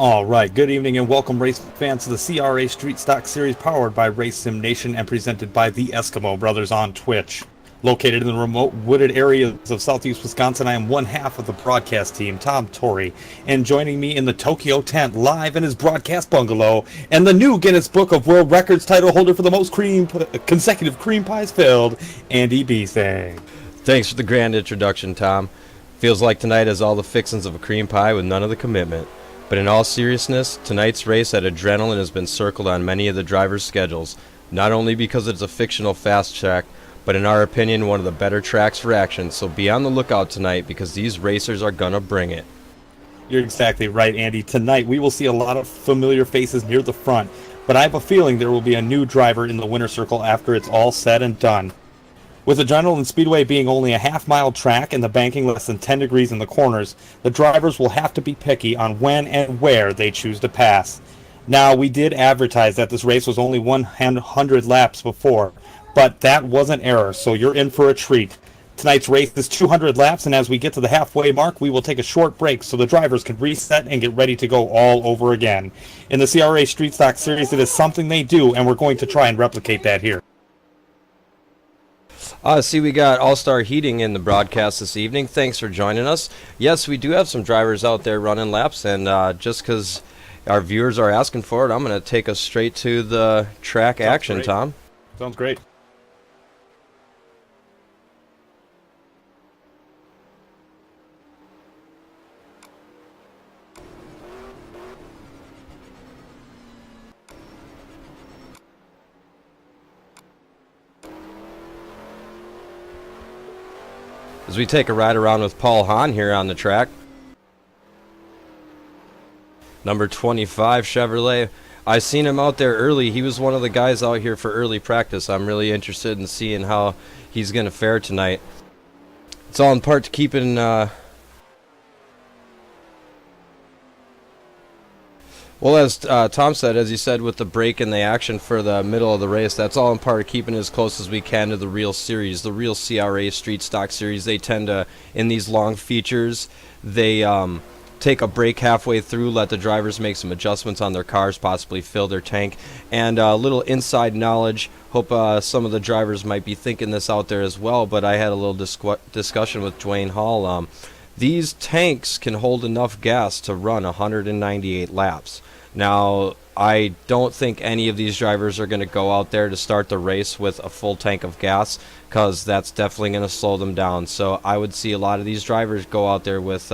All right, good evening and welcome, race fans, to the CRA Street Stock Series powered by Race Sim Nation and presented by the Eskimo Brothers on Twitch. Located in the remote wooded areas of southeast Wisconsin, I am one half of the broadcast team, Tom Torrey, and joining me in the Tokyo tent, live in his broadcast bungalow, and the new Guinness Book of World Records title holder for the most consecutive cream pies filled, Andy Beesang. Thanks for the grand introduction, Tom. Feels like tonight has all the fixings of a cream pie with none of the commitment. But in all seriousness, tonight's race at Adrenaline has been circled on many of the drivers' schedules, not only because it's a fictional fast track, but in our opinion, one of the better tracks for action. So be on the lookout tonight because these racers are gonna bring it. You're exactly right, Andy. Tonight we will see a lot of familiar faces near the front, but I have a feeling there will be a new driver in the winner's circle after it's all said and done. With Adrenaline Speedway being only a half-mile track and the banking less than 10 degrees in the corners, the drivers will have to be picky on when and where they choose to pass. Now, we did advertise that this race was only 100 laps before, but that was an error, so you're in for a treat. Tonight's race is 200 laps, and as we get to the halfway mark, we will take a short break so the drivers can reset and get ready to go all over again. In the CRA Street Stock Series, it is something they do, and we're going to try and replicate that here. See, we got All-Star Heating in the broadcast this evening. Thanks for joining us. Yes, we do have some drivers out there running laps, and just because our viewers are asking for it, I'm going to take us straight to the track action, great. Tom. Sounds great. As we take a ride around with Paul Hahn here on the track. Number 25 Chevrolet. I seen him out there early. He was one of the guys out here for early practice. I'm really interested in seeing how he's going to fare tonight. It's all in part to keeping well, as Tom said, as he said, with the break and the action for the middle of the race, that's all in part of keeping as close as we can to the real series, the real CRA Street Stock Series. They tend to, in these long features, they take a break halfway through, let the drivers make some adjustments on their cars, possibly fill their tank. And a little inside knowledge, hope some of the drivers might be thinking this out there as well, but I had a little discussion with Dwayne Hall. These tanks can hold enough gas to run 198 laps. Now, I don't think any of these drivers are going to go out there to start the race with a full tank of gas, because that's definitely going to slow them down. So I would see a lot of these drivers go out there with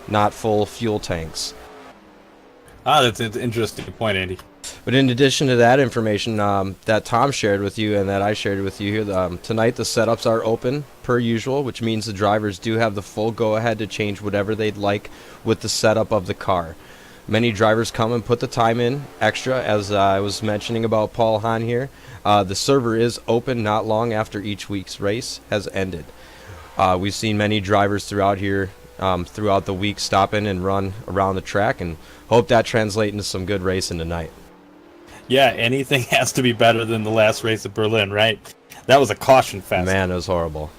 not full fuel tanks. That's an interesting point, Andy. But in addition to that information that Tom shared with you and that I shared with you here, tonight the setups are open per usual, which means the drivers do have the full go-ahead to change whatever they'd like with the setup of the car. Many drivers come and put the time in extra, as I was mentioning about Paul Hahn here. The server is open not long after each week's race has ended. We've seen many drivers throughout here, throughout the week, stop in and run around the track, and hope that translates into some good racing tonight. Yeah, anything has to be better than the last race at Berlin, right? That was a caution fest. Man, it was horrible.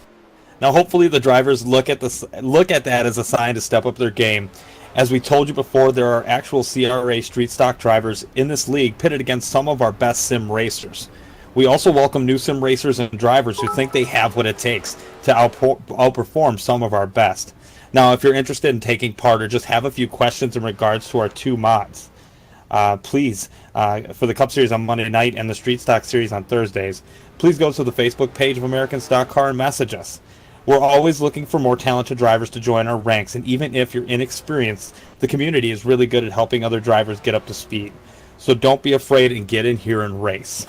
Now, hopefully the drivers look at that as a sign to step up their game. As we told you before, there are actual CRA Street Stock drivers in this league pitted against some of our best sim racers. We also welcome new sim racers and drivers who think they have what it takes to outperform some of our best. Now, if you're interested in taking part or just have a few questions in regards to our two mods, please, for the Cup Series on Monday night and the Street Stock Series on Thursdays, please go to the Facebook page of American Stock Car and message us. We're always looking for more talented drivers to join our ranks, and even if you're inexperienced, the community is really good at helping other drivers get up to speed. So don't be afraid and get in here and race.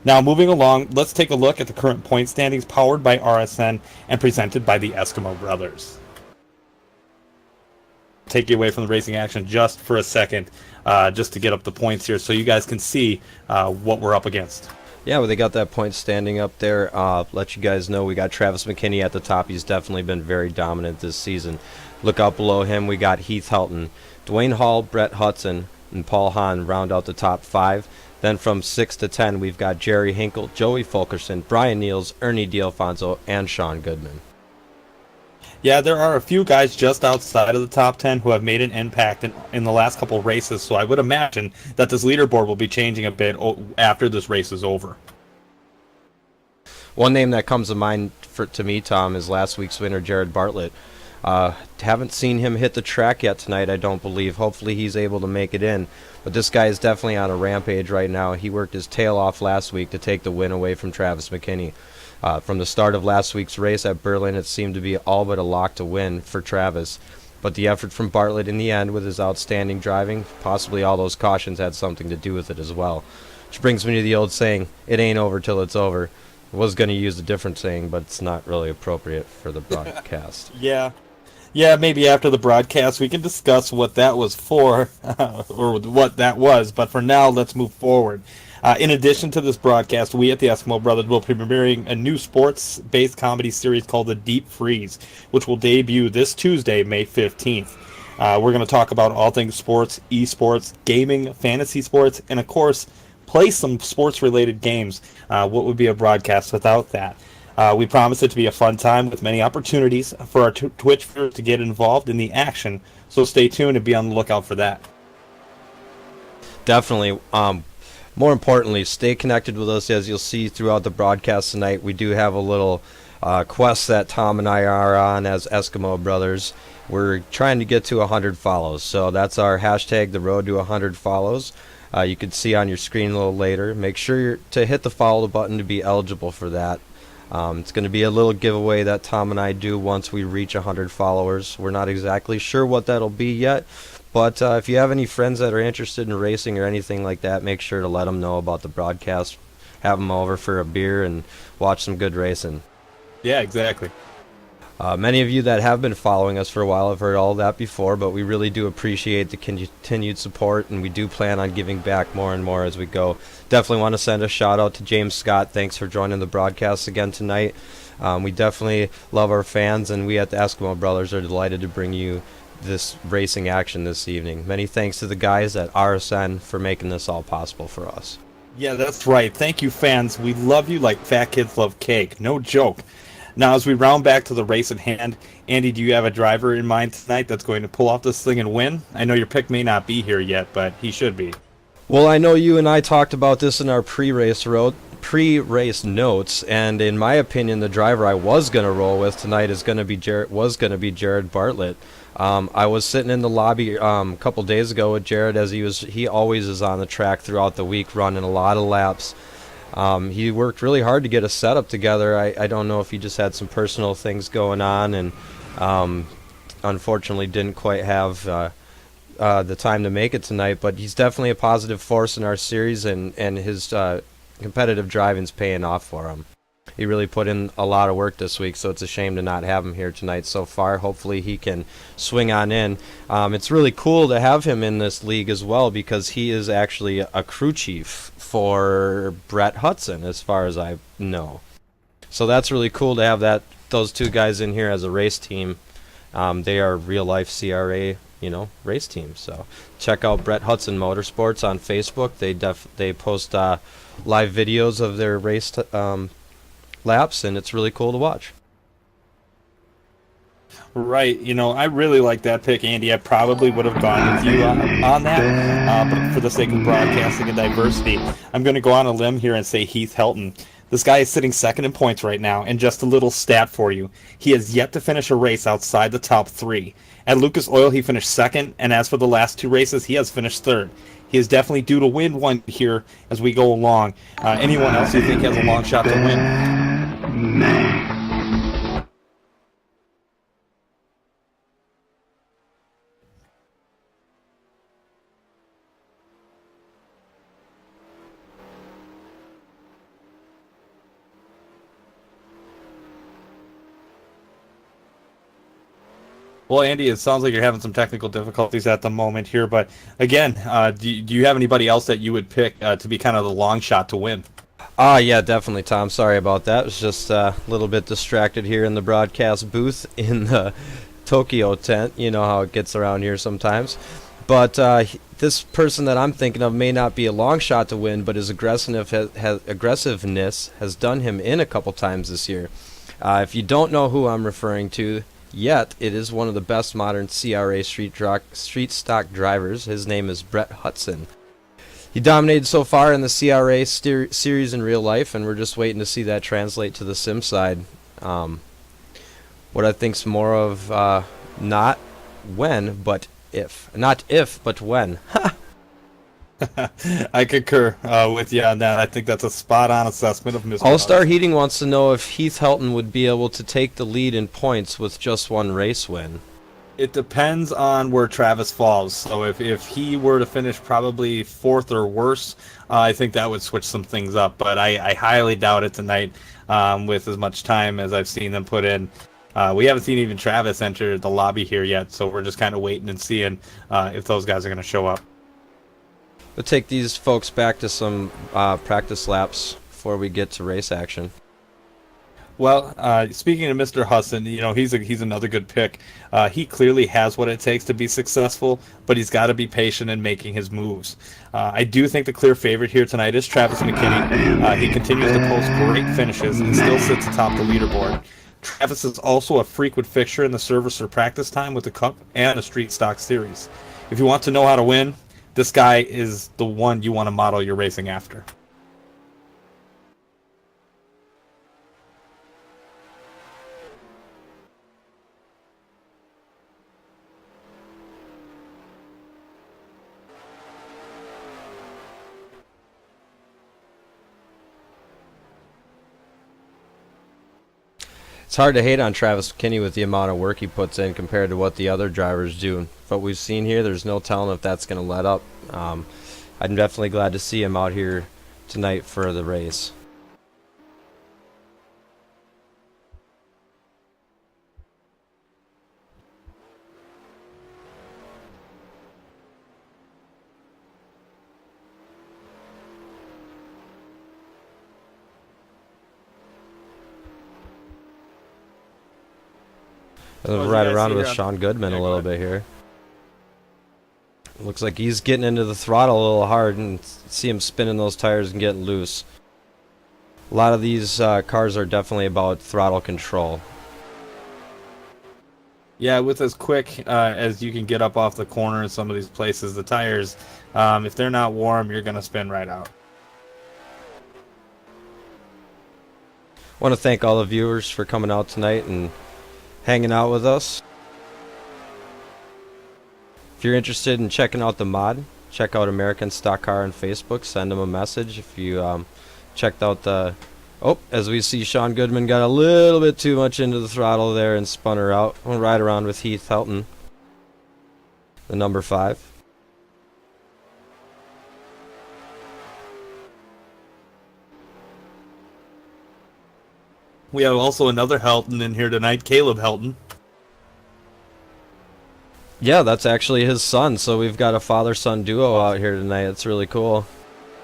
Now, moving along, let's take a look at the current point standings powered by RSN and presented by the Eskimo Brothers. Take you away from the racing action just for a second, just to get up the points here so you guys can see what we're up against. Yeah, well, they got that point standing up there. Let you guys know we got Travis McKinney at the top. He's definitely been very dominant this season. Look out below him, we got Heath Helton, Dwayne Hall, Brett Hudson, and Paul Hahn round out the top 5. Then from 6 to 10, we've got Jerry Hinkle, Joey Fulkerson, Brian Niels, Ernie D'Alfonso, and Sean Goodman. Yeah, there are a few guys just outside of the top 10 who have made an impact in the last couple of races, so I would imagine that this leaderboard will be changing a bit after this race is over. One name that comes to mind to me, Tom, is last week's winner, Jared Bartlett. Haven't seen him hit the track yet tonight, I don't believe. Hopefully he's able to make it in. But this guy is definitely on a rampage right now. He worked his tail off last week to take the win away from Travis McKinney. From the start of last week's race at Berlin, it seemed to be all but a lock to win for Travis. But the effort from Bartlett in the end with his outstanding driving, possibly all those cautions had something to do with it as well. Which brings me to the old saying, it ain't over till it's over. I was going to use a different saying, but it's not really appropriate for the broadcast. Yeah, maybe after the broadcast we can discuss what that was for, or what that was, but for now, let's move forward. In addition to this broadcast, we at the Eskimo Brothers will be premiering a new sports-based comedy series called The Deep Freeze, which will debut this Tuesday, May 15th. We're going to talk about all things sports, esports, gaming, fantasy sports, and of course, play some sports-related games. What would be a broadcast without that? We promise it to be a fun time with many opportunities for our Twitch viewers to get involved in the action, so stay tuned and be on the lookout for that. Definitely. More importantly, stay connected with us. As you'll see throughout the broadcast tonight, we do have a little quest that Tom and I are on as Eskimo Brothers. We're trying to get to 100 follows, so that's our hashtag, the road to 100 follows. You can see on your screen a little later. Make sure to hit the follow button to be eligible for that. It's going to be a little giveaway that Tom and I do once we reach 100 followers. We're not exactly sure what that'll be yet, but if you have any friends that are interested in racing or anything like that, make sure to let them know about the broadcast. Have them over for a beer and watch some good racing. Yeah, exactly. Many of you that have been following us for a while have heard all that before, but we really do appreciate the continued support, and we do plan on giving back more and more as we go. Definitely want to send a shout out to James Scott. Thanks for joining the broadcast again tonight. We definitely love our fans, and we at the Eskimo Brothers are delighted to bring you this racing action this evening. Many thanks to the guys at RSN for making this all possible for us. Yeah, that's right. Thank you, fans. We love you like fat kids love cake. No joke. Now, as we round back to the race at hand, Andy, do you have a driver in mind tonight that's going to pull off this thing and win? I know your pick may not be here yet, but he should be. Well, I know you and I talked about this in our pre-race notes, and in my opinion, the driver I was going to roll with tonight was going to be Jared Bartlett. I was sitting in the lobby a couple days ago with Jared, as he always is on the track throughout the week, running a lot of laps. He worked really hard to get a setup together. I don't know if he just had some personal things going on and unfortunately didn't quite have the time to make it tonight, but he's definitely a positive force in our series, and his competitive driving's paying off for him. He really put in a lot of work this week, so it's a shame to not have him here tonight so far. Hopefully he can swing on in. It's really cool to have him in this league as well, because he is actually a crew chief for Brett Hudson, as far as I know. So that's really cool to have those two guys in here as a race team. They are real life CRA, race teams. So check out Brett Hudson Motorsports on Facebook. They post live videos of their race laps, and it's really cool to watch. Right, I really like that pick, Andy. I probably would have gone with you on that, but for the sake of broadcasting and diversity, I'm going to go on a limb here and say Heath Helton. This guy is sitting second in points right now, and just a little stat for you. He has yet to finish a race outside the top 3. At Lucas Oil, he finished second, and as for the last 2 races, he has finished third. He is definitely due to win one here as we go along. Anyone else you think has a long shot to win? Well, Andy, it sounds like you're having some technical difficulties at the moment here, but again, do you have anybody else that you would pick to be kind of the long shot to win? Yeah, definitely, Tom. Sorry about that. I was just a little bit distracted here in the broadcast booth in the Tokyo tent. You know how it gets around here sometimes. But this person that I'm thinking of may not be a long shot to win, but his aggressiveness has done him in a couple times this year. If you don't know who I'm referring to, Yet, it is one of the best modern CRA street stock drivers. His name is Brett Hudson. He dominated so far in the CRA series in real life, and we're just waiting to see that translate to the sim side. What I think's more of not when, but if. Not if, but when. I concur with you on that. I think that's a spot-on assessment of Mr. All-Star Hudson. Heating wants to know if Heath Helton would be able to take the lead in points with just one race win. It depends on where Travis falls. So if he were to finish probably fourth or worse, I think that would switch some things up. But I highly doubt it tonight with as much time as I've seen them put in. We haven't seen even Travis enter the lobby here yet, so we're just kind of waiting and seeing if those guys are going to show up. We'll take these folks back to some practice laps before we get to race action. Well, speaking of Mr. Hudson, you know, he's another good pick. He clearly has what it takes to be successful, but he's got to be patient in making his moves. I do think the clear favorite here tonight is Travis McKinney. He continues to post great finishes and still sits atop the leaderboard. Travis is also a frequent fixture in the service or practice time with the Cup and the Street Stock Series. If you want to know how to win, this guy is the one you want to model your racing after. It's hard to hate on Travis McKinney with the amount of work he puts in compared to what the other drivers do. What we've seen here, there's no telling if that's going to let up. I'm definitely glad to see him out here tonight for the race. Well, Right you guys around see with here on- Sean Goodman Yeah, a go little ahead. bit here. Looks like he's getting into the throttle a little hard, and see him spinning those tires and getting loose. A lot of these cars are definitely about throttle control. Yeah, with as quick as you can get up off the corner in some of these places, the tires, if they're not warm, you're going to spin right out. Want to thank all the viewers for coming out tonight and hanging out with us. If you're interested in checking out the mod, check out American Stock Car on Facebook. Send them a message if you checked out the... Oh, as we see, Sean Goodman got a little bit too much into the throttle there and spun her out. We'll ride around with Heath Helton, the number 5. We have also another Helton in here tonight, Caleb Helton. Yeah, that's actually his son, so we've got a father-son duo out here tonight. It's really cool.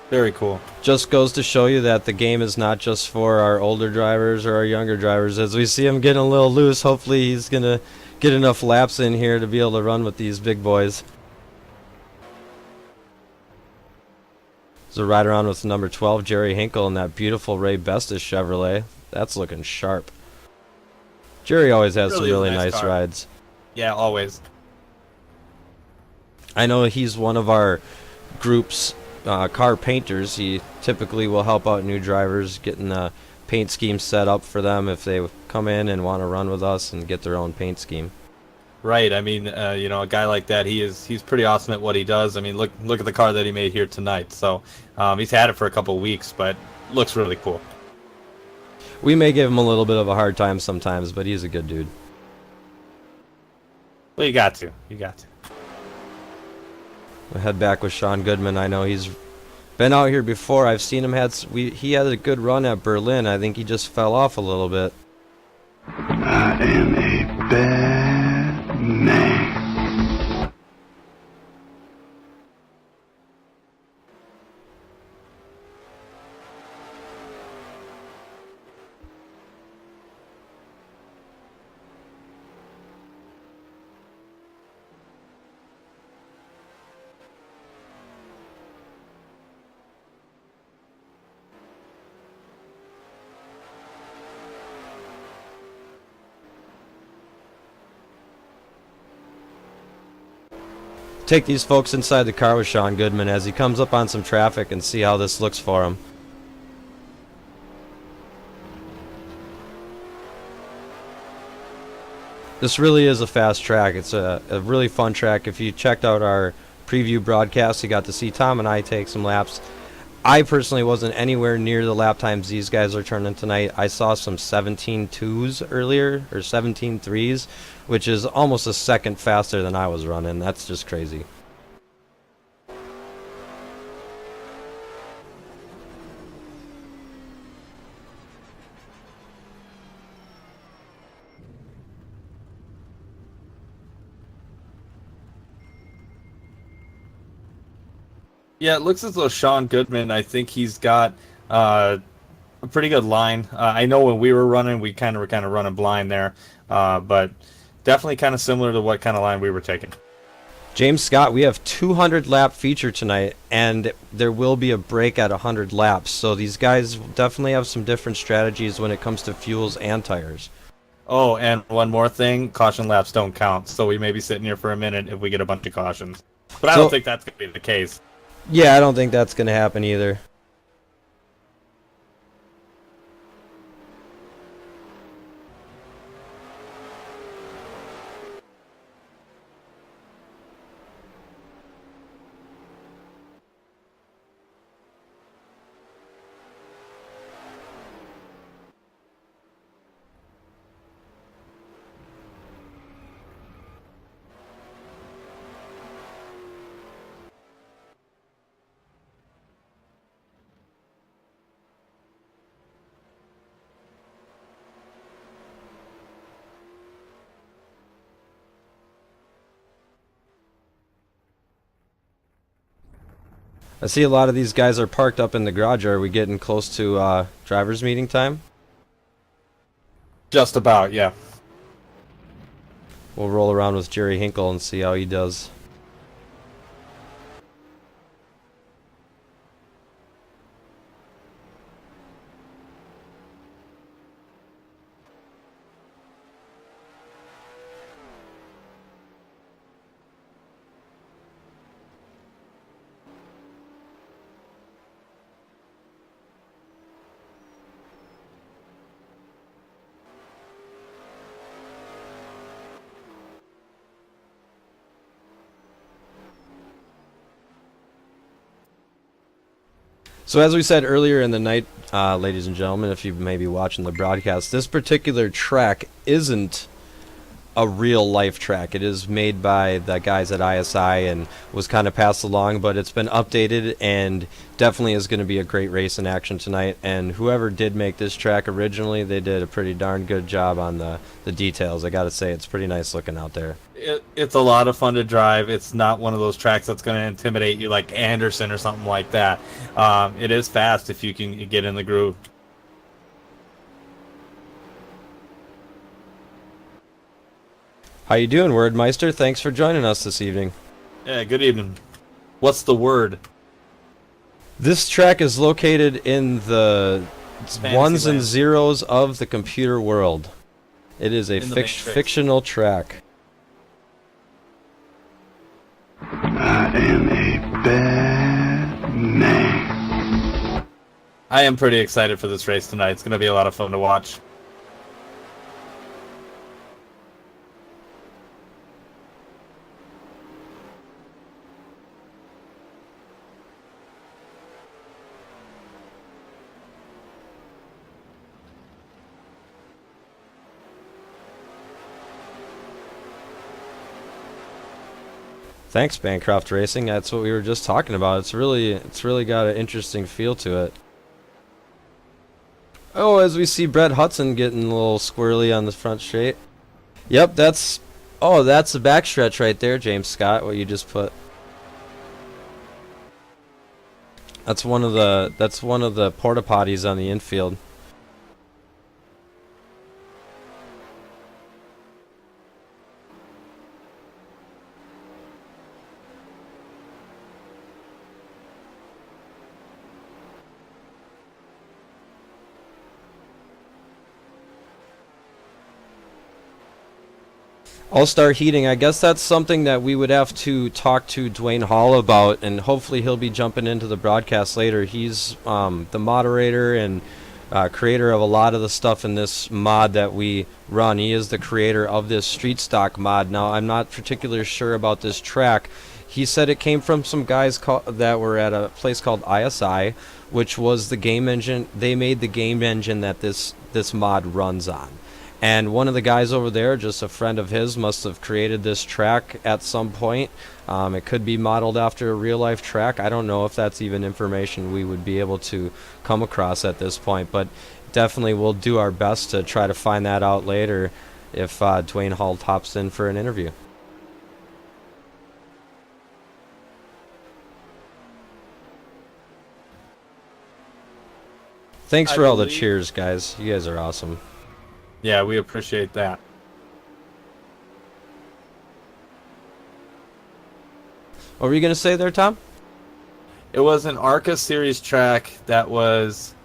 Very cool. Just goes to show you that the game is not just for our older drivers or our younger drivers. As we see him getting a little loose, hopefully he's going to get enough laps in here to be able to run with these big boys. So ride around with number 12, Jerry Hinkle, in that beautiful Ray Bestis Chevrolet. That's looking sharp. Jerry always has some really nice car. rides. Yeah, always. I know he's one of our group's car painters. He typically will help out new drivers getting the paint scheme set up for them if they come in and want to run with us and get their own paint scheme. Right. I mean, you know, a guy like that, he's pretty awesome at what he does. I mean, look at the car that he made here tonight. So he's had it for a couple of weeks, but looks really cool. We may give him a little bit of a hard time sometimes, but he's a good dude. Well, you got to. You got to. We'll head back with Sean Goodman. I know he's been out here before. I've seen him he had a good run at Berlin. I think he just fell off a little bit. I am a bad man. take these folks inside the car with Sean Goodman as he comes up on some traffic and see how this looks for him. This really is a fast track. It's a really fun track. If you checked out our preview broadcast, you got to see Tom and I take some laps. I personally wasn't anywhere near the lap times these guys are turning tonight. I saw some 17.2s earlier, or 17.3s, which is almost a second faster than I was running. That's just crazy. Yeah, it looks as though Sean Goodman, I think he's got a pretty good line. I know when we were running, we were running blind there, but definitely kind of similar to what kind of line we were taking. James Scott, we have 200 lap feature tonight, and there will be a break at 100 laps. So these guys definitely have some different strategies when it comes to fuels and tires. Oh, and one more thing, caution laps don't count. So we may be sitting here for a minute if we get a bunch of cautions. But I don't think that's going to be the case. Yeah, I don't think that's going to happen either. I see a lot of these guys are parked up in the garage. Are we getting close to driver's meeting time? Just about, yeah. We'll roll around with Jerry Hinkle and see how he does. So as we said earlier in the night, ladies and gentlemen, if you may be watching the broadcast, this particular track isn't a real life track. It is made by the guys at ISI and was kind of passed along, but it's been updated and definitely is going to be a great race in action tonight. And whoever did make this track originally, they did a pretty darn good job on the details. I got to say, it's pretty nice looking out there. It's a lot of fun to drive. It's not one of those tracks that's going to intimidate you like Anderson or something like that. It is fast if you can get in the groove. How you doing, Wordmeister? Thanks for joining us this evening. Yeah, good evening. What's the word? This track is located in the ones and zeros of the computer world. It is a fictional track. I am a bad man. I am pretty excited for this race tonight. It's going to be a lot of fun to watch. Thanks, Bancroft Racing. That's what we were just talking about. It's really got an interesting feel to it. Oh, as we see Brett Hudson getting a little squirrely on the front straight. Yep, that's the backstretch right there, James Scott, what you just put. That's one of the porta potties on the infield. All-Star Heating, I guess that's something that we would have to talk to Dwayne Hall about, and hopefully he'll be jumping into the broadcast later. He's the moderator and creator of a lot of the stuff in this mod that we run. He is the creator of this street stock mod. Now, I'm not particularly sure about this track. He said it came from some guys that were at a place called ISI, which was the game engine. They made the game engine that this mod runs on. And one of the guys over there, just a friend of his, must have created this track at some point. It could be modeled after a real-life track. I don't know if that's even information we would be able to come across at this point, but definitely we'll do our best to try to find that out later if Dwayne Hall hops in for an interview. Thanks for all the cheers, guys. You guys are awesome. Yeah, we appreciate that. What were you going to say there, Tom? It was an ARCA series track that was,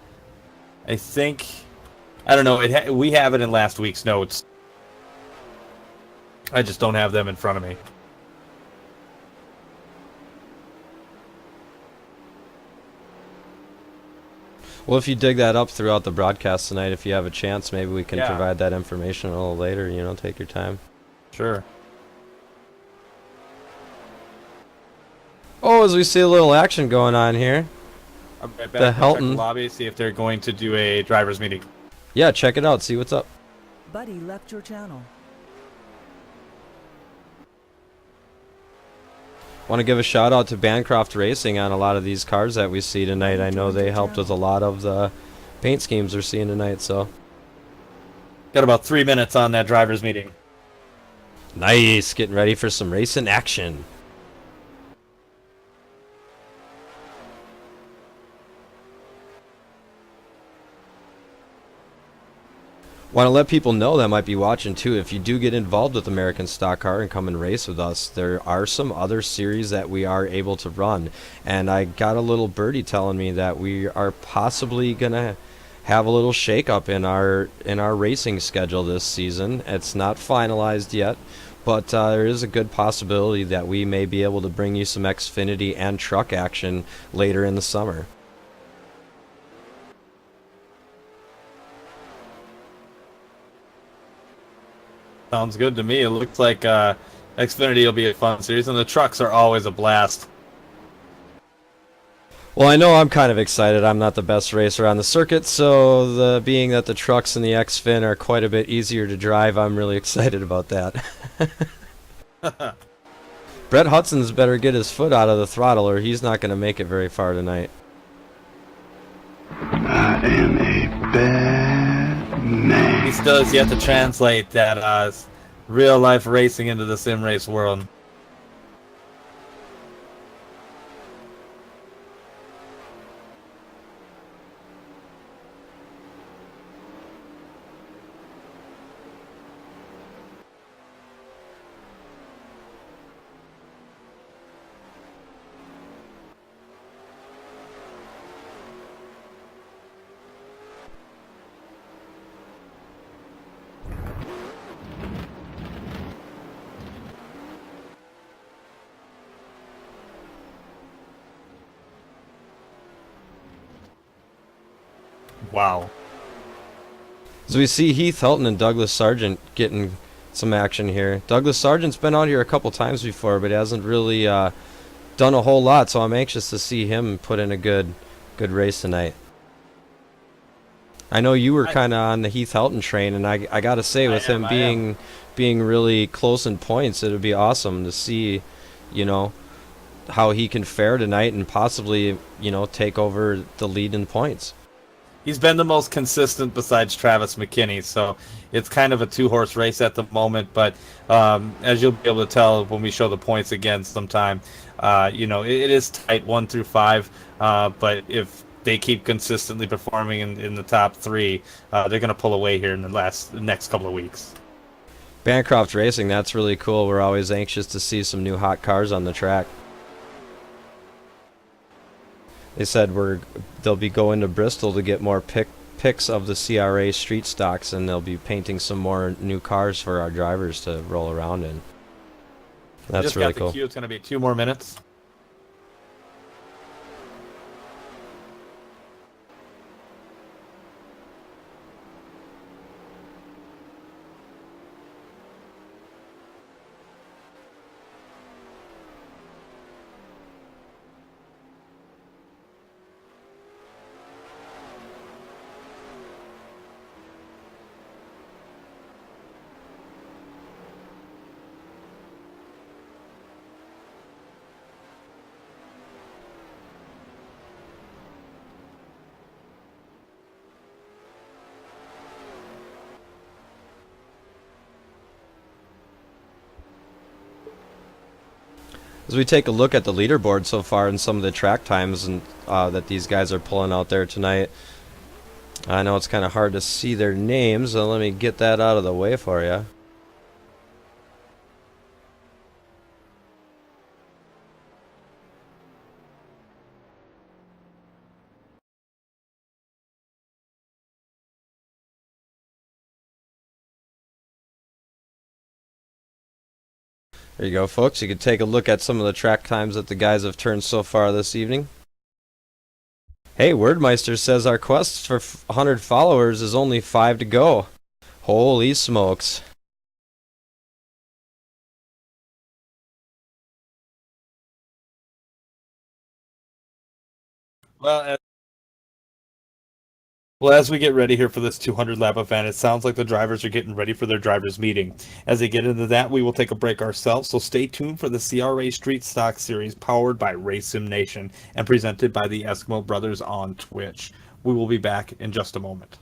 I think, I don't know, we have it in last week's notes. I just don't have them in front of me. Well, if you dig that up throughout the broadcast tonight, if you have a chance, maybe we can provide that information a little later. You know, take your time. Sure. Oh, as we see a little action going on here. I'll be right back. The Check Helton. the lobby, see if they're going to do a driver's meeting. Yeah, check it out. See what's up. Buddy left your channel. Want to give a shout out to Bancroft Racing on a lot of these cars that we see tonight. I know they helped with a lot of the paint schemes we're seeing tonight. So Got about 3 minutes on that driver's meeting. nice, getting ready for some racing action. Want to let people know that might be watching too, if you do get involved with American Stock Car and come and race with us, there are some other series that we are able to run. And I got a little birdie telling me that we are possibly going to have a little shakeup in our racing schedule this season. It's not finalized yet, but there is a good possibility that we may be able to bring you some Xfinity and truck action later in the summer. Sounds good to me. It looks like Xfinity will be a fun series, and the trucks are always a blast. Well, I know I'm kind of excited. I'm not the best racer on the circuit, so being that the trucks and the Xfin are quite a bit easier to drive, I'm really excited about that. Brett Hudson's better get his foot out of the throttle, or he's not going to make it very far tonight. I am a bad man. He still has yet to translate that real-life racing into the sim race world. Wow. So we see Heath Helton and Douglas Sargent getting some action here. Douglas Sargent's been out here a couple times before, but hasn't really done a whole lot, so I'm anxious to see him put in a good race tonight. I know you were kind of on the Heath Helton train, and I got to say, with him being really close in points, it would be awesome to see, you know, how he can fare tonight and possibly, you know, take over the lead in points. He's been the most consistent besides Travis McKinney, so it's kind of a two-horse race at the moment. But as you'll be able to tell when we show the points again sometime, you know, it is tight 1 through 5. But if they keep consistently performing in the top 3, they're going to pull away here in the next couple of weeks. Bancroft Racing, that's really cool. We're always anxious to see some new hot cars on the track. They said they'll be going to Bristol to get more pics of the CRA street stocks, and they'll be painting some more new cars for our drivers to roll around in. That's Just really got the cool. queue. It's going to be 2 more minutes. As we take a look at the leaderboard so far and some of the track times and that these guys are pulling out there tonight, I know it's kind of hard to see their names, so let me get that out of the way for you. There you go, folks. You can take a look at some of the track times that the guys have turned so far this evening. Hey, Wordmeister says our quest for 100 followers is only 5 to go. Holy smokes. Well, as we get ready here for this 200 lap event, it sounds like the drivers are getting ready for their drivers meeting. As they get into that, we will take a break ourselves, so stay tuned for the CRA Street Stock Series powered by RACEWAY Nation and presented by the Eskimo Brothers on Twitch. We will be back in just a moment.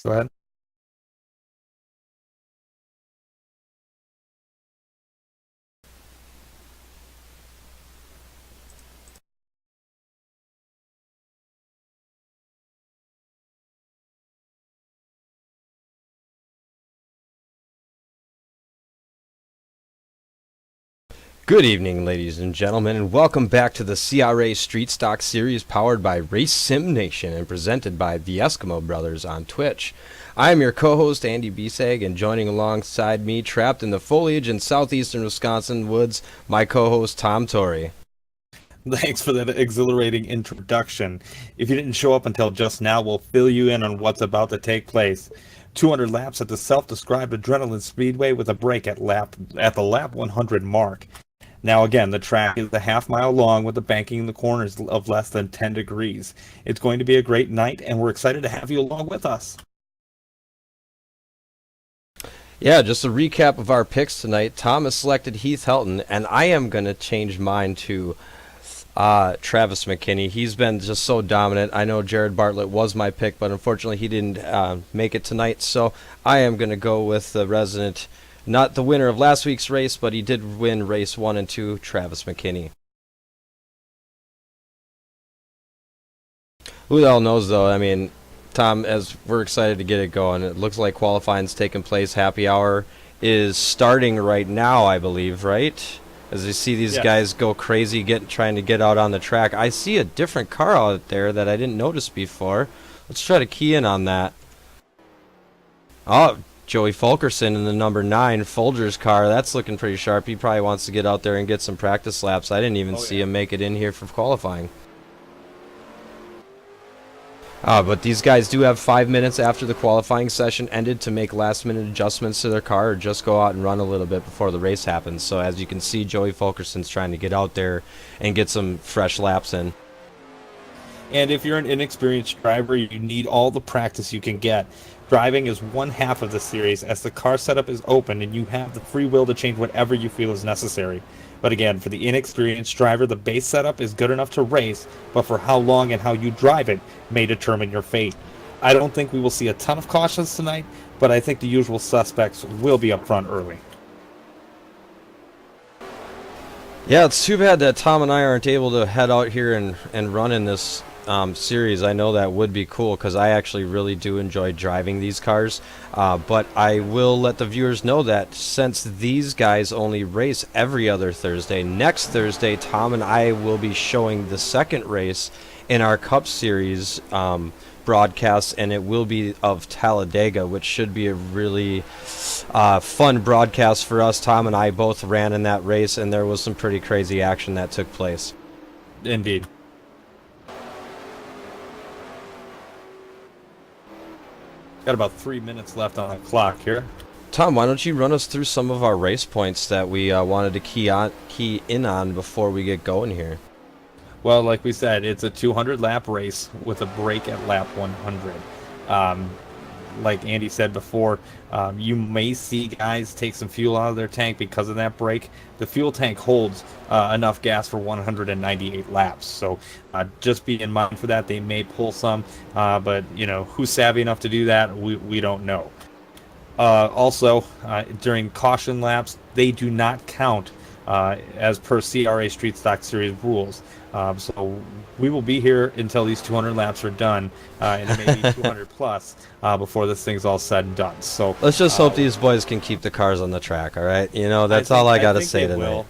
Go ahead. Good evening, ladies and gentlemen, and welcome back to the CRA Street Stock Series powered by Race Sim Nation and presented by the Eskimo Brothers on Twitch. I am your co-host, Andy Bisag, and joining alongside me, trapped in the foliage in southeastern Wisconsin woods, my co-host, Tom Torrey. Thanks for that exhilarating introduction. If you didn't show up until just now, we'll fill you in on what's about to take place. 200 laps at the self-described Adrenaline Speedway with a break at the lap 100 mark. Now again, the track is a half-mile long with the banking in the corners of less than 10 degrees. It's going to be a great night, and we're excited to have you along with us. Yeah, just a recap of our picks tonight. Tom has selected Heath Helton, and I am going to change mine to Travis McKinney. He's been just so dominant. I know Jared Bartlett was my pick, but unfortunately he didn't make it tonight, so I am going to go with the resident, not the winner of last week's race, but he did win race 1 and 2, Travis McKinney. Who the hell knows, though? I mean, Tom, as we're excited to get it going, it looks like qualifying's taking place. Happy hour is starting right now, I believe, right? As you see these guys go crazy trying to get out on the track. I see a different car out there that I didn't notice before. Let's try to key in on that. Oh, Joey Fulkerson in the number 9 Folgers car. That's looking pretty sharp. He probably wants to get out there and get some practice laps. I didn't even see him make it in here for qualifying. But these guys do have 5 minutes after the qualifying session ended to make last-minute adjustments to their car or just go out and run a little bit before the race happens. So as you can see, Joey Fulkerson's trying to get out there and get some fresh laps in. And if you're an inexperienced driver, you need all the practice you can get. Driving is one half of the series as the car setup is open and you have the free will to change whatever you feel is necessary. But again, for the inexperienced driver, the base setup is good enough to race, but for how long and how you drive it may determine your fate. I don't think we will see a ton of cautions tonight, but I think the usual suspects will be up front early. Yeah, it's too bad that Tom and I aren't able to head out here and run in this series. I know that would be cool because I actually really do enjoy driving these cars, but I will let the viewers know that since these guys only race every other Thursday, next Thursday Tom and I will be showing the second race in our Cup Series broadcast, and it will be of Talladega, which should be a really fun broadcast for us. Tom and I both ran in that race, and there was some pretty crazy action that took place. Indeed. Got about 3 minutes left on the clock here. Tom, why don't you run us through some of our race points that we wanted to key in on before we get going here? Well, like we said, it's a 200-lap race with a break at lap 100. Like Andy said before, you may see guys take some fuel out of their tank because of that break. The fuel tank holds enough gas for 198 laps, so just be in mind for that. They may pull some, but you know, who's savvy enough to do that, we don't know. Also, during caution laps, they do not count as per CRA Street Stock Series rules. So we will be here until these 200 laps are done, and maybe 200 plus before this thing's all said and done. So let's just hope these boys can keep the cars on the track. All right, you know, that's all I got to say tonight. Will.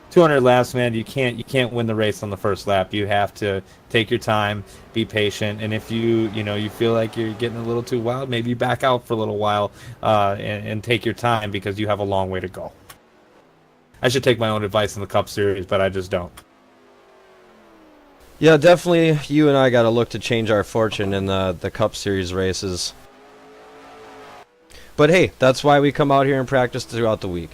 200 laps, man. You can't win the race on the first lap. You have to take your time, be patient, and if you feel like you're getting a little too wild, maybe back out for a little while and take your time because you have a long way to go. I should take my own advice in the Cup Series, but I just don't. Yeah, definitely you and I got to look to change our fortune in the Cup Series races. But hey, that's why we come out here and practice throughout the week.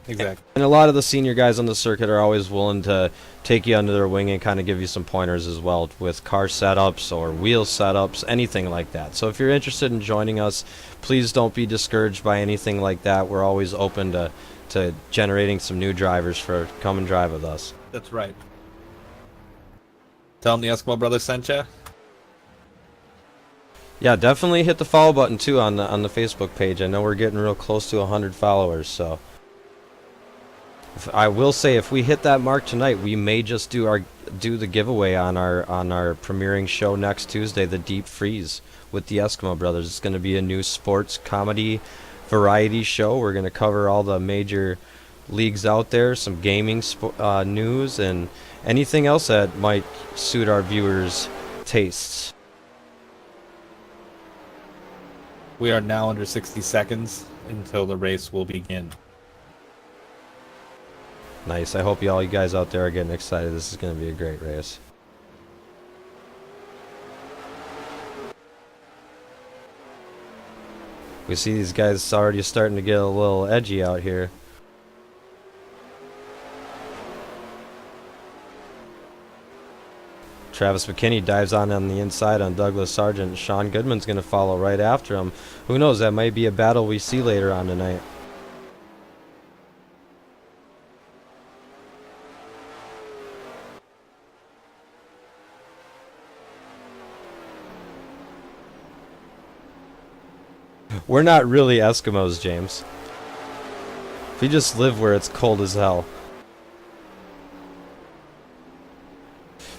Exactly. And a lot of the senior guys on the circuit are always willing to take you under their wing and kind of give you some pointers as well with car setups or wheel setups, anything like that. So if you're interested in joining us, please don't be discouraged by anything like that. We're always open to generating some new drivers for come and drive with us. That's right. Tell them the Eskimo Brothers sent you. Yeah, definitely hit the follow button too on the Facebook page. I know we're getting real close to 100 followers, so I will say if we hit that mark tonight, we may just do the giveaway on our premiering show next Tuesday, the Deep Freeze with the Eskimo Brothers. It's going to be a new sports comedy variety show. We're going to cover all the major leagues out there, some gaming news, and anything else that might suit our viewers' tastes. We are now under 60 seconds until the race will begin. Nice. I hope you guys out there are getting excited. This is going to be a great race. We see these guys already starting to get a little edgy out here. Travis McKinney dives on the inside on Douglas Sargent. Sean Goodman's going to follow right after him. Who knows? That might be a battle we see later on tonight. We're not really Eskimos, James. We just live where it's cold as hell.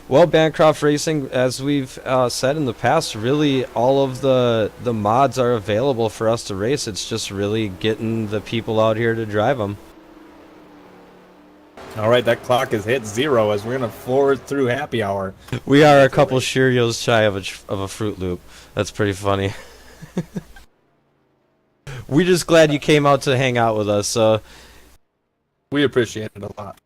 Well, Bancroft Racing, as we've said in the past, really all of the mods are available for us to race. It's just really getting the people out here to drive them. All right, that clock has hit 0 as we're going to forward through happy hour. We are a couple Cheerios shy of a Fruit Loop. That's pretty funny. We're just glad you came out to hang out with us. We appreciate it a lot.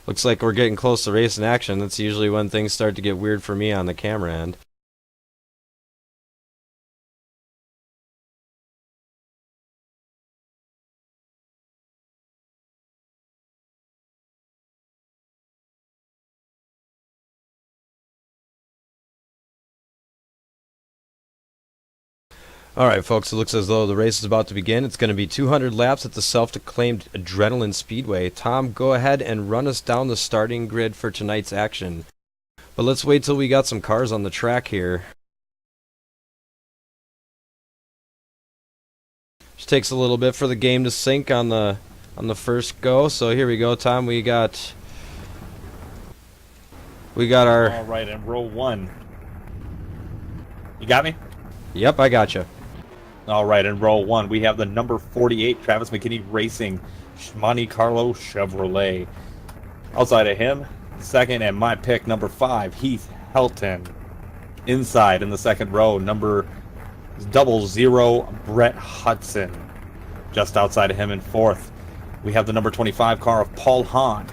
Looks like we're getting close to racing action. That's usually when things start to get weird for me on the camera end. Alright folks, it looks as though the race is about to begin. It's going to be 200 laps at the self-acclaimed Adrenaline Speedway. Tom, go ahead and run us down the starting grid for tonight's action. But let's wait till we got some cars on the track here. Just takes a little bit for the game to sync on the first go. So here we go, Tom. We got our... All right, in row 1. You got me? Yep, I got you. All right, in row 1, we have the number 48 Travis McKinney Racing Monte Carlo Chevrolet. Outside of him, second, and my pick, number 5, Heath Helton. Inside in the second row, number 00 Brett Hudson. Just outside of him in fourth, we have the number 25 car of Paul Hahn.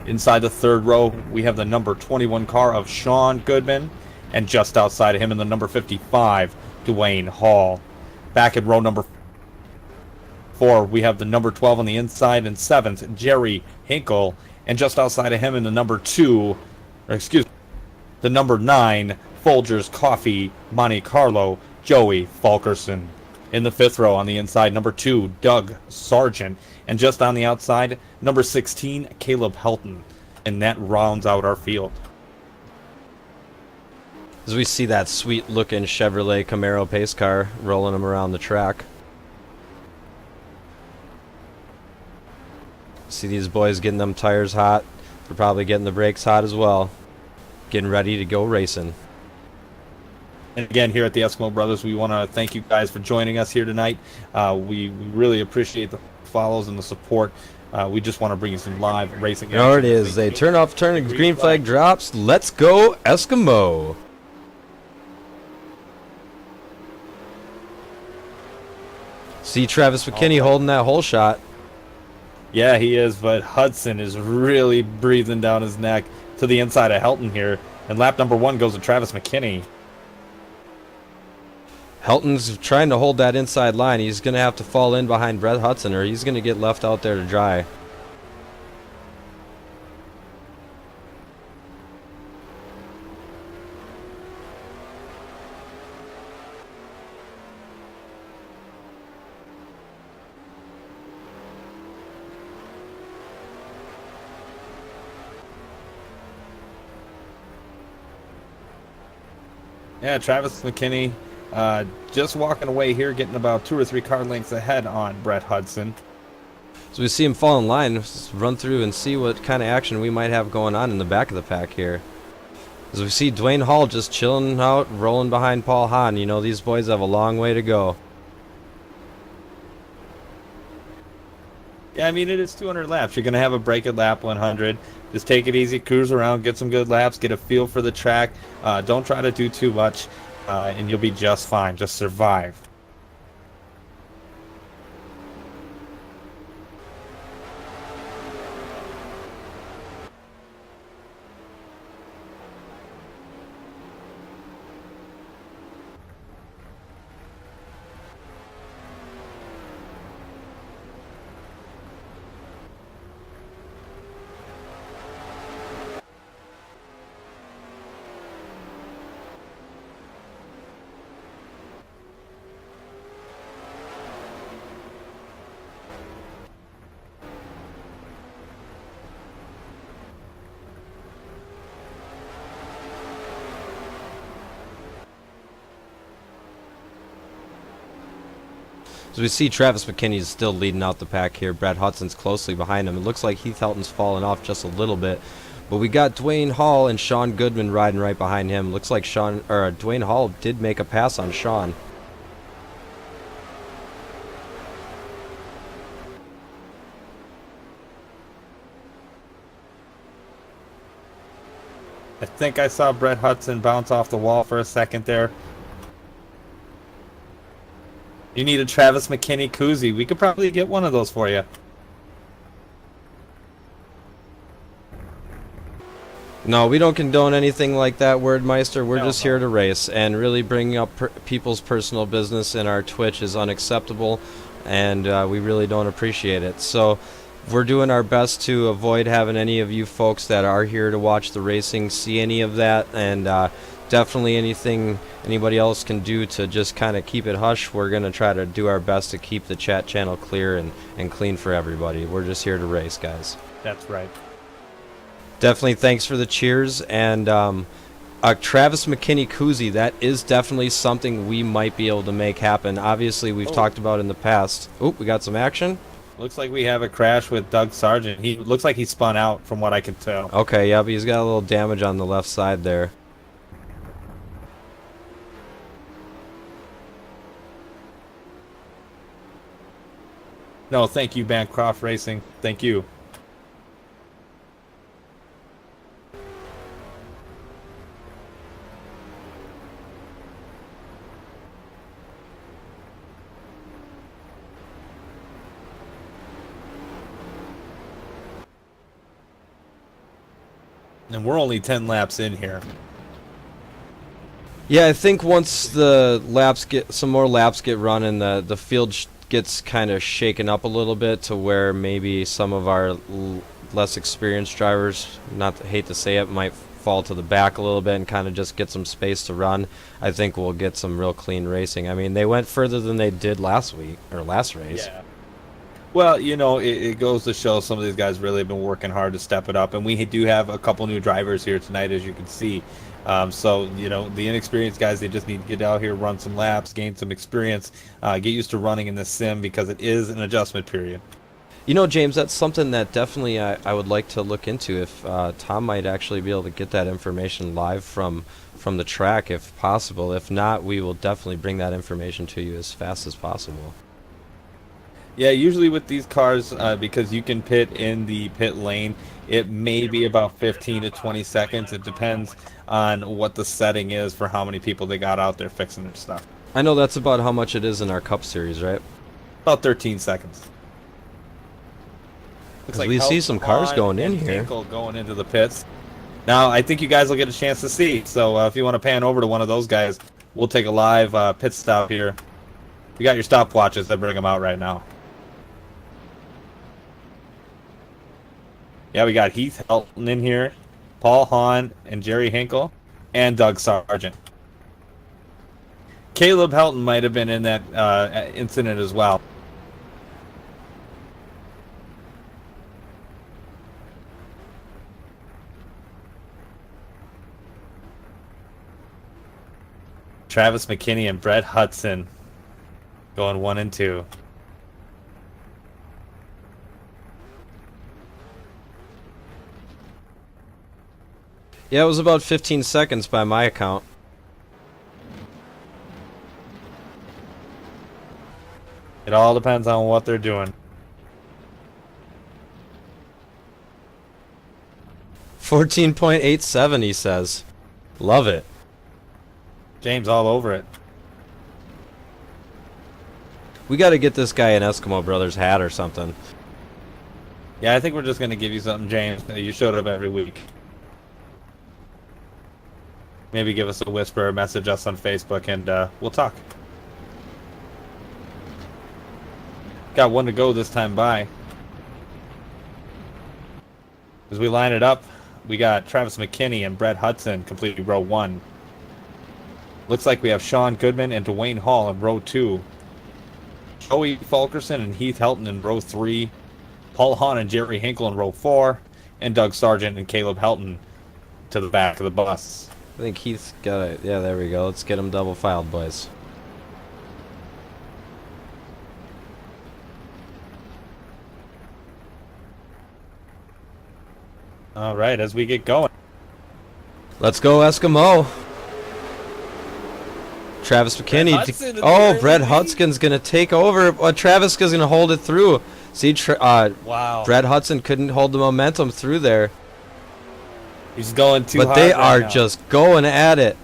Inside the third row, we have the number 21 car of Sean Goodman. And just outside of him in the number 55, Dwayne Hall. Back in row number 4, we have the number 12 on the inside, and 7th, Jerry Hinkle. And just outside of him in the number 9, Folgers Coffee, Monte Carlo, Joey Fulkerson. In the 5th row on the inside, number 2, Doug Sargent. And just on the outside, number 16, Caleb Helton. And that rounds out our field. As we see that sweet-looking Chevrolet Camaro pace car rolling them around the track. See these boys getting them tires hot. They're probably getting the brakes hot as well. Getting ready to go racing. And again, here at the Eskimo Brothers, we want to thank you guys for joining us here tonight. We really appreciate the follows and the support. We just want to bring you some live racing action. There it is. They turn the green flag drops. Let's go Eskimo. See Travis McKinney holding that hole shot. Yeah, he is, but Hudson is really breathing down his neck to the inside of Helton here. And lap number 1 goes to Travis McKinney. Helton's trying to hold that inside line. He's going to have to fall in behind Brett Hudson, or he's going to get left out there to dry. Yeah, Travis McKinney just walking away here, getting about 2 or 3 car lengths ahead on Brett Hudson. So we see him fall in line. Let's run through and see what kind of action we might have going on in the back of the pack here. As we see Dwayne Hall just chilling out, rolling behind Paul Hahn. You know, these boys have a long way to go. Yeah, I mean, it is 200 laps. You're going to have a break at lap 100. Just take it easy, cruise around, get some good laps, get a feel for the track. Don't try to do too much, and you'll be just fine. Just survive. So we see Travis McKinney is still leading out the pack here. Brad Hudson's closely behind him. It looks like Heath Helton's fallen off just a little bit. But we got Dwayne Hall and Sean Goodman riding right behind him. Looks like Dwayne Hall did make a pass on Sean. I think I saw Brett Hudson bounce off the wall for a second there. You need a Travis McKinney koozie. We could probably get one of those for you. No, we don't condone anything like that, Wordmeister. We're No, just here to race, and really bringing up people's personal business in our Twitch is unacceptable, and we really don't appreciate it. So we're doing our best to avoid having any of you folks that are here to watch the racing see any of that, and definitely anything anybody else can do to just kind of keep it hush. We're going to try to do our best to keep the chat channel clear and clean for everybody. We're just here to race, guys. That's right. Definitely thanks for the cheers, and Travis McKinney koozie, that is definitely something we might be able to make happen. Obviously, we've talked about in the past. Oh, we got some action. Looks like we have a crash with Doug Sargent. He looks like he spun out from what I can tell. Okay, yeah, but he's got a little damage on the left side there. No, thank you, Bancroft Racing. Thank you. And we're only 10 laps in here. Yeah, I think once the some more laps get running, the field gets kind of shaken up a little bit to where maybe some of our less experienced drivers, hate to say it, might fall to the back a little bit and kind of just get some space to run. I think we'll get some real clean racing. I mean, they went further than they did last race. Yeah. Well, you know, it goes to show some of these guys really have been working hard to step it up, and we do have a couple new drivers here tonight, as you can see. So, you know, the inexperienced guys, they just need to get out here, run some laps, gain some experience, get used to running in this sim because it is an adjustment period. You know, James, that's something that definitely I would like to look into. If Tom might actually be able to get that information live from the track, if possible. If not, we will definitely bring that information to you as fast as possible. Yeah, usually with these cars, because you can pit in the pit lane, it may be about 15 to 20 seconds. It depends on what the setting is for how many people they got out there fixing their stuff. I know that's about how much it is in our Cup Series, right? About 13 seconds. Because we see some cars going in here. Going into the pits. Now, I think you guys will get a chance to see. So if you want to pan over to one of those guys, we'll take a live pit stop here. You got your stopwatches that bring them out right now. Yeah, we got Heath Helton in here, Paul Hahn and Jerry Hinkle, and Doug Sargent. Caleb Helton might have been in that incident as well. Travis McKinney and Brett Hudson going 1 and 2. Yeah, it was about 15 seconds by my account. It all depends on what they're doing. 14.87, he says. Love it. James all over it. We got to get this guy an Eskimo Brothers hat or something. Yeah, I think we're just going to give you something, James. You showed up every week. Maybe give us a whisper or message us on Facebook and we'll talk. Got 1 to go this time by. As we line it up, we got Travis McKinney and Brett Hudson completing row 1. Looks like we have Sean Goodman and Dwayne Hall in row 2. Joey Fulkerson and Heath Helton in row 3. Paul Hahn and Jerry Hinkle in row 4. And Doug Sargent and Caleb Helton to the back of the bus. I think Heath's got it. Yeah, there we go. Let's get him double filed, boys. All right, as we get going. Let's go, Eskimo. Travis McKinney. Hudson in Oh, the Brett early Hudson's going to take over. Travis is going to hold it through. See, Wow. Brett Hudson couldn't hold the momentum through there. He's going too But hard they right are now. just going at it.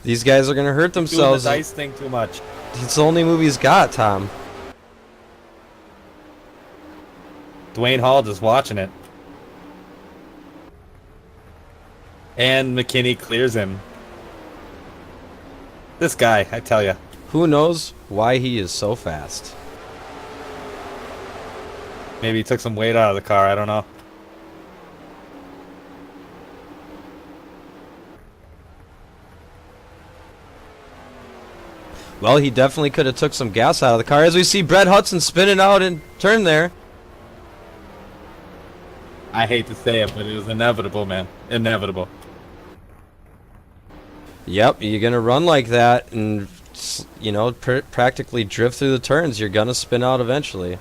These guys are going to hurt doing themselves. the dice thing too much. It's the only move he's got, Tom. Dwayne Hall just watching it. And McKinney clears him. This guy, I tell you. Who knows why he is so fast? Maybe he took some weight out of the car, I don't know. Well, he definitely could have took some gas out of the car. As we see Brett Hudson spinning out in turn there. I hate to say it, but it was inevitable, man. Inevitable. Yep, you're going to run like that and, you know, practically drift through the turns. You're going to spin out eventually.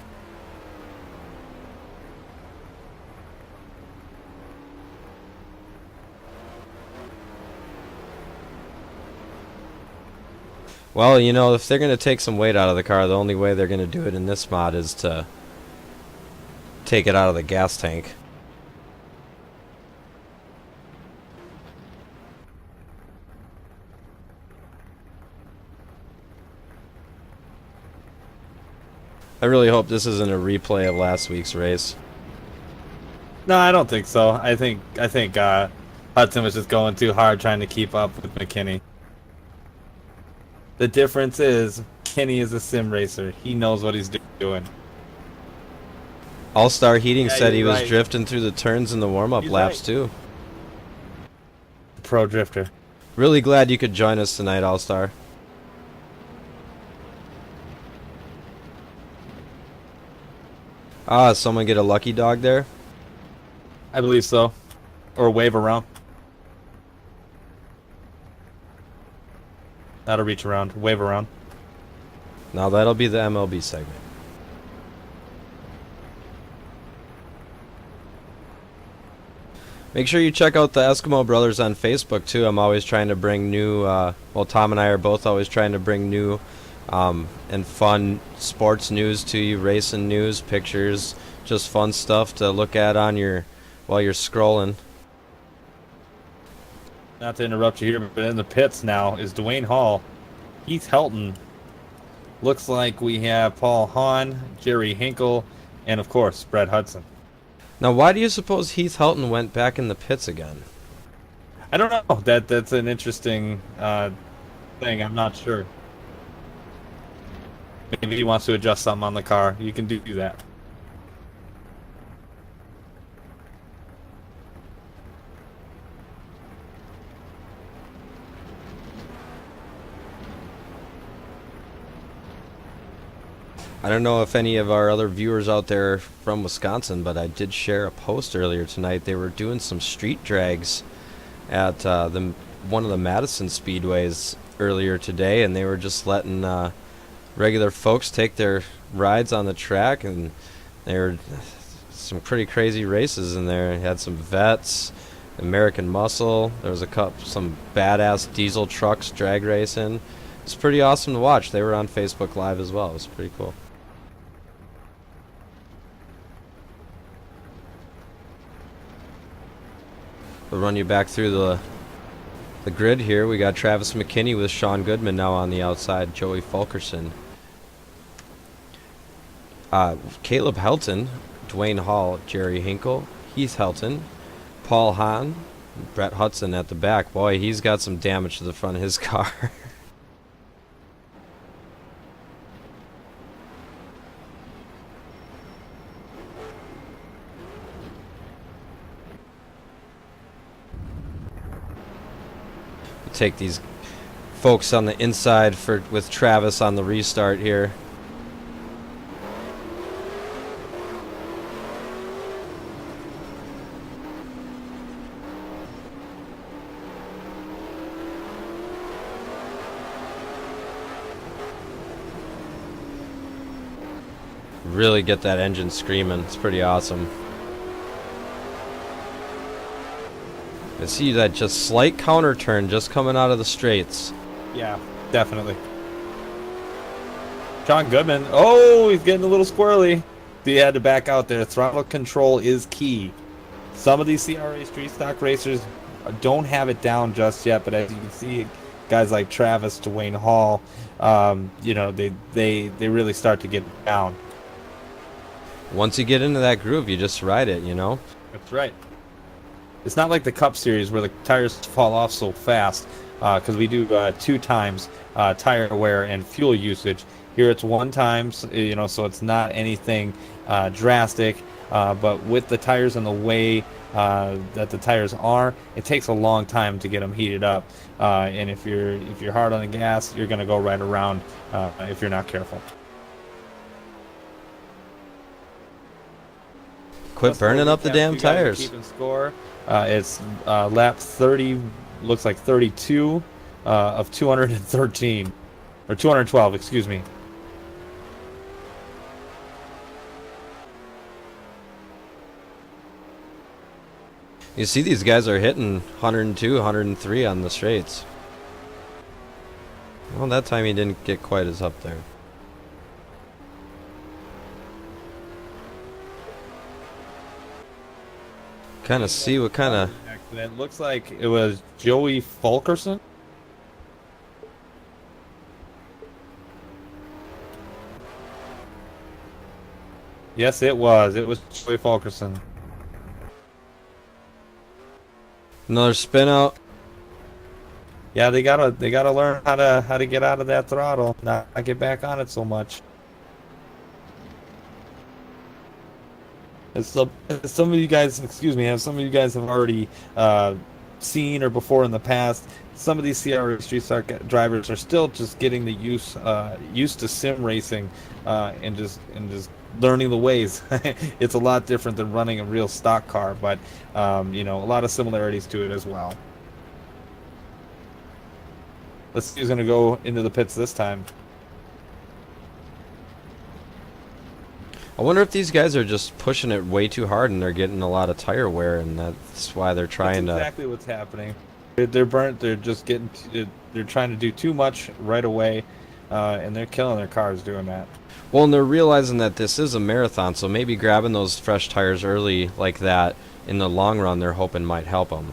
Well, you know, if they're going to take some weight out of the car, the only way they're going to do it in this mod is to take it out of the gas tank. I really hope this isn't a replay of last week's race. No, I don't think so. I think Hudson was just going too hard trying to keep up with McKinney. The difference is McKinney is a sim racer. He knows what he's doing. All-Star Heating Yeah, said he you're was right. drifting through the turns in the warm-up He's laps right. too. Pro drifter. Really glad you could join us tonight, All-Star. Ah, someone get a lucky dog there? I believe so. Or wave around. Not a reach around. Wave around. Now that'll be the MLB segment. Make sure you check out the Eskimo Brothers on Facebook too. I'm always trying to bring new, well, Tom and I are both always trying to bring new and fun sports news to you, racing news, pictures, just fun stuff to look at on your while you're scrolling. Not to interrupt you here, but in the pits now is Dwayne Hall, Heath Helton. Looks like we have Paul Hahn, Jerry Hinkle, and of course Brett Hudson. Now, why do you suppose Heath Helton went back in the pits again? I don't know. That's an interesting thing. I'm not sure. Maybe he wants to adjust something on the car. You can do that. I don't know if any of our other viewers out there are from Wisconsin, but I did share a post earlier tonight. They were doing some street drags at one of the Madison speedways earlier today, and they were just letting regular folks take their rides on the track, and there were some pretty crazy races in there. It had some vets, American Muscle. There was some badass diesel trucks drag racing. It's pretty awesome to watch. They were on Facebook Live as well. It was pretty cool. We'll run you back through the grid here. We got Travis McKinney with Sean Goodman now on the outside. Joey Fulkerson. Caleb Helton, Dwayne Hall, Jerry Hinkle, Heath Helton, Paul Hahn, Brett Hudson at the back. Boy, he's got some damage to the front of his car. Take these folks on the inside with Travis on the restart here. Really get that engine screaming. It's pretty awesome. I see that just slight counter turn just coming out of the straights. Yeah, definitely. Sean Goodman. Oh, he's getting a little squirrely. He had to back out there. Throttle control is key. Some of these CRA street stock racers don't have it down just yet, but as you can see, guys like Travis, Dwayne Hall, you know, they really start to get down. Once you get into that groove, you just ride it, you know? That's right. It's not like the Cup Series where the tires fall off so fast, because we do 2 times tire wear and fuel usage. Here it's 1 times, you know, so it's not anything drastic. But with the tires in the way that the tires are, it takes a long time to get them heated up. And if you're hard on the gas, you're going to go right around if you're not careful. Quit burning up the damn tires. Keeping score. It's lap 30, looks like 32 of 213, or 212, excuse me. You see these guys are hitting 102, 103 on the straights. Well, that time he didn't get quite as up there. Kind of see what kind of... It looks like it was Joey Fulkerson. Yes, it was. It was Joey Fulkerson. Another spin out. Yeah, they gotta learn how to get out of that throttle, not get back on it so much. As some of you guys, excuse me, as some of you guys have already seen or before in the past, some of these CRA street stock drivers are still just getting the used to sim racing and just learning the ways. It's a lot different than running a real stock car, but you know, a lot of similarities to it as well. Let's see who's going to go into the pits this time. I wonder if these guys are just pushing it way too hard and they're getting a lot of tire wear, and that's why they're trying That's exactly what's happening. They're burnt. They're just getting. They're trying to do too much right away, and they're killing their cars doing that. Well, and they're realizing that this is a marathon, so maybe grabbing those fresh tires early like that in the long run, they're hoping might help them.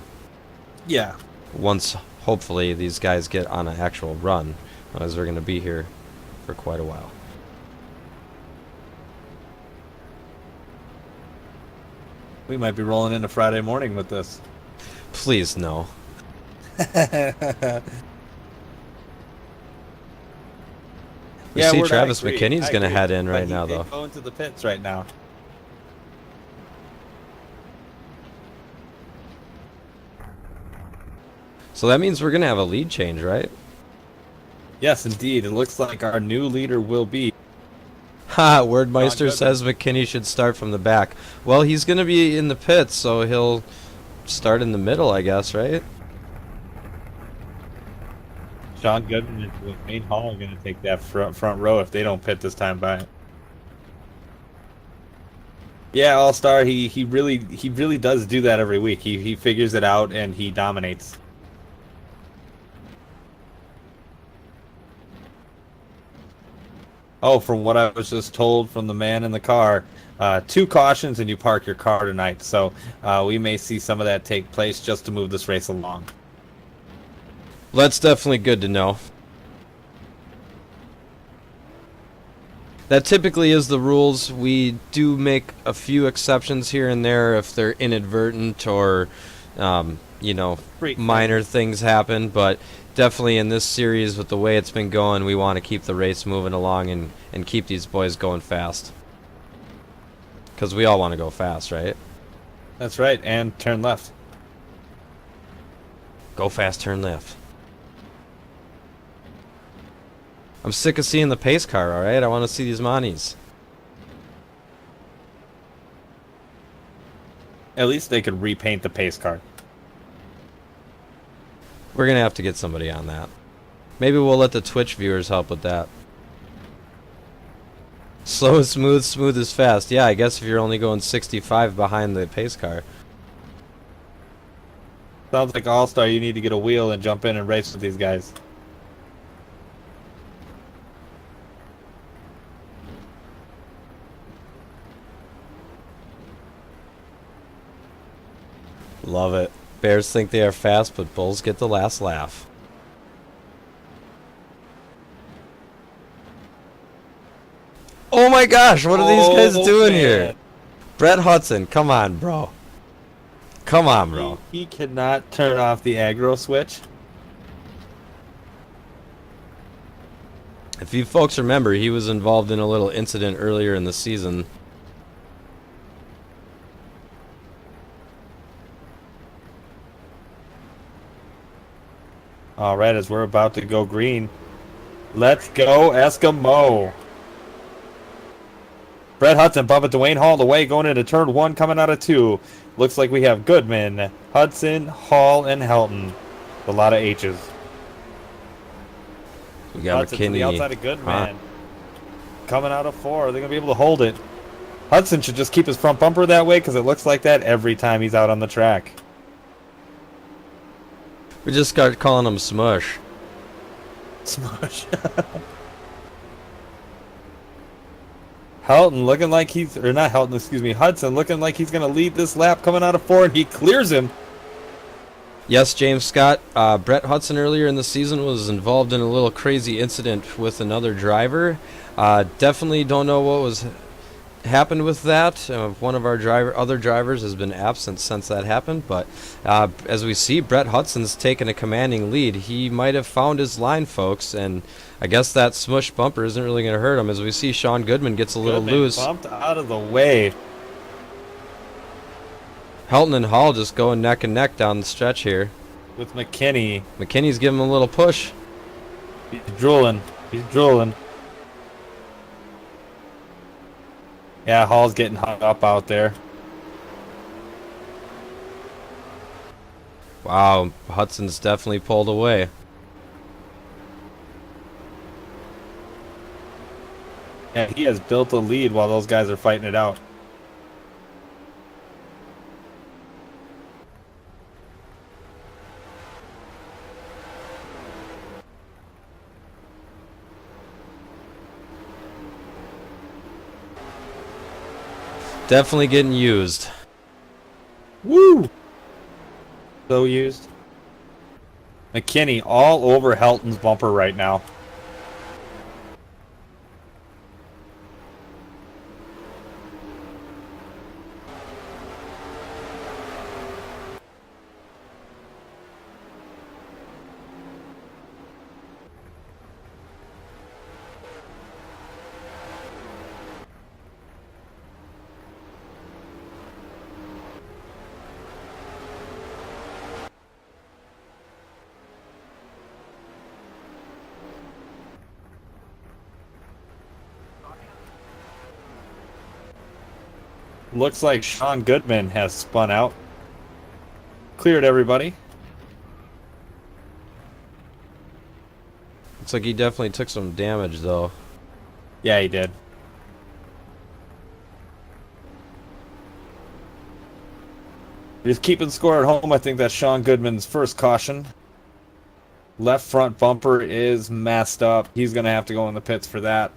Yeah. Once, hopefully, these guys get on an actual run, as they're going to be here for quite a while. We might be rolling into Friday morning with this. Please, no. We see Travis McKinney's going to head in right now, though. Going to the pits right now. So that means we're going to have a lead change, right? Yes, indeed. It looks like our new leader will be. Ha! Wordmeister says McKinney should start from the back. Well, he's going to be in the pits, so he'll start in the middle, I guess, right? John Goodman and Wayne Hall are going to take that front row if they don't pit this time by. Yeah, All Star. He really does do that every week. He figures it out and he dominates. Oh, from what I was just told from the man in the car, 2 cautions and you park your car tonight. So we may see some of that take place just to move this race along. Well, that's definitely good to know. That typically is the rules. We do make a few exceptions here and there if they're inadvertent or, minor things happen. But definitely in this series, with the way it's been going, we want to keep the race moving along and keep these boys going fast. Because we all want to go fast, right? That's right, and turn left. Go fast, turn left. I'm sick of seeing the pace car, alright? I want to see these Monis. At least they could repaint the pace car. We're going to have to get somebody on that. Maybe we'll let the Twitch viewers help with that. Slow is smooth, smooth is fast. Yeah, I guess if you're only going 65 behind the pace car. Sounds like All-Star, you need to get a wheel and jump in and race with these guys. Love it. Bears think they are fast, but Bulls get the last laugh. Oh my gosh, what are these guys doing here? Brett Hudson, come on, bro. Come on, bro. He cannot turn off the aggro switch. If you folks remember, he was involved in a little incident earlier in the season. All right, as we're about to go green, let's go Eskimo. Brett Hudson bumping Dwayne Hall away, going into turn 1, coming out of 2. Looks like we have Goodman, Hudson, Hall, and Helton. A lot of H's. We got Hudson McKinney. to the outside of Goodman. Coming out of 4. Are they going to be able to hold it? Hudson should just keep his front bumper that way because it looks like that every time he's out on the track. We just start calling him Smush. Smush. Helton looking like he's, or not Helton, excuse me, Hudson looking like he's going to lead this lap coming out of 4, and he clears him. Yes, James Scott. Brett Hudson earlier in the season was involved in a little crazy incident with another driver. Definitely don't know what was happened with that. One of our other drivers has been absent since that happened, but as we see, Brett Hudson's taken a commanding lead. He might have found his line, folks, and I guess that smush bumper isn't really going to hurt him. As we see, Sean Goodman gets a little loose. Bumped out of the way. Helton and Hall just going neck and neck down the stretch here. With McKinney. McKinney's giving him a little push. He's drooling. He's drooling. Yeah, Hall's getting hung up out there. Wow, Hudson's definitely pulled away. Yeah, he has built a lead while those guys are fighting it out. Definitely getting used. Woo! So used. McKinney all over Helton's bumper right now. Looks like Sean Goodman has spun out. Cleared everybody. Looks like he definitely took some damage, though. Yeah, he did. Just keeping score at home. I think that's Sean Goodman's first caution. Left front bumper is messed up. He's going to have to go in the pits for that.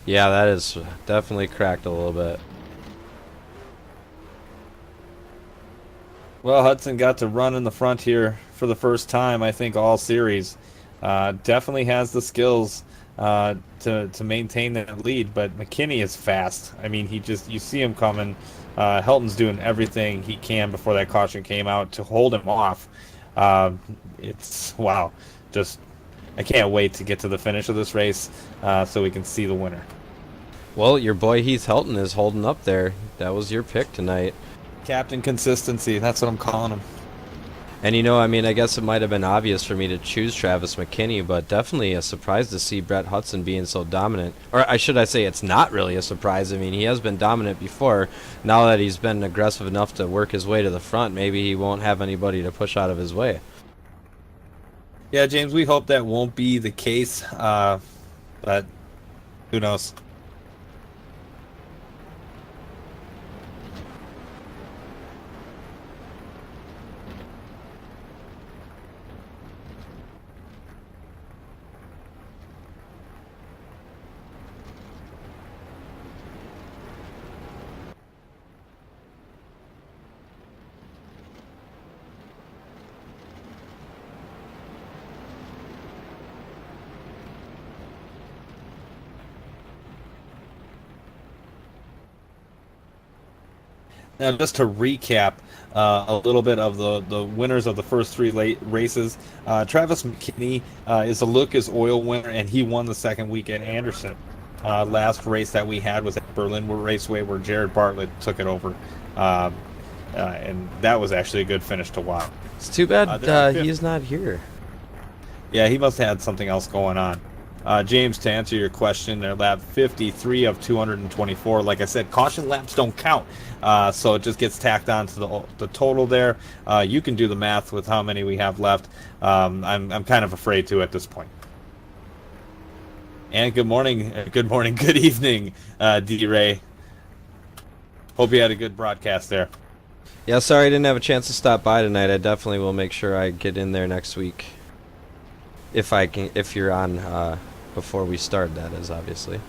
Yeah, that is definitely cracked a little bit. Well, Hudson got to run in the front here for the first time, I think, all series. Definitely has the skills to maintain that lead, but McKinney is fast. I mean, you see him coming. Helton's doing everything he can before that caution came out to hold him off. It's, wow, just, I can't wait to get to the finish of this race so we can see the winner. Well, your boy Heath Helton is holding up there. That was your pick tonight. Captain Consistency, that's what I'm calling him. And you know, I mean, I guess it might have been obvious for me to choose Travis McKinney, but definitely a surprise to see Brett Hudson being so dominant. Or should I say it's not really a surprise. I mean, he has been dominant before. Now that he's been aggressive enough to work his way to the front, maybe he won't have anybody to push out of his way. Yeah, James, we hope that won't be the case, but who knows? Now, just to recap a little bit of the winners of the first three races, Travis McKinney is a Lucas Oil winner, and he won the second week at Anderson. Last race that we had was at Berlin Raceway, where Jared Bartlett took it over, and that was actually a good finish to watch. It's too bad he's not here. Yeah, he must have had something else going on. James, to answer your question, they're lap 53 of 224. Like I said, caution laps don't count, so it just gets tacked on to the total there. You can do the math with how many we have left. I'm kind of afraid to at this point. And good morning, good evening, D-Ray. Hope you had a good broadcast there. Yeah, sorry I didn't have a chance to stop by tonight. I definitely will make sure I get in there next week. If I can, if you're on before we start, that is, obviously.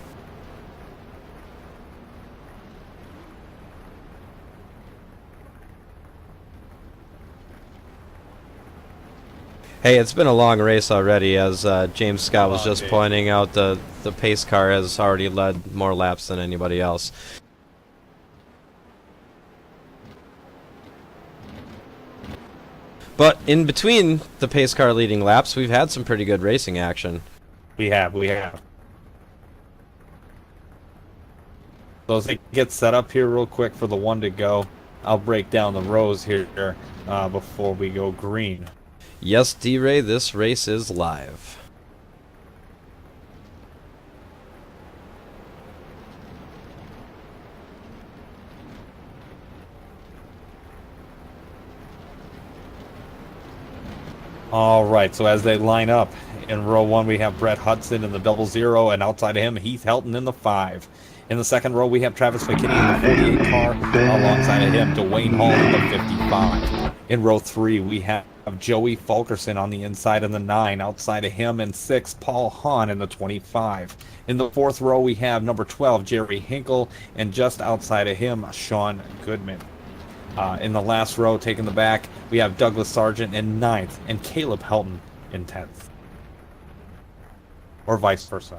Hey, it's been a long race already, as James Scott was just pointing out. The pace car has already led more laps than anybody else. But in between the pace car leading laps, we've had some pretty good racing action. We have. So as it gets set up here real quick for the one to go, I'll break down the rows here before we go green. Yes, D-Ray, this race is live. All right, so as they line up, in row one we have Brett Hudson in the 00, and outside of him, Heath Helton in the 5. In the second row, we have Travis McKinney in the 48 car. Alongside of him, Dwayne Hall in the 55. In row 3, we have Joey Fulkerson on the inside in the 9. Outside of him in 6, Paul Hahn in the 25. In the fourth row, we have number 12, Jerry Hinkle, and just outside of him, Sean Goodman. In the last row, taking the back, we have Douglas Sargent in 9th and Caleb Helton in 10th. Or vice versa.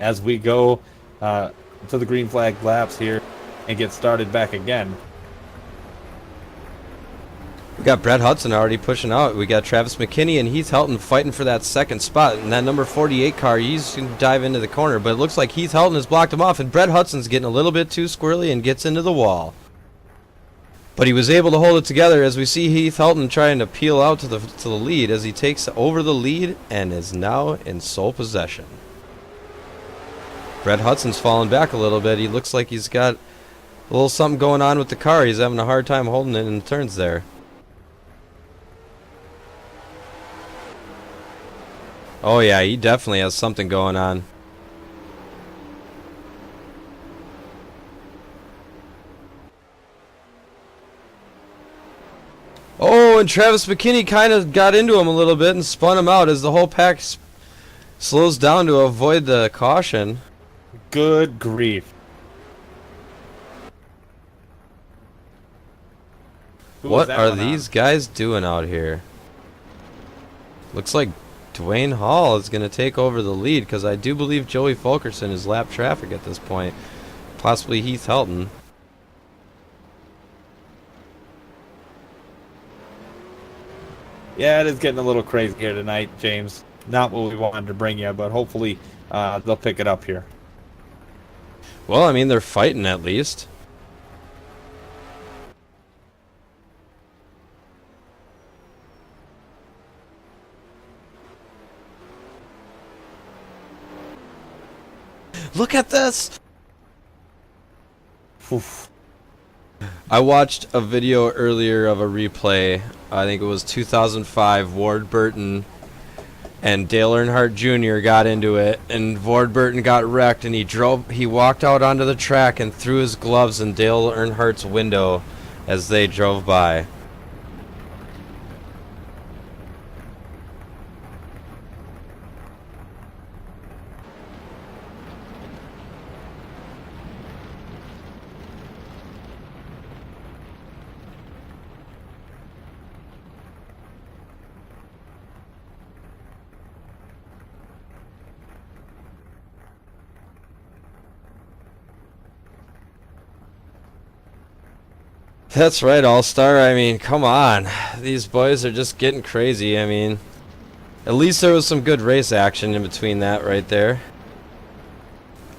As we go to the green flag laps here and get started back again. We got Brett Hudson already pushing out. We got Travis McKinney and Heath Helton fighting for that second spot. And that number 48 car, he's going to dive into the corner. But it looks like Heath Helton has blocked him off. And Brett Hudson's getting a little bit too squirrely and gets into the wall. But he was able to hold it together as we see Heath Helton trying to peel out to the lead as he takes over the lead and is now in sole possession. Brett Hudson's falling back a little bit. He looks like he's got a little something going on with the car. He's having a hard time holding it in the turns there. Oh yeah, he definitely has something going on. Oh, and Travis McKinney kind of got into him a little bit and spun him out as the whole pack slows down to avoid the caution. Good grief. What are these guys doing out here? Looks like Dwayne Hall is going to take over the lead because I do believe Joey Fulkerson is lap traffic at this point. Possibly Heath Helton. Yeah, it is getting a little crazy here tonight, James. Not what we wanted to bring you, but hopefully they'll pick it up here. Well, I mean, they're fighting at least. Look at this! Oof. I watched a video earlier of a replay. I think it was 2005. Ward Burton and Dale Earnhardt Jr. got into it, and Ward Burton got wrecked, and he walked out onto the track and threw his gloves in Dale Earnhardt's window as they drove by. That's right, All-Star. I mean, come on. These boys are just getting crazy. I mean, at least there was some good race action in between that right there.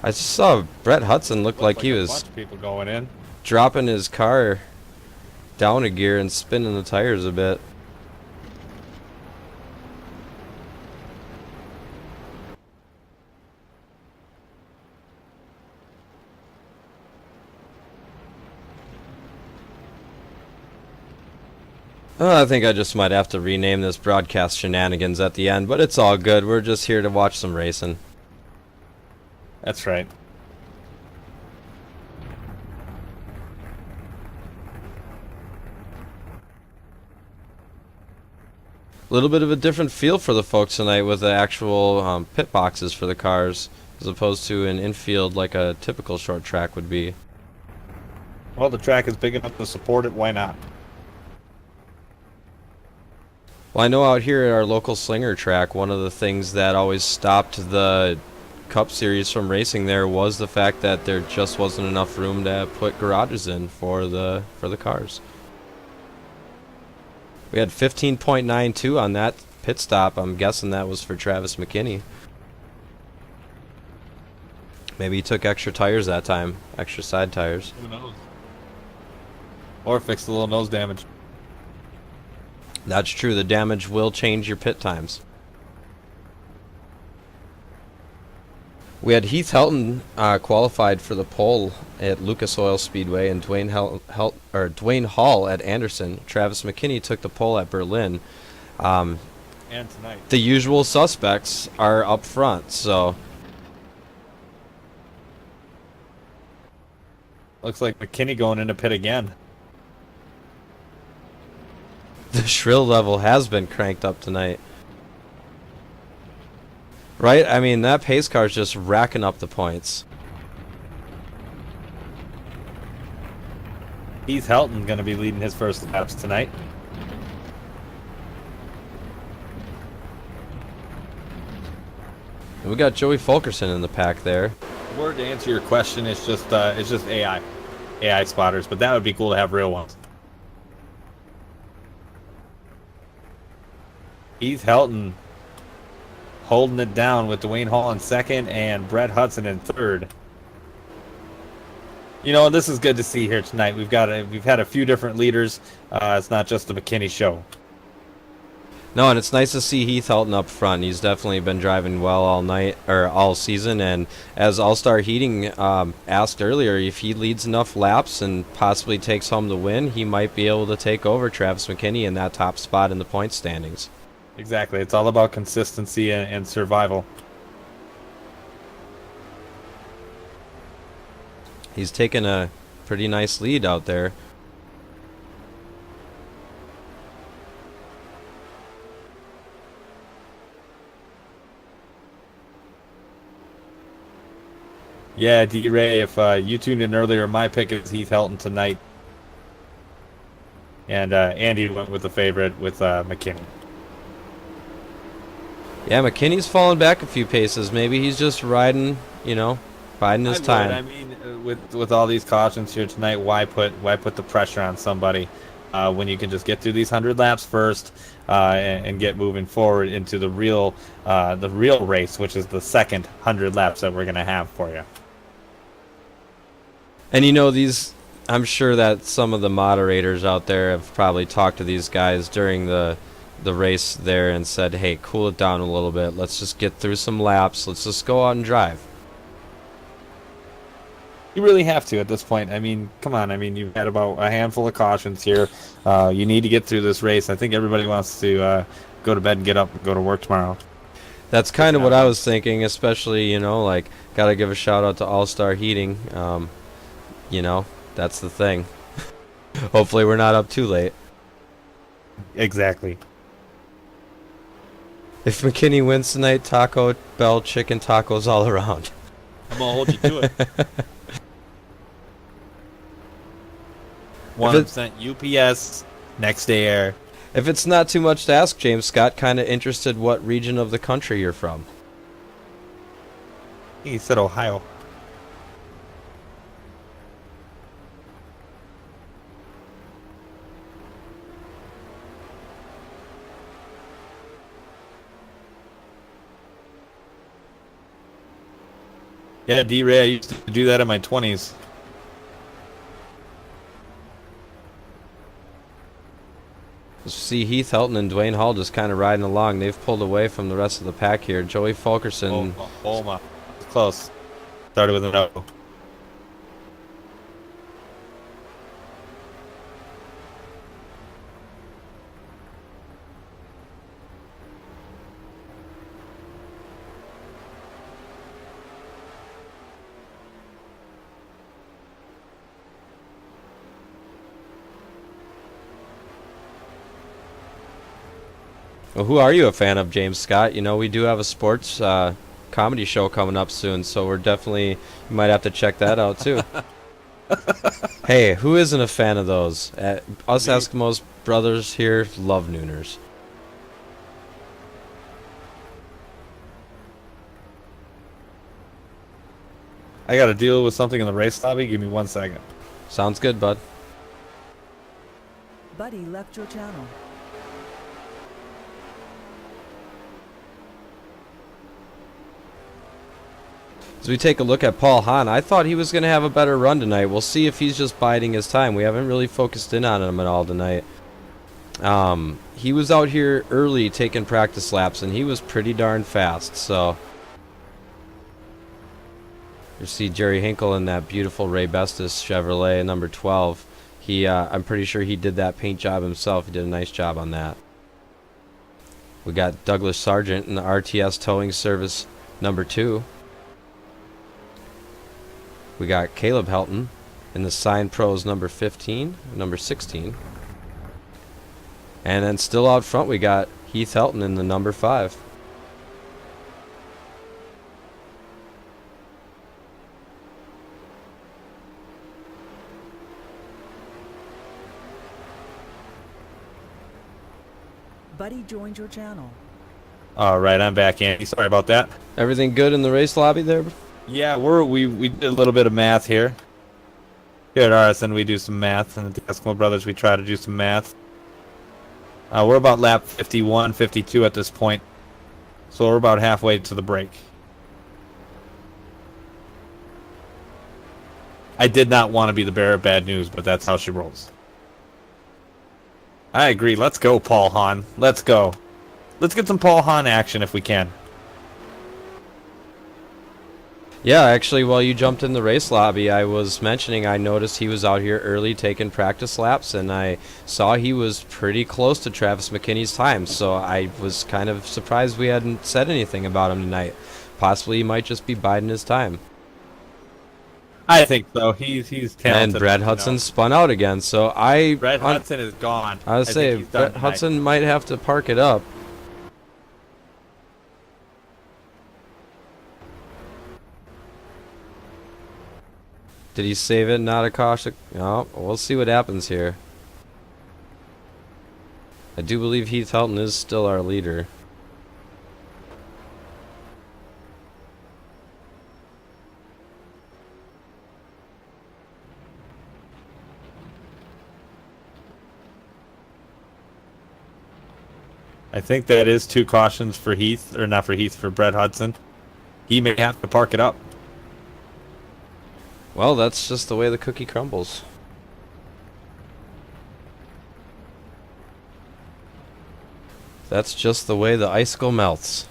I just saw Brett Hudson look like he was a bunch of people going in. dropping his car down a gear and spinning the tires a bit. I think I just might have to rename this broadcast Shenanigans at the end, but it's all good. We're just here to watch some racing. That's right. A little bit of a different feel for the folks tonight with the actual pit boxes for the cars, as opposed to an infield like a typical short track would be. Well, the track is big enough to support it. Why not? Well, I know out here at our local slinger track, one of the things that always stopped the Cup Series from racing there was the fact that there just wasn't enough room to put garages in for the cars. We had 15.92 on that pit stop. I'm guessing that was for Travis McKinney. Maybe he took extra tires that time, extra side tires. Who knows? Or fixed a little nose damage. That's true. The damage will change your pit times. We had Heath Helton qualified for the pole at Lucas Oil Speedway, and Dwayne Hall at Anderson. Travis McKinney took the pole at Berlin. And tonight. The usual suspects are up front, so Looks like McKinney going into pit again. the shrill level has been cranked up tonight. Right? I mean, that pace car is just racking up the points. Heath Helton going to be leading his first laps tonight. And we got Joey Fulkerson in the pack there. The word to answer your question is just AI spotters, but that would be cool to have real ones. Heath Helton holding it down with Dwayne Hall in second and Brett Hudson in third. You know, this is good to see here tonight. We've had a few different leaders. It's not just the McKinney show. No, and it's nice to see Heath Helton up front. He's definitely been driving well all night or all season. And as All Star Heating asked earlier, if he leads enough laps and possibly takes home the win, he might be able to take over Travis McKinney in that top spot in the point standings. Exactly. It's all about consistency and survival. He's taken a pretty nice lead out there. Yeah, D-Ray, if you tuned in earlier, my pick is Heath Helton tonight. And Andy went with the favorite with McKinney. Yeah, McKinney's fallen back a few paces. Maybe he's just riding, biding his time. I mean, with all these cautions here tonight, why put the pressure on somebody when you can just get through these 100 laps first and get moving forward into the real race, which is the second 100 laps that we're going to have for you. And I'm sure that some of the moderators out there have probably talked to these guys during the race there and said, hey, cool it down a little bit. Let's just get through some laps. Let's just go out and drive. You really have to at this point. I mean, come on. I mean, you've had about a handful of cautions here. You need to get through this race. I think everybody wants to go to bed and get up and go to work tomorrow. That's kind of what I was thinking, especially, got to give a shout out to All Star Heating. That's the thing. Hopefully we're not up too late. Exactly. If McKinney wins tonight, Taco Bell chicken tacos all around. I'm going to hold you to it. 100% UPS, next day air. If it's not too much to ask, James Scott, kind of interested what region of the country you're from. He said Ohio. Yeah, D-Ray, I used to do that in my 20s. See Heath Helton and Dwayne Hall just kind of riding along. They've pulled away from the rest of the pack here. Joey Fulkerson. Oh my. Close. Started with an O. Well, who are you a fan of, James Scott? We do have a sports comedy show coming up soon, so you might have to check that out too. Hey, who isn't a fan of those? Us Eskimos brothers here love nooners. I got to deal with something in the race lobby. Give me 1 second. Sounds good, bud. Buddy left your channel. As we take a look at Paul Hahn, I thought he was going to have a better run tonight. We'll see if he's just biding his time. We haven't really focused in on him at all tonight. He was out here early taking practice laps, and he was pretty darn fast. So you see Jerry Hinkle in that beautiful Ray Bestis Chevrolet number 12. I'm pretty sure he did that paint job himself. He did a nice job on that. We got Douglas Sargent in the RTS Towing Service number 2. We got Caleb Helton in the Sign Pros number 15, number 16. And then still out front we got Heath Helton in the number 5. Buddy joined your channel. All right, I'm back, Andy. Sorry about that. Everything good in the race lobby there? Yeah, we did a little bit of math here. Here at RSN, we do some math, and at the Eskimo Brothers, we try to do some math. We're about lap 51, 52 at this point, so we're about halfway to the break. I did not want to be the bearer of bad news, but that's how she rolls. I agree. Let's go, Paul Hahn. Let's go. let's get some Paul Hahn action if we can. Yeah, actually, while you jumped in the race lobby, I was mentioning I noticed he was out here early taking practice laps, and I saw he was pretty close to Travis McKinney's time, so I was kind of surprised we hadn't said anything about him tonight. Possibly he might just be biding his time. I think so. He's talented. And Brett Hudson spun out again, so Brett Hudson is gone. I would say Brett Hudson might have to park it up. Did he save it? Not a caution. No, we'll see what happens here. I do believe Heath Helton is still our leader. I think that is 2 cautions for Heath, or not for Heath, for Brett Hudson. He may have to park it up. Well, that's just the way the cookie crumbles. That's just the way the icicle melts.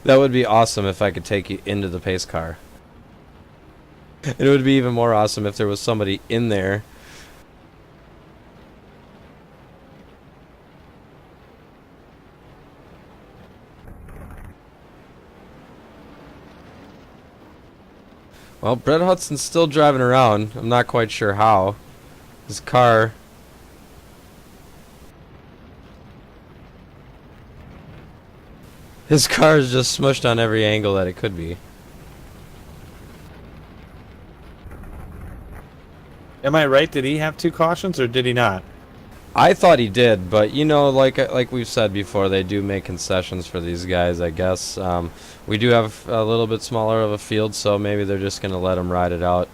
That would be awesome if I could take you into the pace car. It would be even more awesome if there was somebody in there. Well, Brett Hudson's still driving around. I'm not quite sure how. His car... His car is just smushed on every angle that it could be. Am I right? Did he have 2 cautions, or did he not? I thought he did, but you know, like we've said before, they do make concessions for these guys, I guess. We do have a little bit smaller of a field, so maybe they're just going to let him ride it out.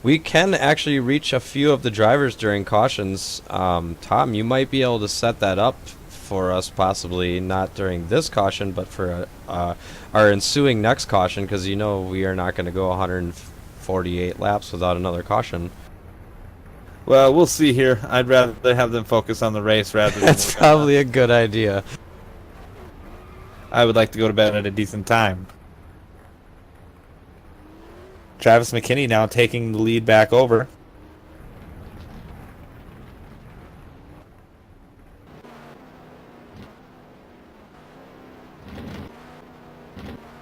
We can actually reach a few of the drivers during cautions. Tom, you might be able to set that up for us, possibly not during this caution, but for our ensuing next caution, because you know we are not going to go 148 laps without another caution. Well, we'll see here. I'd rather have them focus on the race rather than... That's probably a good idea. I would like to go to bed at a decent time. Travis McKinney now taking the lead back over.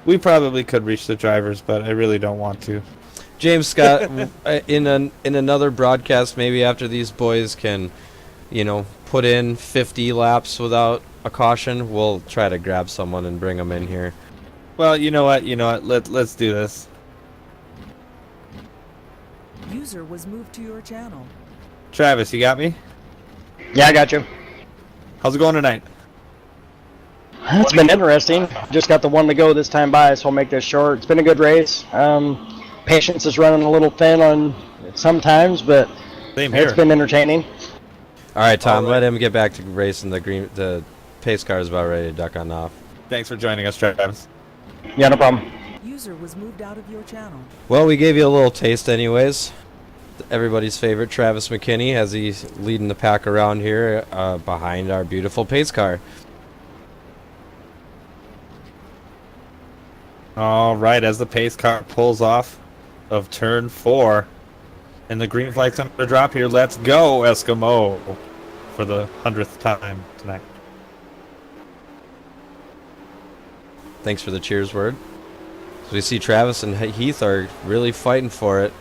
We probably could reach the drivers, but I really don't want to. James Scott, in another broadcast, maybe after these boys can, you know, put in 50 laps without a caution, we'll try to grab someone and bring them in here. Well, you know what? Let's do this. User was moved to your channel. Travis, you got me? Yeah, I got you. How's it going tonight? It's been interesting. Just got the one to go this time by, so I'll make this short. It's been a good race. Patience is running a little thin on sometimes, but Same here. it's been entertaining. All right, Tom, let him get back to racing. The pace car is about ready to duck on off. Thanks for joining us, Travis. Yeah, no problem. User was moved out of your channel. Well, we gave you a little taste anyways. Everybody's favorite, Travis McKinney, as he's leading the pack around here behind our beautiful pace car. All right, as the pace car pulls off of turn 4, and the green flag's on the drop here. Let's go, Eskimo, for the 100th time tonight. Thanks for the cheers word. So we see Travis and Heath are really fighting for it.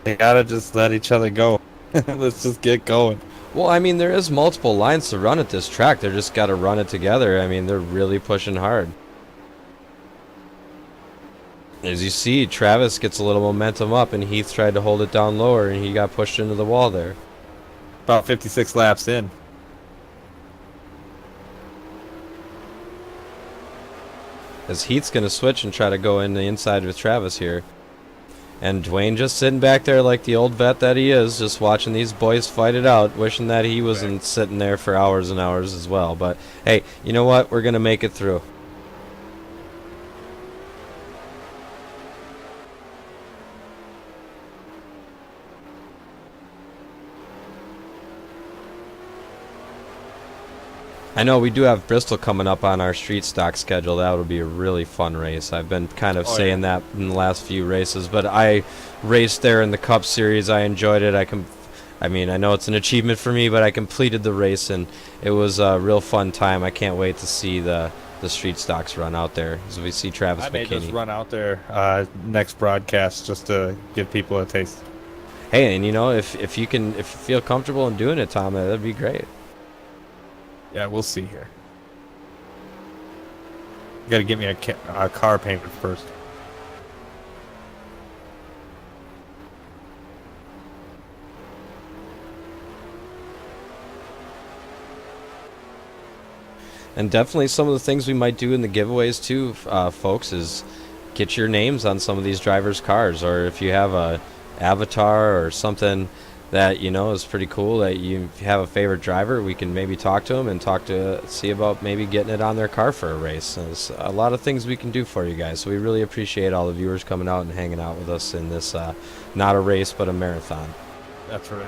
They gotta just let each other go. Let's just get going. Well, I mean, there is multiple lines to run at this track. They're just got to run it together. I mean, they're really pushing hard. As you see, Travis gets a little momentum up, and Heath tried to hold it down lower, and he got pushed into the wall there. About 56 laps in. As Heath's going to switch and try to go in the inside with Travis here. And Dwayne just sitting back there like the old vet that he is, just watching these boys fight it out, wishing that he wasn't sitting there for hours and hours as well. But hey, you know what? We're going to make it through. I know we do have Bristol coming up on our street stock schedule. That would be a really fun race. I've been kind of saying that in the last few races, but I raced there in the Cup Series. I enjoyed it. I mean, I know it's an achievement for me, but I completed the race, and it was a real fun time. I can't wait to see the street stocks run out there as we see Travis I may McKinney. just run out there next broadcast just to give people a taste. Hey, and you know, if you feel comfortable in doing it, Tom, that'd be great. Yeah, we'll see here. You gotta get me a car painted first. And definitely some of the things we might do in the giveaways too, folks, is get your names on some of these drivers' cars, or if you have a avatar or something that you know is pretty cool that you have a favorite driver, we can maybe talk to them and see about maybe getting it on their car for a race. There's a lot of things we can do for you guys, so we really appreciate all the viewers coming out and hanging out with us in this not a race but a marathon. That's right.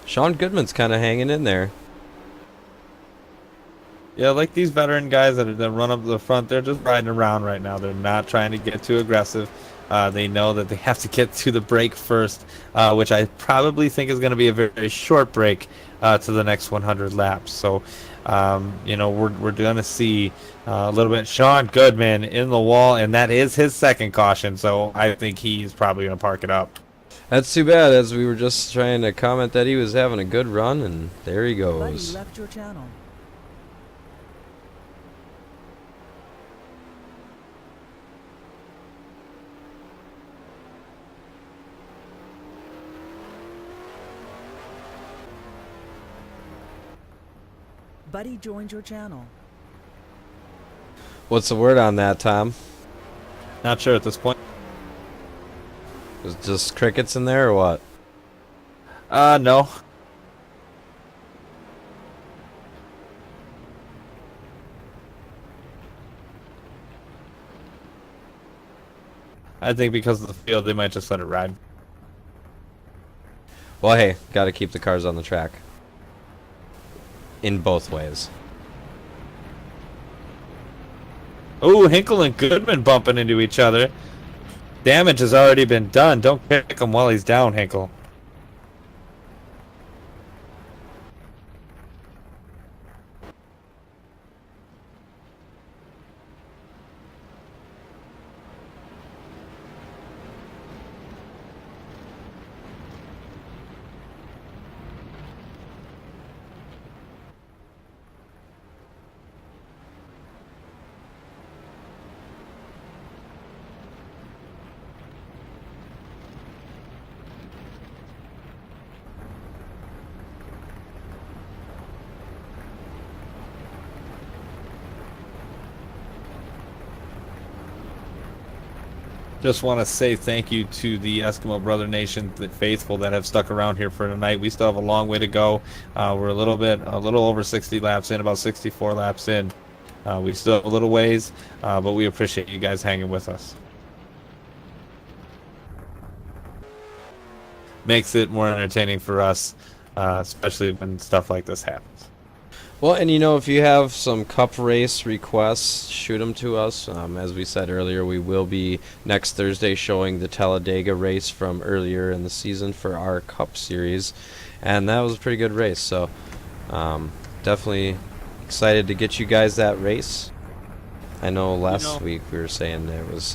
Sean Goodman's kind of hanging in there. Yeah, like these veteran guys that run up to the front, they're just riding around right now. They're not trying to get too aggressive. They know that they have to get to the break first, which I probably think is going to be a very, very short break to the next 100 laps. So, you know, we're going to see a little bit. Sean Goodman in the wall, and that is his second caution. So I think he's probably going to park it up. That's too bad, as we were just trying to comment that he was having a good run, and there he Buddy goes. left your channel. Buddy joined your channel. What's the word on that, Tom? Not sure at this point. Is just crickets in there or what? No. I think because of the field, they might just let it ride. Well, hey, got to keep the cars on the track. In both ways. Oh, Hinkle and Goodman bumping into each other. Damage has already been done. Don't kick him while he's down, Hinkle. Just want to say thank you to the Eskimo Brother Nation, the faithful that have stuck around here for tonight. We still have a long way to go. We're a little over 60 laps in, about 64 laps in. We still have a little ways, but we appreciate you guys hanging with us. Makes it more entertaining for us, especially when stuff like this happens. Well, and you know, if you have some cup race requests, shoot them to us. As we said earlier, we will be next Thursday showing the Talladega race from earlier in the season for our cup series, and that was a pretty good race. So definitely excited to get you guys that race. I know last week we were saying there was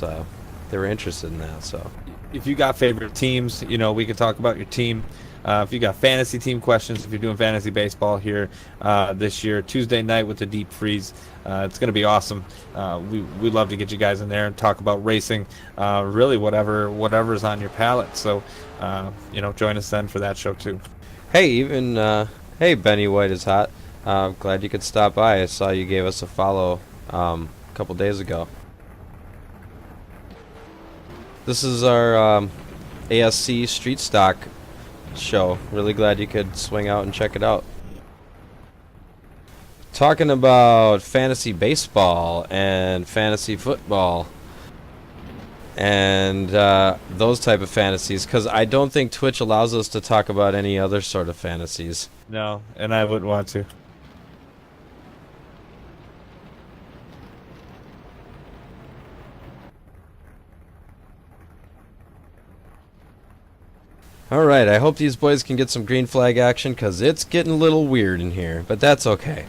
they were interested in that. So if you got favorite teams, you know, we can talk about your team. If you got fantasy team questions, if you're doing fantasy baseball here this year, Tuesday night with the Deep Freeze, it's going to be awesome. We love to get you guys in there and talk about racing, really whatever's on your palate. So, you know, join us then for that show too. Hey, even hey, Benny White is hot. Glad you could stop by. I saw you gave us a follow a couple days ago. This is our ASC Street Stock show. Really glad you could swing out and check it out. Talking about fantasy baseball and fantasy football and those type of fantasies, because I don't think Twitch allows us to talk about any other sort of fantasies. No, and I wouldn't want to. Alright, I hope these boys can get some green flag action, because it's getting a little weird in here, but that's okay.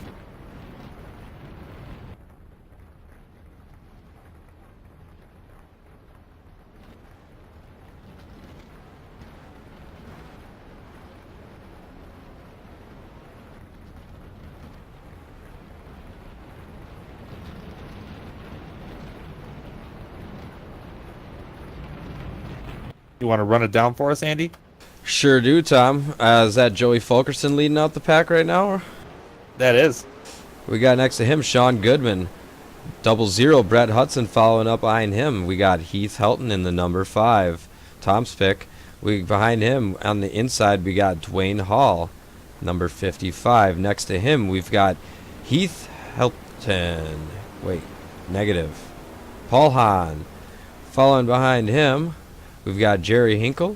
You want to run it down for us, Andy? Sure do, Tom. Is that Joey Fulkerson leading out the pack right now? That is. We got next to him Sean Goodman. 00 Brett Hudson following up behind him. We got Heath Helton in the number 5. Tom's pick. Behind him on the inside we got Dwayne Hall, number 55. Next to him we've got Heath Helton. Wait, negative. Paul Hahn. Following behind him we've got Jerry Hinkle,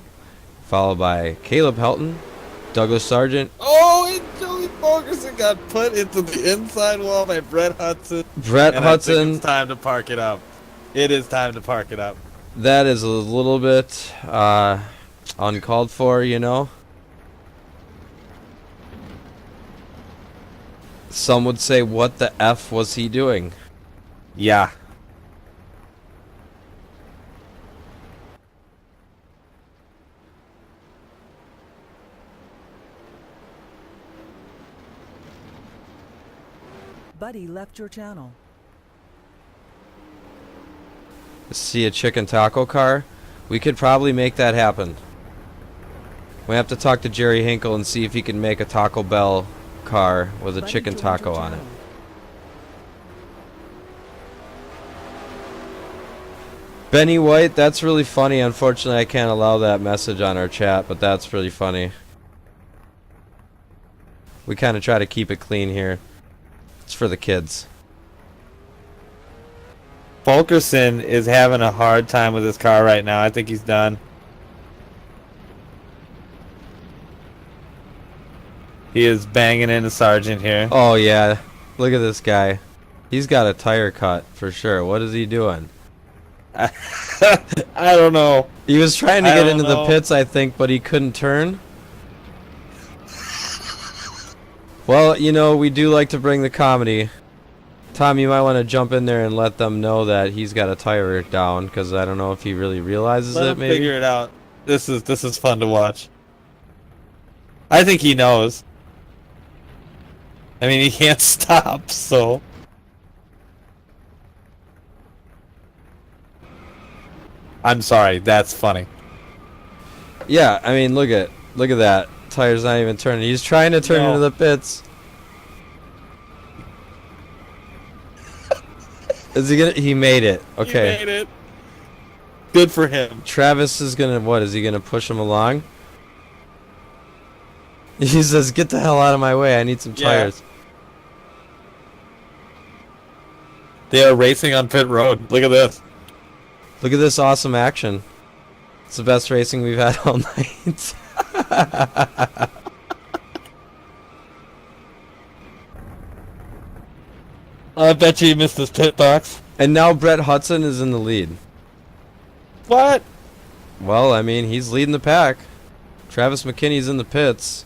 followed by Caleb Helton, Douglas Sargent. Oh, and Joey Fulkerson got put into the inside wall by Brett Hudson. Brett and Hudson. I think it's time to park it up. It is time to park it up. That is a little bit uncalled for, you know. Some would say, what the F was he doing? Yeah. Buddy left your channel. See a chicken taco car? We could probably make that happen. We have to talk to Jerry Hinkle and see if he can make a Taco Bell car with a Buddy chicken joined taco your on it. channel. Benny White, that's really funny. Unfortunately, I can't allow that message on our chat, but that's really funny. We kind of try to keep it clean here. It's for the kids. Fulkerson is having a hard time with his car right now. I think he's done. He is banging into Sargent here. Oh, yeah. Look at this guy. He's got a tire cut for sure. What is he doing? I don't know. He was trying to I get don't into the know. pits, I think, but he couldn't turn. Well, you know, we do like to bring the comedy. Tom, you might want to jump in there and let them know that he's got a tire down, because I don't know if he really realizes Let it, him maybe. figure it out. This is fun to watch. I think he knows. I mean, he can't stop, so. I'm sorry, that's funny. Yeah, I mean, look at that. Tire's not even turning. He's trying to turn No. into the pits. Is he gonna? He made it. Okay. He made it. Good for him. Travis is gonna. What is he gonna push him along? He says, "Get the hell out of my way! I need some Yeah. tires." They are racing on pit road. Look at this. Look at this awesome action. It's the best racing we've had all night. I bet you missed this pit box. And now Brett Hudson is in the lead. What? Well, I mean, he's leading the pack. Travis McKinney's in the pits.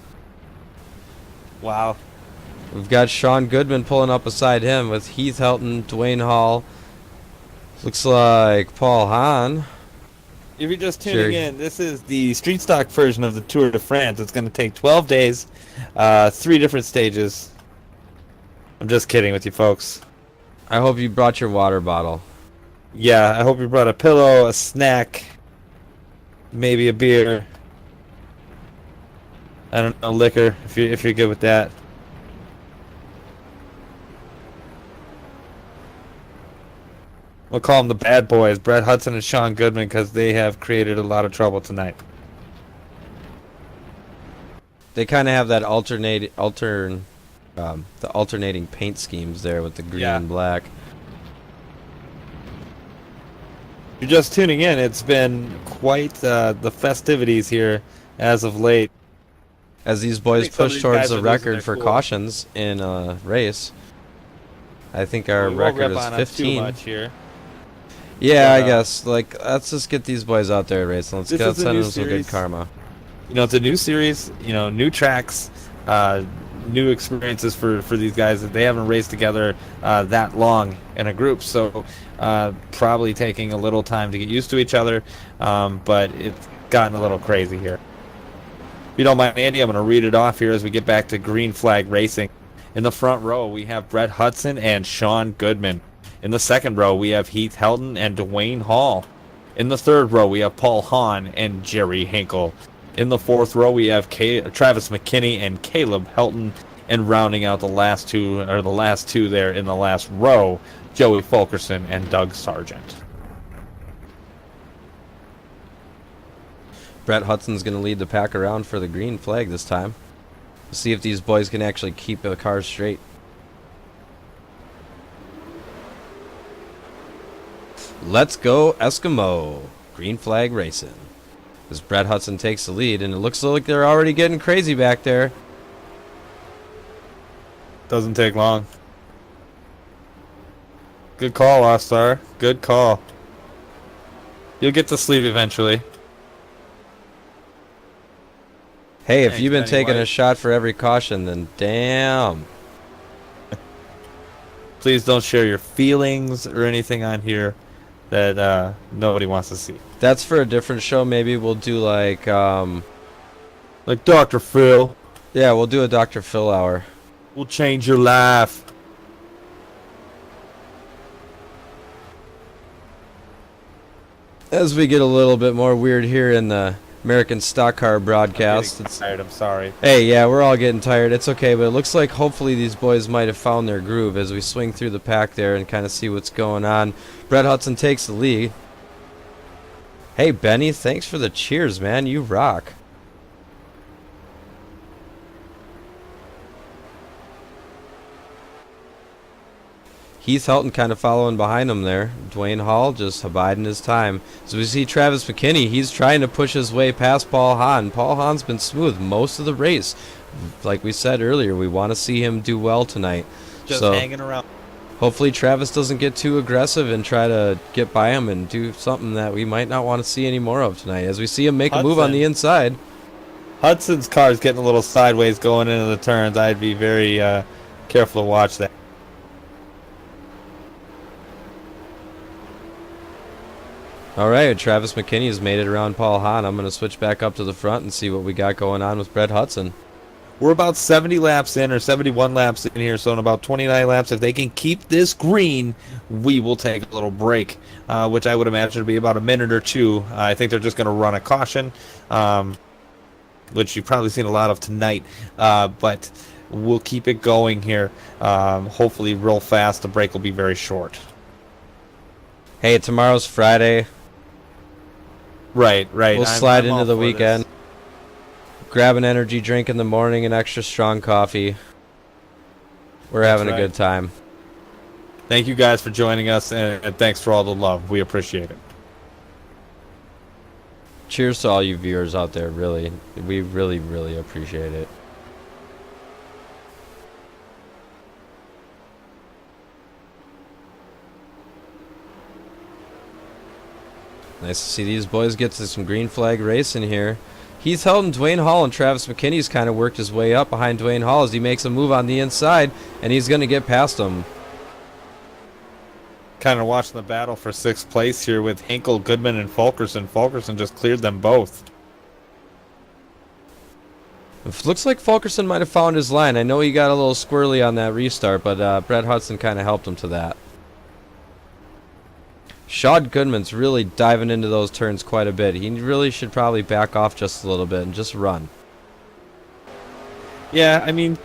Wow. We've got Sean Goodman pulling up beside him with Heath Helton, Dwayne Hall. Looks like Paul Hahn. If you're just tuning Sure. in, this is the street stock version of the Tour de France. It's going to take 12 days, 3 different stages. I'm just kidding with you folks. I hope you brought your water bottle. Yeah, I hope you brought a pillow, a snack, maybe a beer. I don't know, Liquor, if you're good with that. We'll call them the bad boys, Brett Hudson and Sean Goodman, because they have created a lot of trouble tonight. They kind of have that the alternating paint schemes there with the green and black. If you're just tuning in, it's been quite the festivities here as of late. As these boys think some of push these towards guys the are losing record their for cool. cautions in a race. I think our We won't record rip is on them too 15. much here. Yeah, But, I guess. Like, let's just get these boys out there racing. Let's This get is a send new them some good series. karma. You know, it's a new series, you know, new tracks, new experiences for these guys that they haven't raced together that long in a group. So probably taking a little time to get used to each other, but it's gotten a little crazy here. If you don't mind, Andy, I'm going to read it off here as we get back to green flag racing. In the front row, we have Brett Hudson and Sean Goodman. In the second row, we have Heath Helton and Dwayne Hall. In the third row, we have Paul Hahn and Jerry Hinkle. In the fourth row, we have Travis McKinney and Caleb Helton. And rounding out the last two there in the last row, Joey Fulkerson and Doug Sargent. Brett Hudson's going to lead the pack around for the green flag this time. We'll see if these boys can actually keep the cars straight. Let's go Eskimo. Green flag racing. As Brett Hudson takes the lead, and it looks like they're already getting crazy back there. Doesn't take long. Good call, All-Star. Good call. You'll get to sleep eventually. Hey, if Thanks, you've been Benny taking White. a shot for every caution, then damn. Please don't share your feelings or anything on here that nobody wants to see. That's for a different show. Maybe we'll do like, Like Dr. Phil. yeah, we'll do a Dr. Phil hour. We'll change your life. As we get a little bit more weird here in the American Stock Car broadcast. I'm tired, I'm sorry. Hey, yeah, we're all getting tired. It's okay, but it looks like hopefully these boys might have found their groove as we swing through the pack there and kind of see what's going on. Brett Hudson takes the lead. Hey, Benny, thanks for the cheers, man. You rock. Heath Helton kind of following behind him there. Dwayne Hall just abiding his time. So we see Travis McKinney. He's trying to push his way past Paul Hahn. Paul Hahn's been smooth most of the race. Like we said earlier, we want to see him do well tonight. Just So hanging around. hopefully Travis doesn't get too aggressive and try to get by him and do something that we might not want to see any more of tonight. As we see him make a move on Hudson. the inside. Hudson's car is getting a little sideways going into the turns. I'd be very careful to watch that. All right, Travis McKinney has made it around Paul Hahn. I'm going to switch back up to the front and see what we got going on with Brett Hudson. We're about 70 laps in, or 71 laps in here, so in about 29 laps, if they can keep this green, we will take a little break, which I would imagine would be about a minute or two. I think they're just going to run a caution, which you've probably seen a lot of tonight, but we'll keep it going here. Hopefully real fast. The break will be very short. Hey, tomorrow's Friday. Right. We'll I'm slide all into the for weekend. this. Grab an energy drink in the morning, an extra strong coffee. We're having a right. good time. Thank you guys for joining us, and thanks for all the love. We appreciate it. Cheers to all you viewers out there, really. We really, really appreciate it. Nice to see these boys get to some green flag racing here. Heath Helton, Dwayne Hall, and Travis McKinney's kind of worked his way up behind Dwayne Hall as he makes a move on the inside, and he's going to get past him. Kind of watching the battle for sixth place here with Hinkle, Goodman, and Fulkerson. Fulkerson just cleared them both. It looks like Fulkerson might have found his line. I know he got a little squirrely on that restart, but Brett Hudson kind of helped him to that. Sean Goodman's really diving into those turns quite a bit. He really should probably back off just a little bit and just run. Yeah, I mean,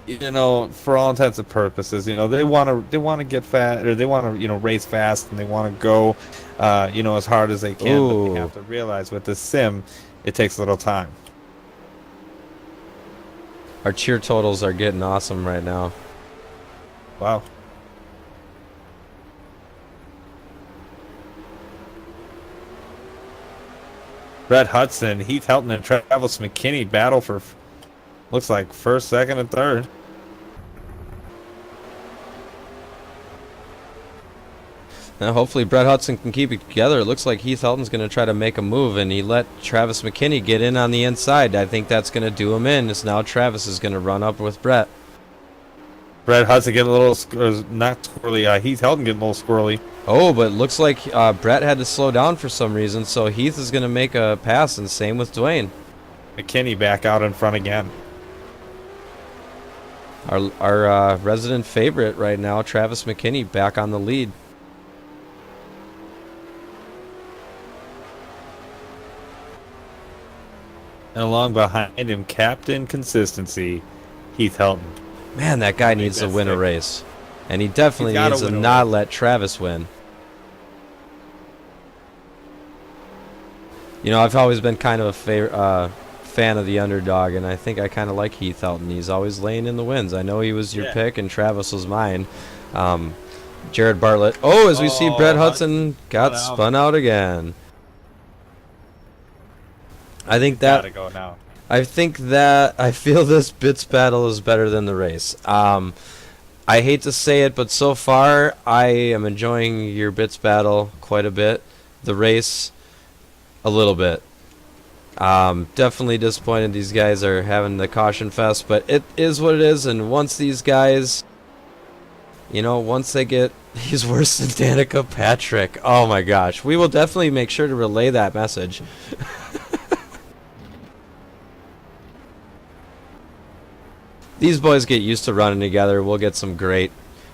you know, for all intents and purposes, you know, they want to get fat, or they want to, you know, race fast, and they want to go, you know, as hard as they can. But they Ooh. have to realize with this sim, it takes a little time. Our cheer totals are getting awesome right now. Wow. Brett Hudson, Heath Helton, and Travis McKinney battle for, looks like, first, second, and third. Now hopefully Brett Hudson can keep it together. It looks like Heath Helton's going to try to make a move, and he let Travis McKinney get in on the inside. I think that's going to do him in. It's now Travis is going to run up with Brett. Brett Hudson getting a little, not squirrely, Heath Helton getting a little squirrely. Oh, but it looks like Brett had to slow down for some reason, so Heath is going to make a pass, and same with Dwayne. McKinney back out in front again. Our resident favorite right now, Travis McKinney, back on the lead. And along behind him, Captain Consistency, Heath Helton. Man, that guy needs to win a race. And he definitely needs to not let Travis win. You know, I've always been kind of a fan of the underdog, and I think I kind of like Heath Helton. He's always laying in the wins. I know he was your pick, and Travis was mine. Jared Bartlett. Oh, as we see, Brett Hudson got spun out again. I think that. Gotta go now. I think that I feel this bits battle is better than the race. I hate to say it, but so far I am enjoying your bits battle quite a bit. The race, a little bit. Definitely disappointed these guys are having the caution fest, but it is what it is. And once these guys, you know, once they get, he's worse than Danica Patrick. Oh my gosh, we will definitely make sure to relay that message. These boys get used to running together. We'll get some great,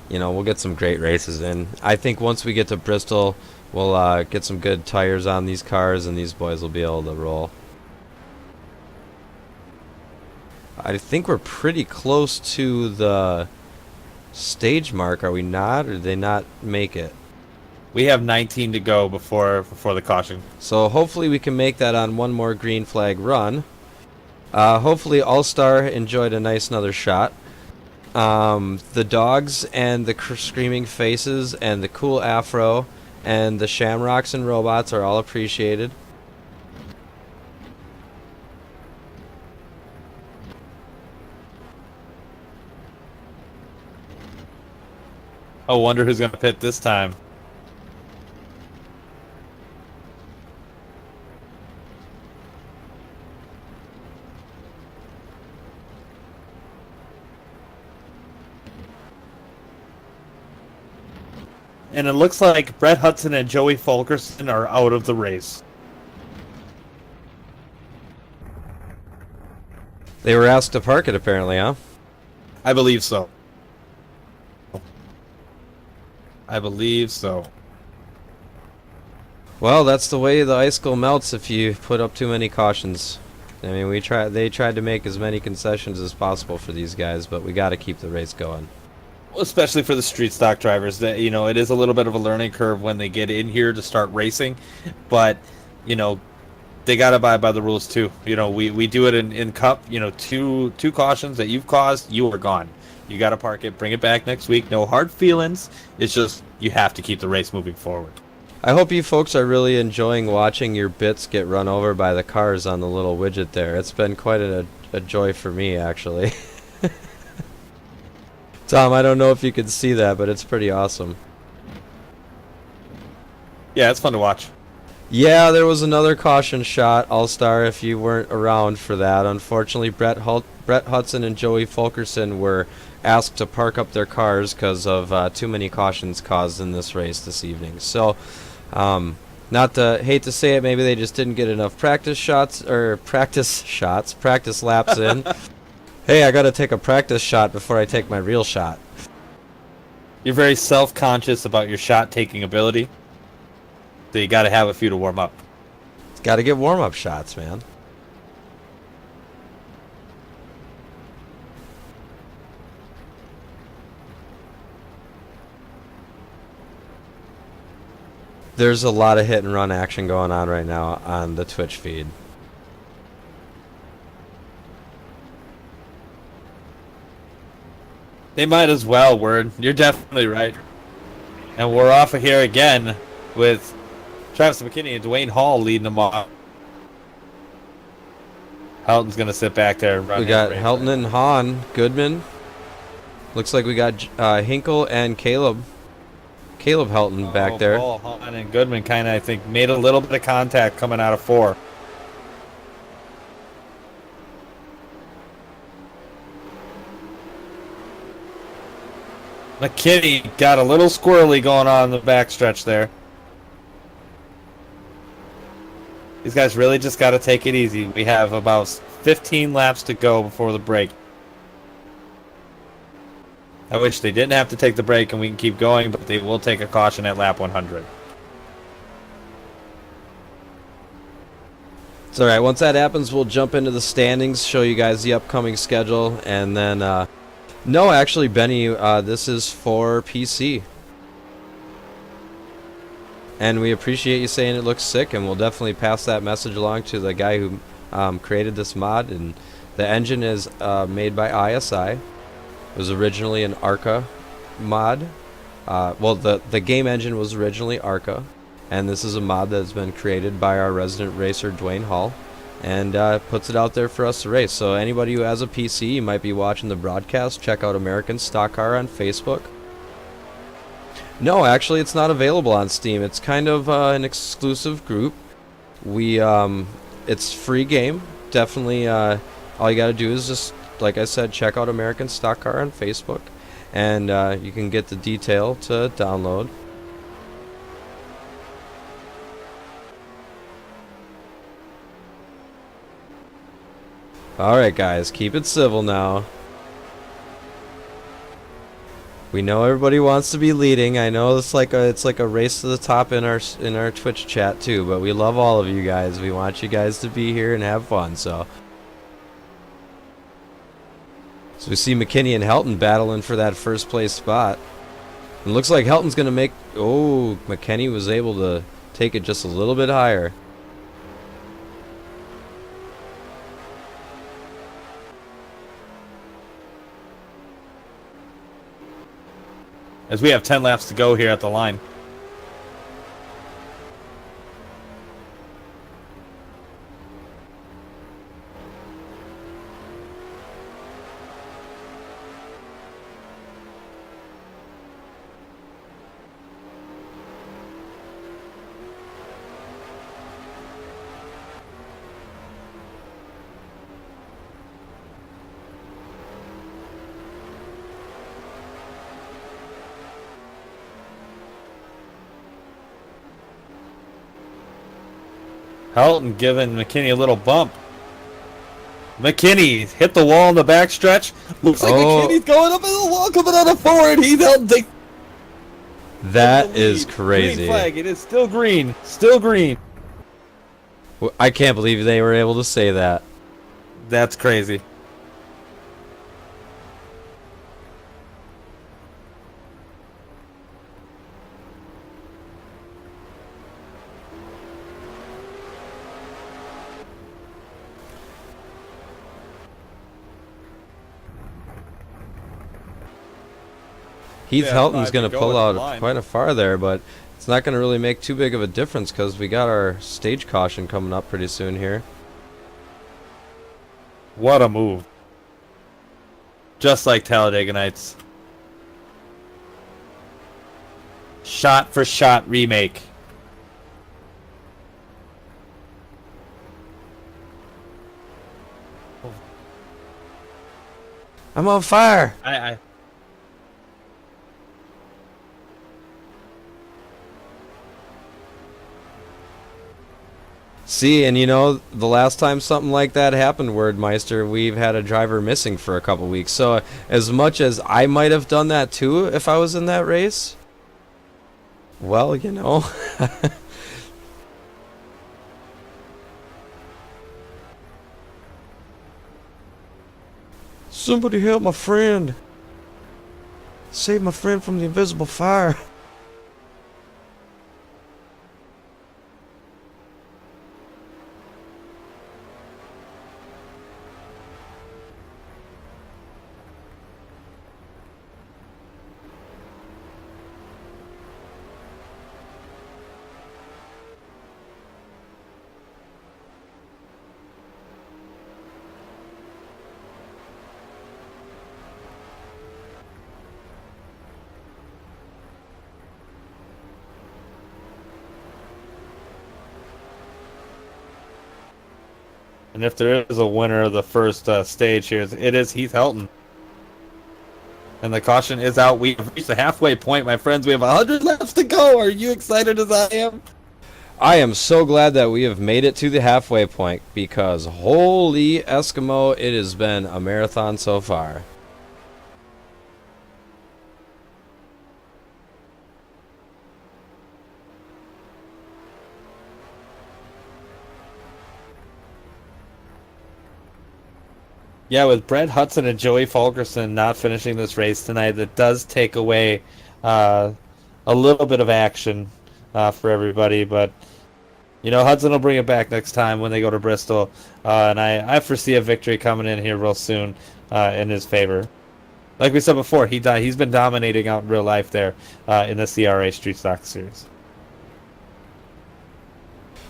you know, we'll get some great races in. I think once we get to Bristol, we'll get some good tires on these cars, and these boys will be able to roll. I think we're pretty close to the stage mark, are we not? Or did they not make it? We have 19 to go before the caution. So hopefully we can make that on one more green flag run. Hopefully All-Star enjoyed a nice another shot. The dogs and the screaming faces and the cool afro and the shamrocks and robots are all appreciated. I wonder who's going to pit this time. And it looks like Brett Hudson and Joey Fulkerson are out of the race. They were asked to park it apparently, huh? I believe so. I believe so. Well, that's the way the icicle melts if you put up too many cautions. I mean, they tried to make as many concessions as possible for these guys, but we got to keep the race going. Especially for the street stock drivers, that, you know, it is a little bit of a learning curve when they get in here to start racing, but, you know, they got to abide by the rules too. You know, we do it in Cup. You know, two cautions that you've caused, you are gone. You got to park it, bring it back next week. No hard feelings. It's just you have to keep the race moving forward. I hope you folks are really enjoying watching your bits get run over by the cars on the little widget there. It's been quite a joy for me, actually. Tom, I don't know if you can see that, but it's pretty awesome. Yeah, it's fun to watch. Yeah, there was another caution shot, All-Star, if you weren't around for that. Unfortunately, Brett Hudson and Joey Fulkerson were asked to park up their cars because of too many cautions caused in this race this evening. So, not to hate to say it, maybe they just didn't get enough practice laps in. Hey, I got to take a practice shot before I take my real shot. You're very self-conscious about your shot-taking ability, so you got to have a few to warm up. Got to get warm-up shots, man. There's a lot of hit and run action going on right now on the Twitch feed. They might as well, Word. You're definitely right. And we're off of here again with Travis McKinney and Dwayne Hall leading them off. Helton's going to sit back there and run. We got Helton and Hahn, Goodman. Looks like we got Hinkle and Caleb. Caleb Helton back there. Paul, Hahn, and Goodman kind of, I think, made a little bit of contact coming out of 4. McKinney got a little squirrely going on in the backstretch there. These guys really just got to take it easy. We have about 15 laps to go before the break. I wish they didn't have to take the break and we can keep going, but they will take a caution at lap 100. It's all right. Once that happens, we'll jump into the standings, show you guys the upcoming schedule, and then... No, actually, Benny, this is for PC. And we appreciate you saying it looks sick, and we'll definitely pass that message along to the guy who created this mod. And the engine is made by ISI. It was originally an ARCA mod. Well, the game engine was originally ARCA, and this is a mod that's been created by our resident racer, Dwayne Hall. And puts it out there for us to race. So anybody who has a PC, you might be watching the broadcast, check out American Stock Car on Facebook. No, actually, it's not available on Steam. It's kind of an exclusive group. It's free game. Definitely, all you gotta do is just, like I said, check out American Stock Car on Facebook, and you can get the detail to download. Alright guys, keep it civil now. We know everybody wants to be leading. I know it's like a race to the top in our Twitch chat too, but we love all of you guys. We want you guys to be here and have fun, so we see McKinney and Helton battling for that first place spot. It looks like Helton's gonna make... Oh, McKinney was able to take it just a little bit higher. As we have 10 laps to go here at the line. Helton giving McKinney a little bump. McKinney hit the wall in the backstretch. Looks like McKinney's going up in the wall, coming out of forward. He's Helton take. That is crazy. Green flag. It is still green. Still green. I can't believe they were able to say that. That's crazy. Heath Yeah, Helton's going to pull out line. quite a far there, but it's not going to really make too big of a difference because we got our stage caution coming up pretty soon here. What a move. Just like Talladega Nights. Shot for shot remake. I'm on fire! I See, and you know, the last time something like that happened, Wordmeister, we've had a driver missing for a couple weeks. So as much as I might have done that too if I was in that race, well, you know. Somebody help my friend. Save my friend from the invisible fire. And if there is a winner of the first stage here, it is Heath Helton. And the caution is out. We have reached the halfway point, my friends. We have 100 laps to go. Are you excited as I am? I am so glad that we have made it to the halfway point because holy Eskimo, it has been a marathon so far. Yeah, with Brett Hudson and Joey Fulkerson not finishing this race tonight, that does take away a little bit of action for everybody. But, you know, Hudson will bring it back next time when they go to Bristol. And I foresee a victory coming in here real soon in his favor. Like we said before, he's been dominating out in real life there in the CRA Street Stock Series.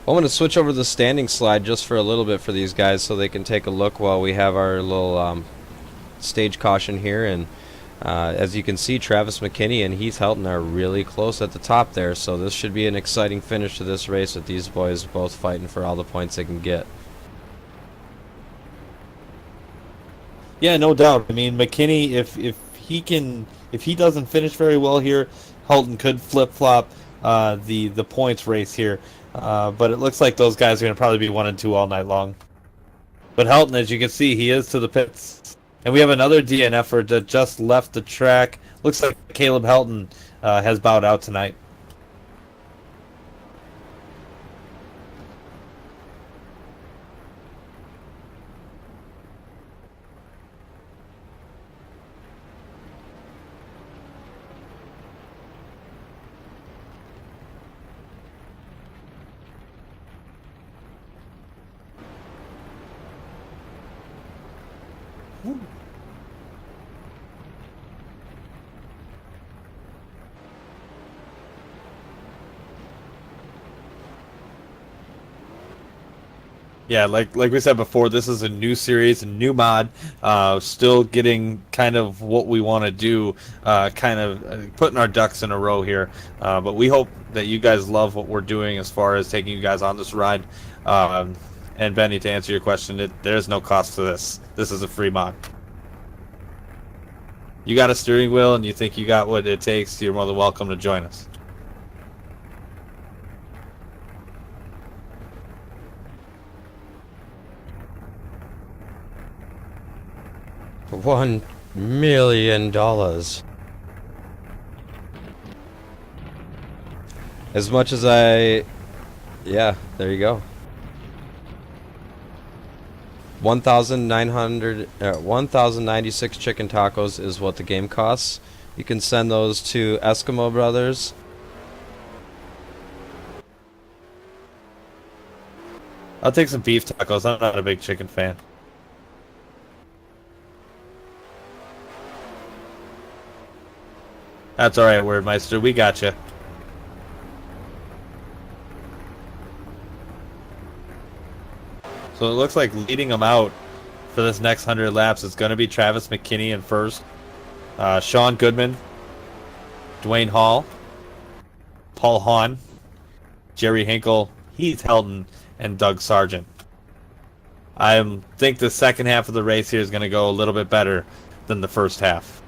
I'm going to switch over the standing slide just for a little bit for these guys so they can take a look while we have our little stage caution here. And as you can see, Travis McKinney and Heath Helton are really close at the top there, so this should be an exciting finish to this race with these boys both fighting for all the points they can get. Yeah, no doubt. I mean, McKinney, if he doesn't finish very well here, Helton could flip-flop the points race here. But it looks like those guys are going to probably be 1 and 2 all night long. But Helton, as you can see, he is to the pits. And we have another DNFer that just left the track. Looks like Caleb Helton has bowed out tonight. Yeah, like we said before, this is a new series, a new mod. Still getting kind of what we want to do, kind of putting our ducks in a row here. But we hope that you guys love what we're doing as far as taking you guys on this ride. And Benny, to answer your question, there's no cost to this. This is a free mod. You got a steering wheel and you think you got what it takes, you're more than welcome to join us. $1 million. As much as yeah, there you go. 1,096 chicken tacos is what the game costs. You can send those to Eskimo Brothers. I'll take some beef tacos. I'm not a big chicken fan. That's all right, Wordmeister. We got you. So it looks like leading them out for this next 100 laps is going to be Travis McKinney in first, Sean Goodman, Dwayne Hall, Paul Hahn, Jerry Hinkle, Heath Helton, and Doug Sargent. I think the second half of the race here is going to go a little bit better than the first half.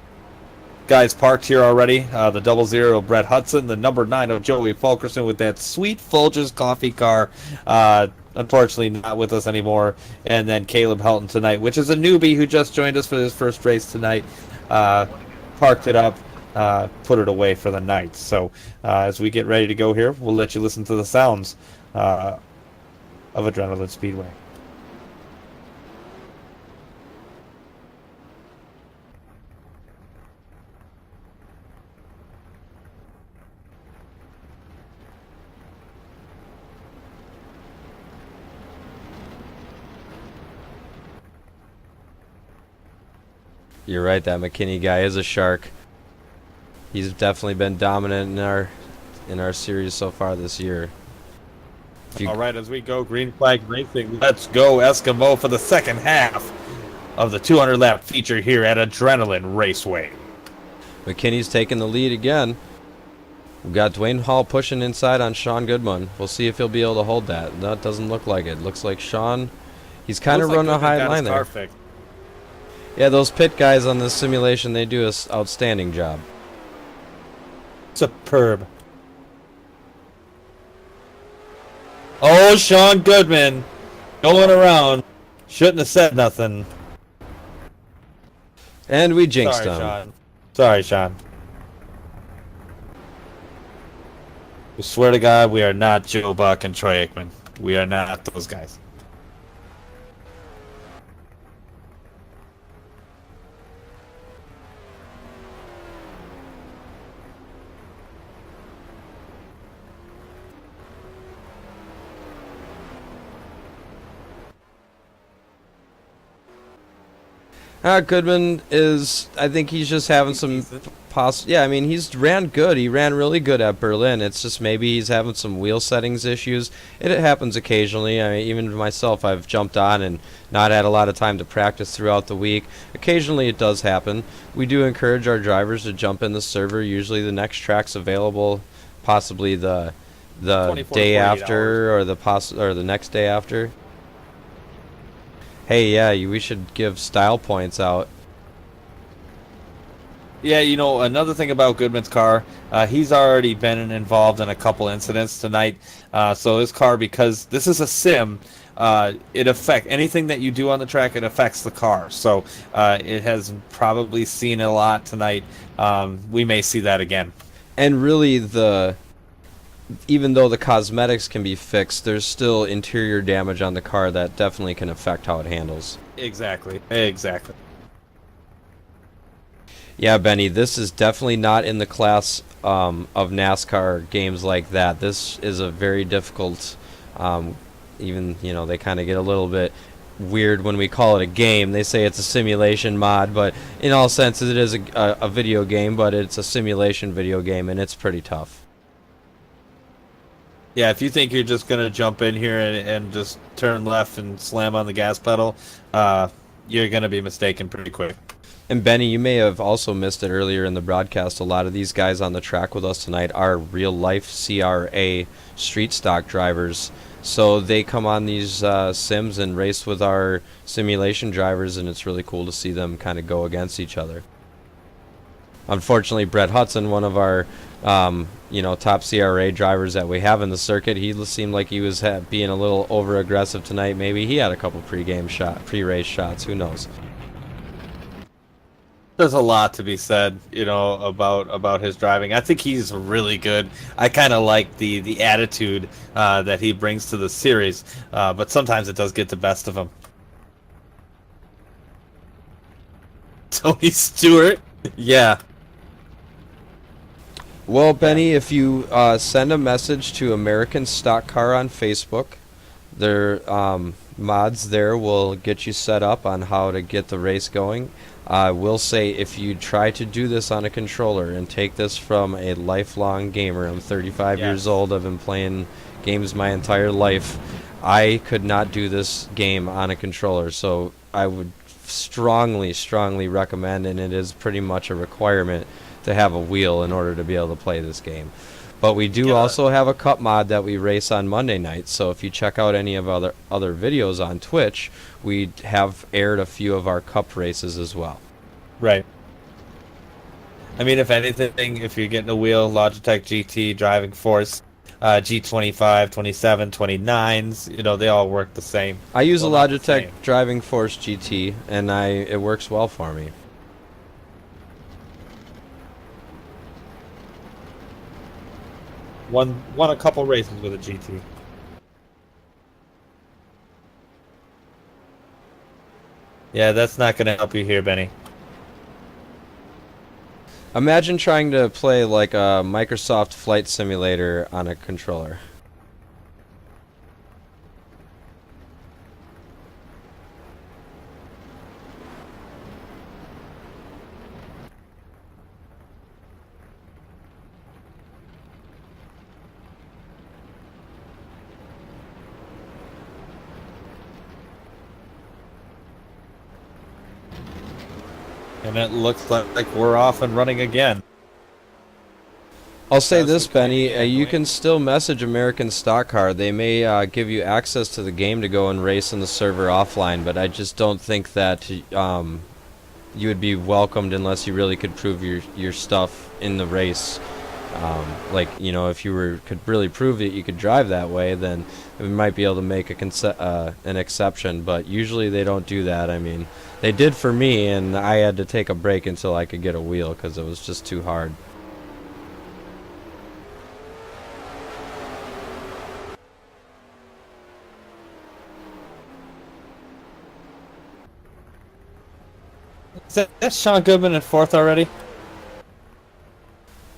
Guys parked here already. The 00 of Brett Hudson, the number 9 of Joey Fulkerson with that sweet Folgers coffee car. Unfortunately, not with us anymore. And then Caleb Helton tonight, which is a newbie who just joined us for his first race tonight. Parked it up, put it away for the night. So as we get ready to go here, we'll let you listen to the sounds of Adrenaline Speedway. You're right, that McKinney guy is a shark. He's definitely been dominant in our series so far this year. All right, as we go green flag racing, let's go Eskimo for the second half of the 200 lap feature here at Adrenaline Raceway. McKinney's taking the lead again. We've got Dwayne Hall pushing inside on Sean Goodman. We'll see if he'll be able to hold that. No, it doesn't look like it. Looks like Sean He's kind of Looks like running a Goodman high got his line there. car fixed. Yeah, those pit guys on this simulation, they do an outstanding job. Superb. Oh, Sean Goodman going around. Shouldn't have said nothing. And we jinxed Sorry, him. Sean. Sorry, Sean. We swear to God, we are not Joe Buck and Troy Aikman. We are not those guys. Goodman is, I think he's just having some yeah, I mean, he's ran good. He ran really good at Berlin. It's just maybe he's having some wheel settings issues. It happens occasionally. I mean, even myself, I've jumped on and not had a lot of time to practice throughout the week. Occasionally it does happen. We do encourage our drivers to jump in the server. Usually the next track's available, possibly the day after or the next day after. Hey, yeah, we should give style points out. Yeah, you know, another thing about Goodman's car, he's already been involved in a couple incidents tonight. So his car, because this is a sim, it affects anything that you do on the track. It affects the car. So it has probably seen a lot tonight. We may see that again. And really, even though the cosmetics can be fixed, there's still interior damage on the car that definitely can affect how it handles. Exactly. Yeah, Benny, this is definitely not in the class of NASCAR games like that. This is a very difficult, even, you know, they kind of get a little bit weird when we call it a game. They say it's a simulation mod, but in all senses it is a video game, but it's a simulation video game, and it's pretty tough. Yeah, if you think you're just going to jump in here and just turn left and slam on the gas pedal, you're going to be mistaken pretty quick. And Benny, you may have also missed it earlier in the broadcast. A lot of these guys on the track with us tonight are real-life CRA street stock drivers. So they come on these sims and race with our simulation drivers, and it's really cool to see them kind of go against each other. Unfortunately, Brett Hudson, one of our top CRA drivers that we have in the circuit, he seemed like he was being a little over-aggressive tonight. Maybe he had a couple pre-race shots. Who knows? There's a lot to be said, you know, about his driving. I think he's really good. I kind of like the attitude that he brings to the series, but sometimes it does get the best of him. Tony Stewart? Yeah. Well, Benny, if you send a message to American Stock Car on Facebook, their mods there will get you set up on how to get the race going. I will say, if you try to do this on a controller, and take this from a lifelong gamer, I'm 35 years old, I've been playing games my entire life, I could not do this game on a controller, so I would strongly recommend, and it is pretty much a requirement, to have a wheel in order to be able to play this game. But we do also have a cup mod that we race on Monday nights, so if you check out any of other videos on Twitch, we have aired a few of our cup races as well. Right. I mean, if anything, if you're getting a wheel, Logitech GT, Driving Force, G25, 27, 29s, you know, they all work the same. I use a Logitech Driving Force GT, and it works well for me. Won a couple races with a GT. Yeah, that's not going to help you here, Benny. Imagine trying to play like a Microsoft Flight Simulator on a controller. And it looks like we're off and running again. I'll say That's this, the Benny. Canadian You way. can still message American Stock Car. They may give you access to the game to go and race in the server offline, but I just don't think that you would be welcomed unless you really could prove your stuff in the race. Like, you know, if you could really prove that you could drive that way, then we might be able to make an exception. But usually they don't do that. I mean, they did for me, and I had to take a break until I could get a wheel because it was just too hard. That's Sean Goodman in fourth already.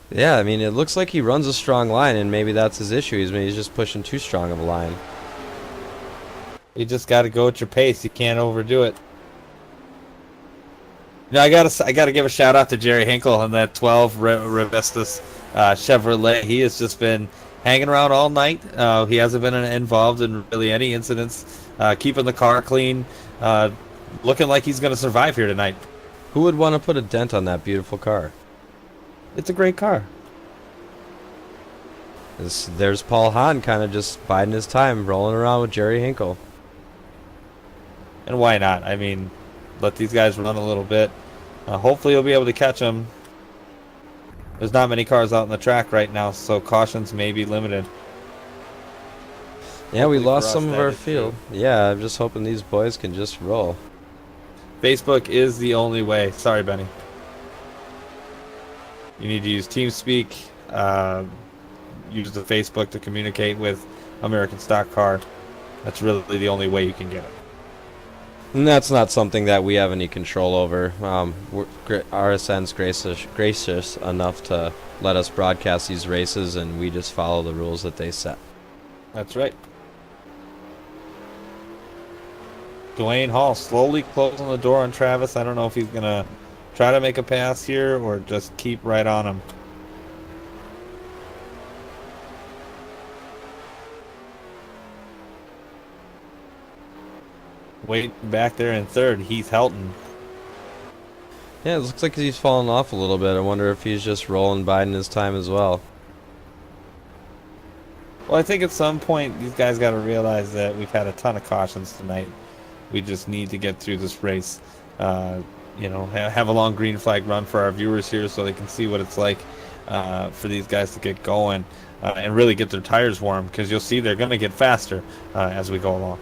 Yeah, I mean, it looks like he runs a strong line, and maybe that's his issue. He's just pushing too strong of a line. You just got to go at your pace. You can't overdo it. You know, I gotta give a shout out to Jerry Hinkle on that 12 Revestas Chevrolet. He has just been hanging around all night. He hasn't been involved in really any incidents. Keeping the car clean. Looking like he's gonna survive here tonight. Who would want to put a dent on that beautiful car? It's a great car. There's Paul Hahn kind of just biding his time, rolling around with Jerry Hinkle. And why not? I mean, let these guys run a little bit. Hopefully you'll be able to catch them. There's not many cars out on the track right now, so cautions may be limited. Yeah, we Hopefully lost for us some of that our is field. true. Yeah, I'm just hoping these boys can just roll. Facebook is the only way. Sorry, Benny. You need to use TeamSpeak, use the Facebook to communicate with American Stock Car. That's really the only way you can get it. And that's not something that we have any control over. RSN's gracious enough to let us broadcast these races, and we just follow the rules that they set. That's right. Dwayne Hall slowly closing the door on Travis. I don't know if he's going to try to make a pass here or just keep right on him. Waiting back there in third, Heath Helton. Yeah, it looks like he's fallen off a little bit. I wonder if he's just rolling biding his time as well. Well, I think at some point these guys got to realize that we've had a ton of cautions tonight. We just need to get through this race. You know, have a long green flag run for our viewers here so they can see what it's like for these guys to get going and really get their tires warm, because you'll see they're going to get faster as we go along.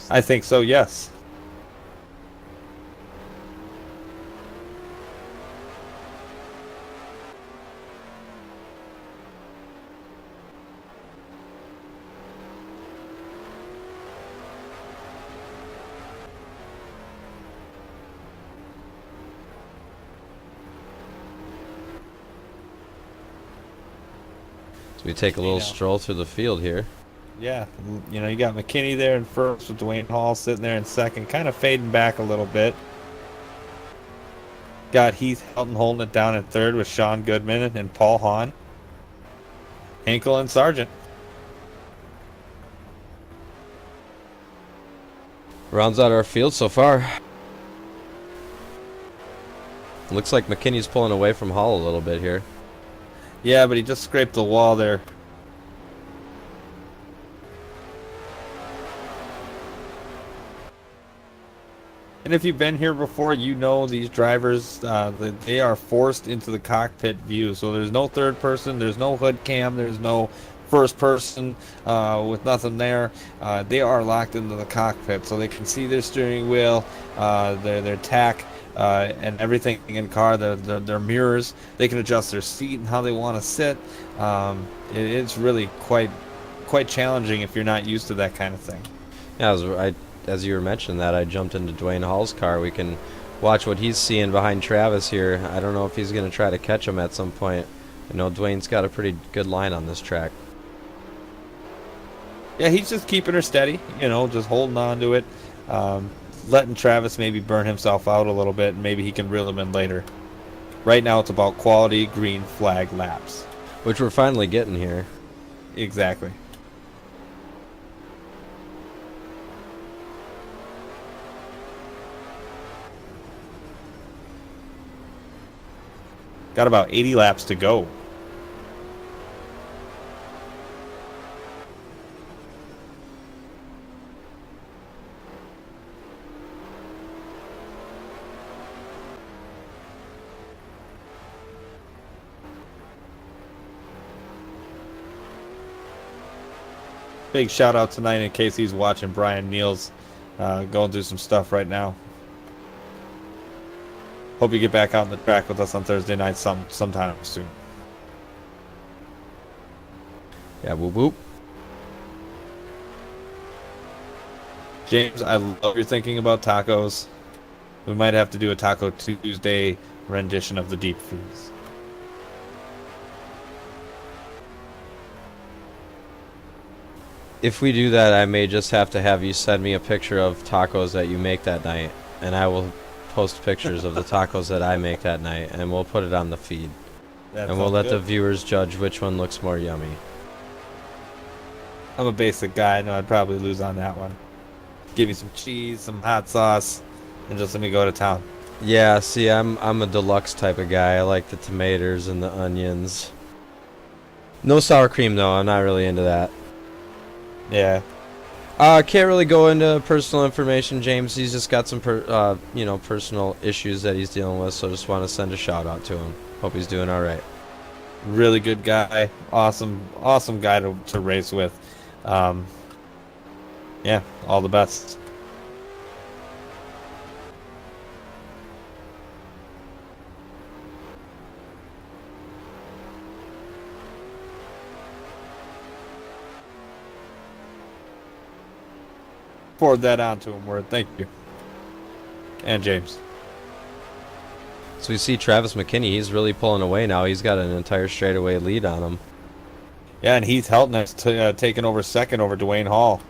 I think so, yes. So we take a little stroll through the field here. Yeah, you know, you got McKinney there in first with Dwayne Hall sitting there in second, kind of fading back a little bit. Got Heath Helton holding it down in third with Sean Goodman and Paul Hahn. Hinkle and Sargent. Rounds out our field so far. Looks like McKinney's pulling away from Hall a little bit here. Yeah, but he just scraped the wall there. And if you've been here before, you know these drivers, they are forced into the cockpit view. So there's no third person, there's no hood cam, there's no first person with nothing there. They are locked into the cockpit, so they can see their steering wheel, their tack, and everything in car, their mirrors. They can adjust their seat and how they want to sit. It's really quite challenging if you're not used to that kind of thing. Yeah, as you were mentioning that, I jumped into Dwayne Hall's car. We can watch what he's seeing behind Travis here. I don't know if he's going to try to catch him at some point. I know Dwayne's got a pretty good line on this track. Yeah, he's just keeping her steady, you know, just holding on to it, letting Travis maybe burn himself out a little bit, and maybe he can reel him in later. Right now it's about quality green flag laps. Which we're finally getting here. Exactly. Got about 80 laps to go. Big shout out tonight in case he's watching. Brian Neal's going through some stuff right now. Hope you get back out on the track with us on Thursday night sometime soon. Yeah, whoop whoop. James, I love your thinking about tacos. We might have to do a Taco Tuesday rendition of the deep freeze. If we do that, I may just have to have you send me a picture of tacos that you make that night, and I will post pictures of the tacos that I make that night, and we'll put it on the feed. And we'll let the viewers judge which one looks more yummy. I'm a basic guy. I know I'd probably lose on that one. Give me some cheese, some hot sauce, and just let me go to town. Yeah, see, I'm a deluxe type of guy. I like the tomatoes and the onions. No sour cream, though. I'm not really into that. Yeah. Can't really go into personal information, James. He's just got some personal issues that he's dealing with, so just want to send a shout out to him. Hope he's doing all right. Really good guy. Awesome guy to race with. Yeah, all the best. Forward that on to him, Word. Thank you. And James. So we see Travis McKinney. He's really pulling away now. He's got an entire straightaway lead on him. Yeah, and Heath Helton has taken over second over Dwayne Hall.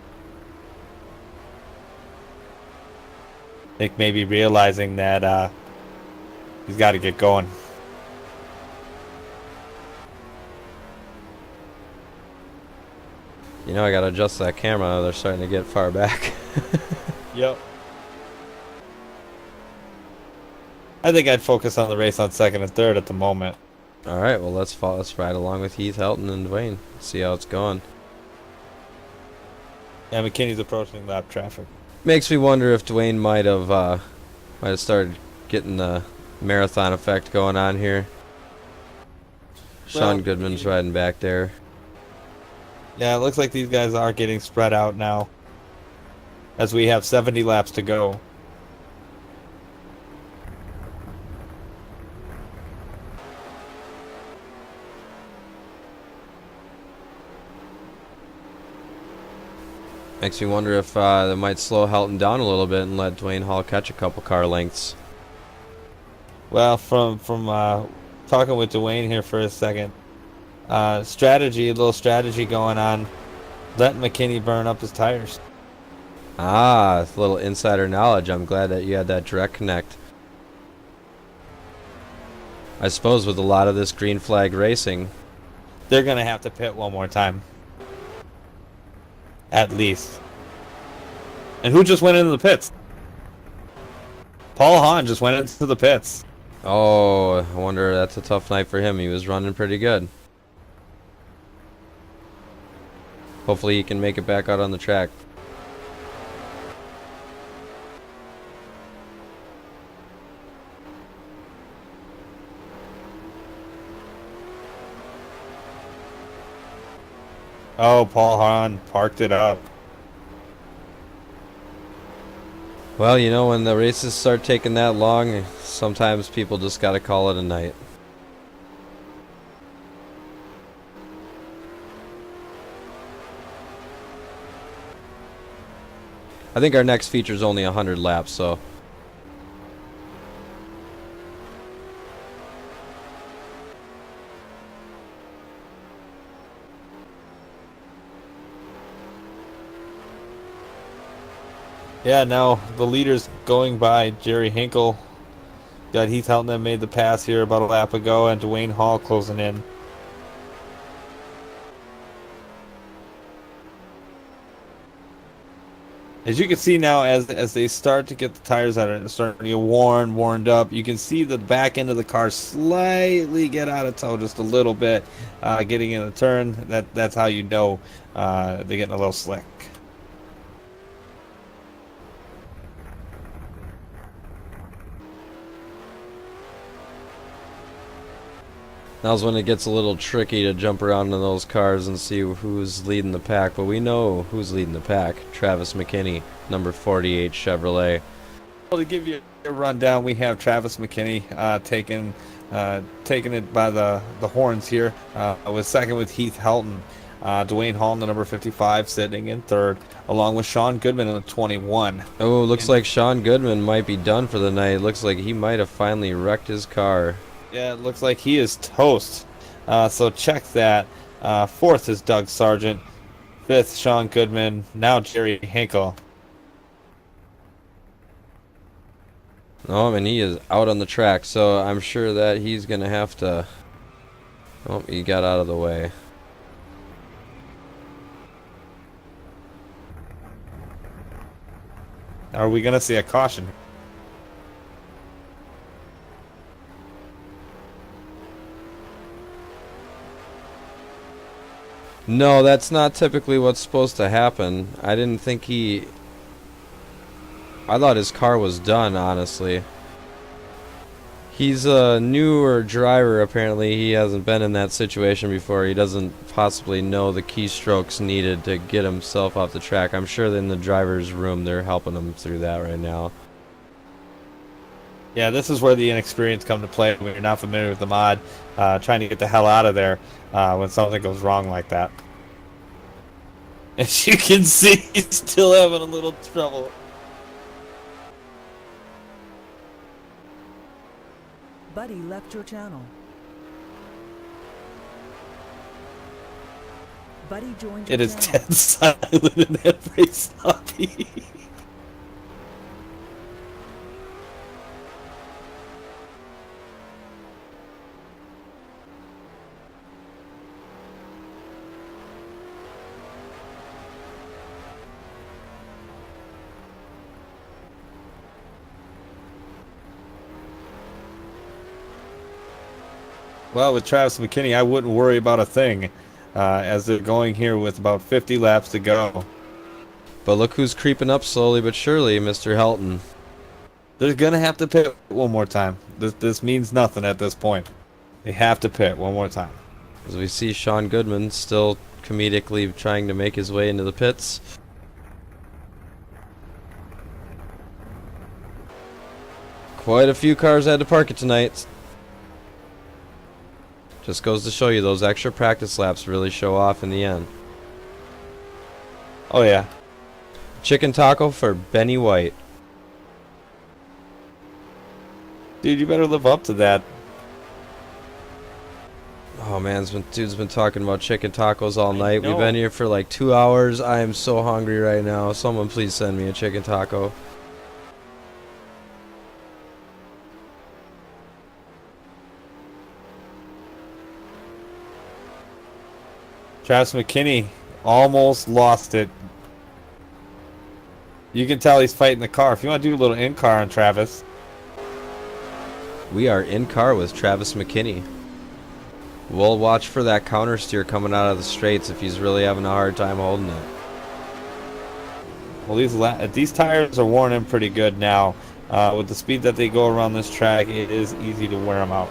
I think maybe realizing that he's got to get going. You know, I got to adjust that camera. They're starting to get far back. Yep. I think I'd focus on the race on second and third at the moment. All right, well, let's ride along with Heath Helton and Dwayne. See how it's going. Yeah, McKinney's approaching lap traffic. Makes me wonder if Dwayne might have started getting the marathon effect going on here. Sean Goodman's riding back there. Yeah, it looks like these guys are getting spread out now, as we have 70 laps to go. Makes me wonder if they might slow Helton down a little bit and let Dwayne Hall catch a couple car lengths. Well, from talking with Dwayne here for a second, a little strategy going on, letting McKinney burn up his tires. Ah, a little insider knowledge. I'm glad that you had that direct connect. I suppose with a lot of this green flag racing, They're going to have to pit one more time. At least. And who just went into the pits? Paul Hahn just went into the pits. oh, I wonder, that's a tough night for him. He was running pretty good. Hopefully he can make it back out on the track. Oh, Paul Hahn parked it up. Well, you know, when the races start taking that long, sometimes people just gotta call it a night. I think our next feature is only 100 laps, so... Yeah, now the leader's going by Jerry Hinkle. Got Heath Helton that made the pass here about a lap ago, and Dwayne Hall closing in. As you can see now, as they start to get the tires that are starting to get warmed up, you can see the back end of the car slightly get out of tow just a little bit, getting in the turn. That's how you know they're getting a little slick. Now's when it gets a little tricky to jump around in those cars and see who's leading the pack, but we know who's leading the pack. Travis McKinney, number 48 Chevrolet. Well, to give you a rundown, we have Travis McKinney taking it by the horns here. Was second with Heath Helton. Dwayne Hall in the number 55 sitting in third, along with Sean Goodman in the 21. Oh, looks like Sean Goodman might be done for the night. Looks like he might have finally wrecked his car. Yeah, it looks like he is toast. So check that. Fourth is Doug Sargent. Fifth, Sean Goodman. Now Jerry Hinkle. Oh, and he is out on the track, so I'm sure that he's going to have to... Oh, he got out of the way. Are we going to see a caution? No, that's not typically what's supposed to happen. I didn't think he... I thought his car was done, honestly. He's a newer driver, apparently. He hasn't been in that situation before. He doesn't possibly know the keystrokes needed to get himself off the track. I'm sure that in the driver's room they're helping him through that right now. Yeah, this is where the inexperience come to play when you're not familiar with the mod, trying to get the hell out of there when something goes wrong like that. As you can see, he's still having a little trouble. Buddy left your channel. Buddy joined your It is channel. dead silent in that race lobby. Well, with Travis McKinney, I wouldn't worry about a thing, as they're going here with about 50 laps to go. But look who's creeping up slowly but surely, Mr. Helton. They're gonna have to pit one more time. This means nothing at this point. They have to pit one more time. As we see Sean Goodman still comedically trying to make his way into the pits. Quite a few cars had to park it tonight. Just goes to show you those extra practice laps really show off in the end. Oh yeah. Chicken taco for Benny White. Dude, you better live up to that. Oh man, dude's been talking about chicken tacos all night. know. We've been here for like 2 hours. I am so hungry right now. Someone please send me a chicken taco. Travis McKinney almost lost it. You can tell he's fighting the car. If you want to do a little in-car on Travis. We are in car with Travis McKinney. We'll watch for that counter steer coming out of the straights if he's really having a hard time holding it. Well, these tires are worn in pretty good now. With the speed that they go around this track, it is easy to wear them out.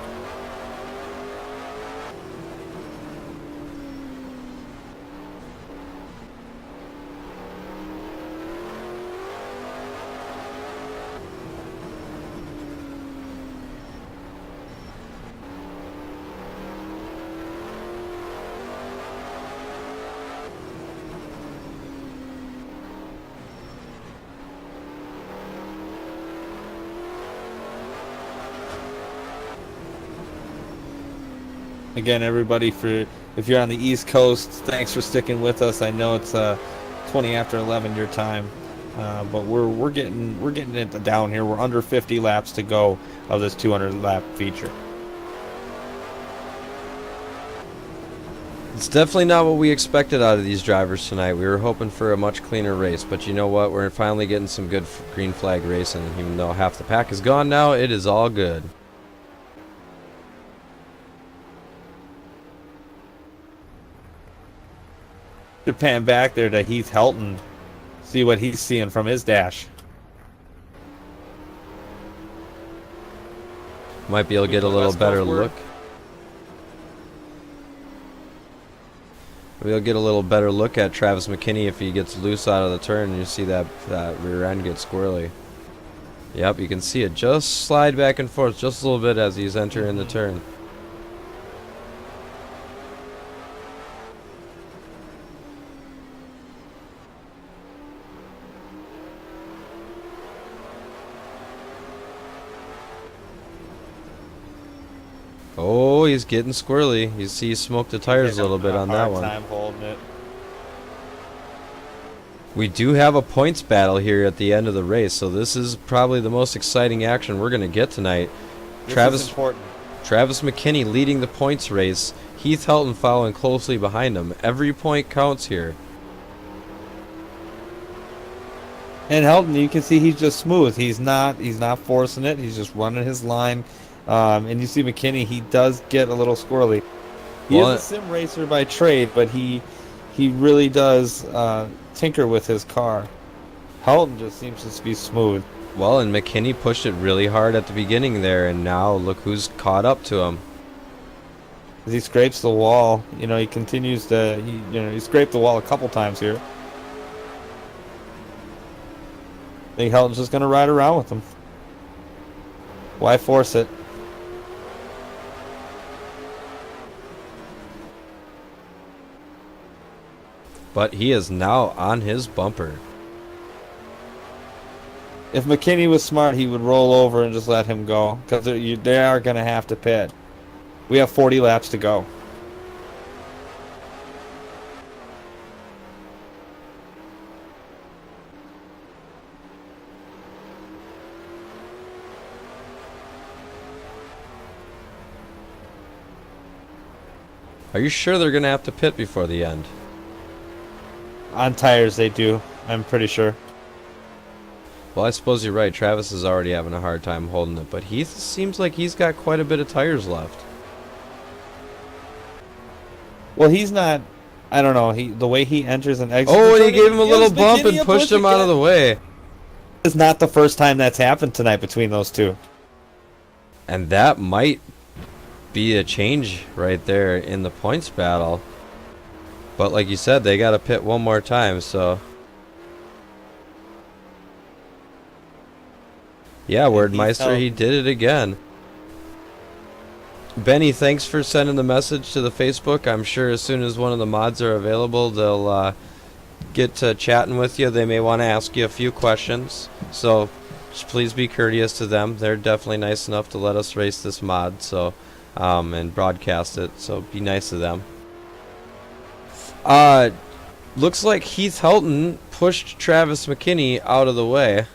Again, everybody, if you're on the East Coast, thanks for sticking with us. I know it's 20 after 11 your time, but we're getting it down here. We're under 50 laps to go of this 200 lap feature. It's definitely not what we expected out of these drivers tonight. We were hoping for a much cleaner race, but you know what? We're finally getting some good green flag racing. Even though half the pack is gone now, it is all good. To pan back there to Heath Helton, see what he's seeing from his dash. Might be able to get a little better look. We'll get a little better look at Travis McKinney if he gets loose out of the turn and you see that rear end get squirrely. Yep, you can see it just slide back and forth just a little bit as he's entering the turn. Oh, he's getting squirrely. You see he smoked the tires a little bit on that one. Time holding it. We do have a points battle here at the end of the race, so this is probably the most exciting action we're going to get tonight. This is important. Travis McKinney leading the points race. Heath Helton following closely behind him. Every point counts here. And Helton, you can see he's just smooth. He's not forcing it. He's just running his line. And you see McKinney, he does get a little squirrely. He is a sim racer by trade, but he really does tinker with his car. Helton just seems to be smooth. Well, and McKinney pushed it really hard at the beginning there, and now look who's caught up to him. As he scrapes the wall, you know, he continues to, he scraped the wall a couple times here. I think Helton's just going to ride around with him. Why force it? But he is now on his bumper. If McKinney was smart, he would roll over and just let him go. Because they are going to have to pit. We have 40 laps to go. Are you sure they're going to have to pit before the end? On tires, they do. I'm pretty sure. Well, I suppose you're right. Travis is already having a hard time holding it, but Heath seems like he's got quite a bit of tires left. Well, he's not. I don't know. The way he enters and exits. Oh, and he gave him a little bump and pushed him out of the way. It's not the first time that's happened tonight between those two. And that might be a change right there in the points battle. But like you said, they got to pit one more time, so. Yeah, Wordmeister, he did it again. Benny, thanks for sending the message to the Facebook. I'm sure as soon as one of the mods are available, they'll get to chatting with you. They may want to ask you a few questions. So just please be courteous to them. They're definitely nice enough to let us race this mod and broadcast it. So be nice to them. Looks like Heath Helton pushed Travis McKinney out of the way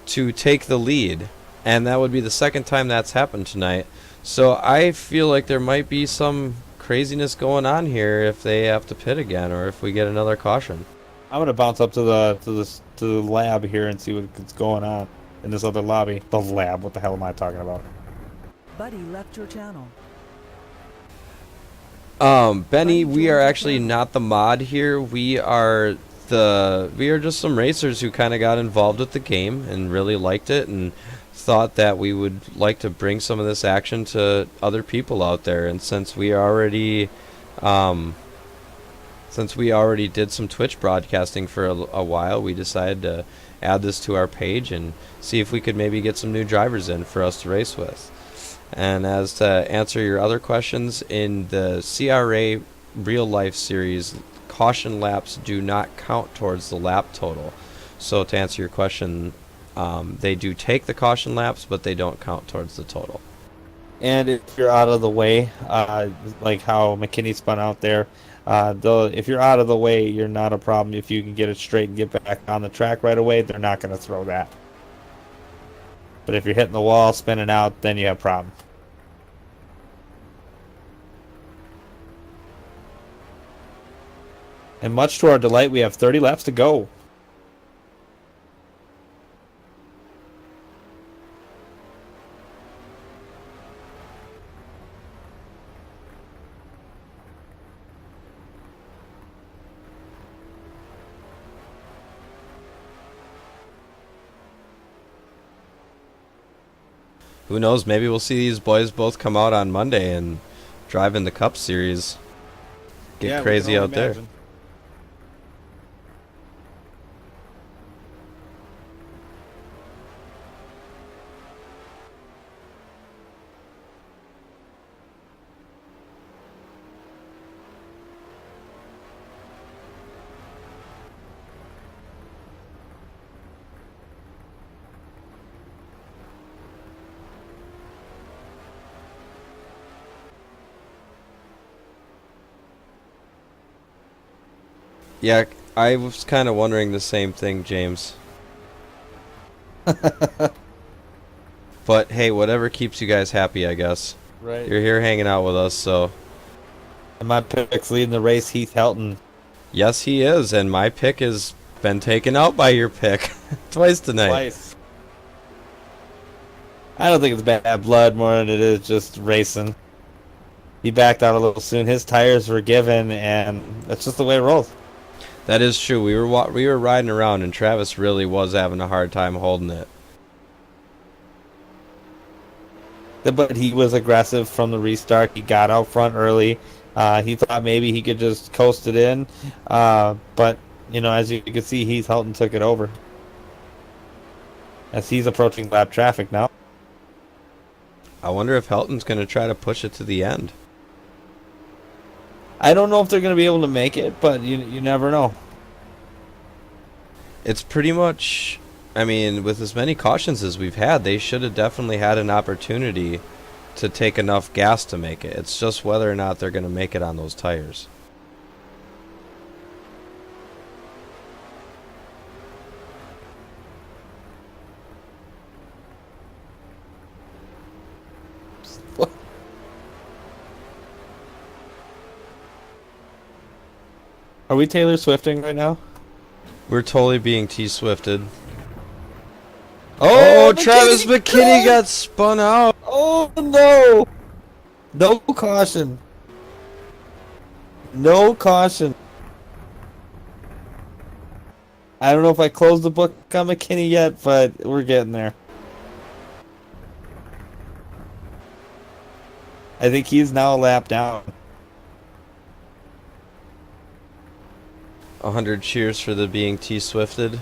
to take the lead, and that would be the second time that's happened tonight. So I feel like there might be some craziness going on here if they have to pit again, or if we get another caution. I'm gonna bounce up to the lab here and see what's going on in this other lobby. The lab. What the hell am I talking about? Buddy left your channel. Benny, we are actually not the mod here. We are just some racers who kind of got involved with the game and really liked it and thought that we would like to bring some of this action to other people out there. And since we already did some Twitch broadcasting for a while, we decided to add this to our page and see if we could maybe get some new drivers in for us to race with. And as to answer your other questions, in the CRA real life series, caution laps do not count towards the lap total. So to answer your question, they do take the caution laps, but they don't count towards the total. And if you're out of the way, like how McKinney spun out there, if you're out of the way, you're not a problem. If you can get it straight and get back on the track right away, they're not going to throw that. But if you're hitting the wall, spinning out, then you have a problem. And much to our delight, we have 30 laps to go. Who knows? Maybe we'll see these boys both come out on Monday and drive in the Cup Series. Get Yeah, we crazy can out only there. imagine. Yeah, I was kind of wondering the same thing, James. But hey, whatever keeps you guys happy, I guess. Right. You're here hanging out with us, so And my pick's leading the race, Heath Helton. yes, he is, and my pick has been taken out by your pick twice tonight. Twice. I don't think it's bad blood more than it is just racing. He backed out a little soon. His tires were given, and that's just the way it rolls. That is true. We were riding around, and Travis really was having a hard time holding it. But he was aggressive from the restart. He got out front early. He thought maybe he could just coast it in. But, you know, as you can see, Heath Helton took it over. As he's approaching lap traffic now. I wonder if Helton's going to try to push it to the end. I don't know if they're going to be able to make it, but you never know. It's pretty much, I mean, with as many cautions as we've had, they should have definitely had an opportunity to take enough gas to make it. It's just whether or not they're going to make it on those tires. Are we Taylor Swifting right now? We're totally being T-Swifted. Oh, Travis McKinney got spun out. Oh, no! No caution. No caution. I don't know if I closed the book on McKinney yet, but we're getting there. I think he's now a lap down. 100 cheers for the being T-Swifted.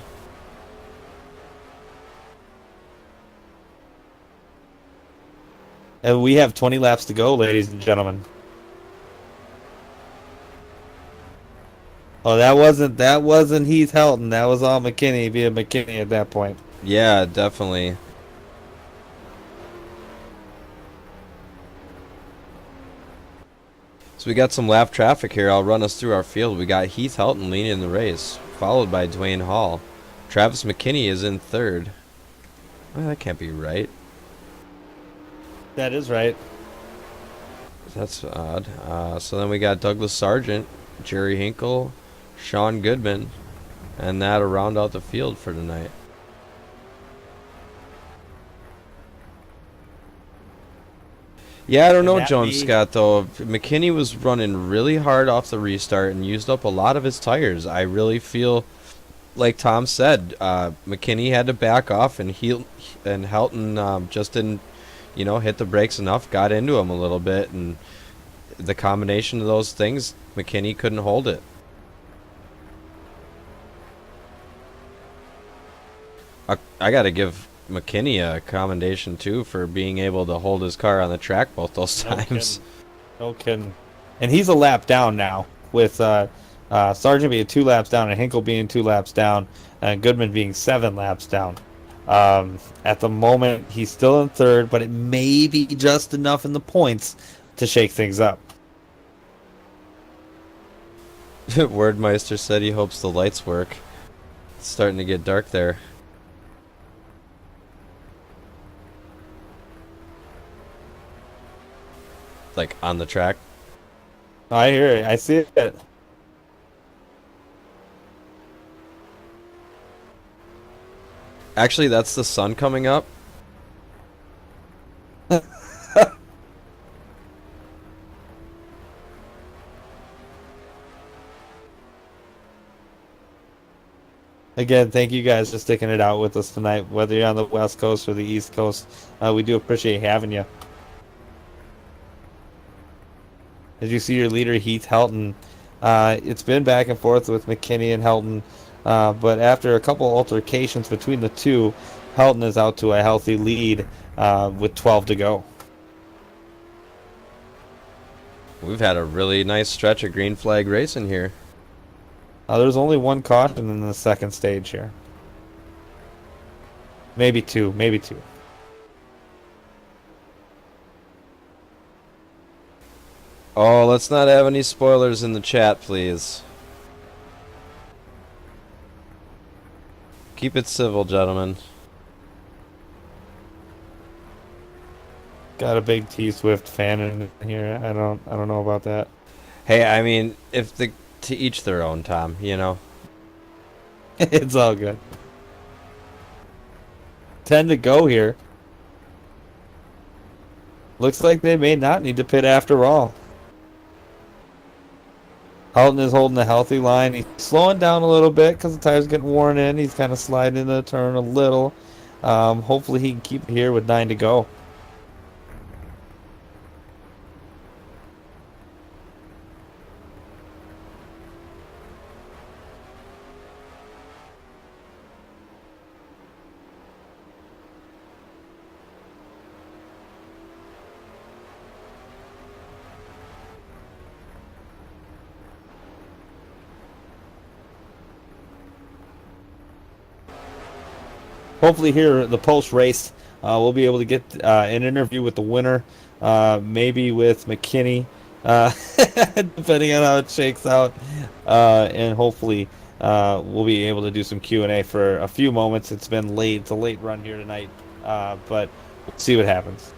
And we have 20 laps to go, ladies and gentlemen. Oh, that wasn't Heath Helton. That was all McKinney via McKinney at that point. Yeah, definitely. So we got some lap traffic here. I'll run us through our field. We got Heath Helton leading the race, followed by Dwayne Hall. Travis McKinney is in third. Well, that can't be right. That is right. That's odd. So then we got Douglas Sargent, Jerry Hinkle, Sean Goodman, and that'll round out the field for tonight. Yeah, I don't know, Joan Scott, though. McKinney was running really hard off the restart and used up a lot of his tires. I really feel, like Tom said, McKinney had to back off, and Helton just didn't, hit the brakes enough, got into him a little bit, and the combination of those things, McKinney couldn't hold it. I got to give McKinney a commendation too for being able to hold his car on the track both those times. No kidding. And he's a lap down now, with Sargent being 2 laps down and Hinkle being 2 laps down and Goodman being 7 laps down. At the moment, he's still in third, but it may be just enough in the points to shake things up. Wordmeister said he hopes the lights work. It's starting to get dark there. Like on the track. I hear it. I see it. Actually, that's the sun coming up. Again, thank you guys for sticking it out with us tonight, whether you're on the West Coast or the East Coast. We do appreciate having you. As you see your leader, Heath Helton, it's been back and forth with McKinney and Helton, but after a couple altercations between the two, Helton is out to a healthy lead with 12 to go. We've had a really nice stretch of green flag racing here. There's only one caution in the second stage here. Maybe two, maybe two. Oh, let's not have any spoilers in the chat, please. Keep it civil, gentlemen. Got a big T-Swift fan in here. I don't know about that. Hey, I mean, to each their own, Tom, you know. It's all good. 10 to go here. Looks like they may not need to pit after all. Helton is holding a healthy line. He's slowing down a little bit because the tire's getting worn in. He's kind of sliding into the turn a little. Hopefully he can keep it here with 9 to go. Hopefully here, the post-race, we'll be able to get an interview with the winner, maybe with McKinney, depending on how it shakes out, and hopefully we'll be able to do some Q&A for a few moments. It's been late. It's a late run here tonight, but we'll see what happens.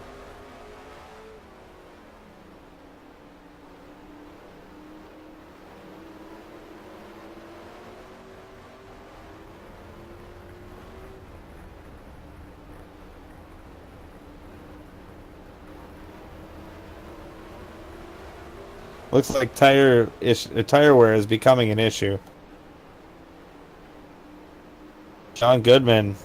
Looks like tire wear is becoming an issue. Sean Goodman.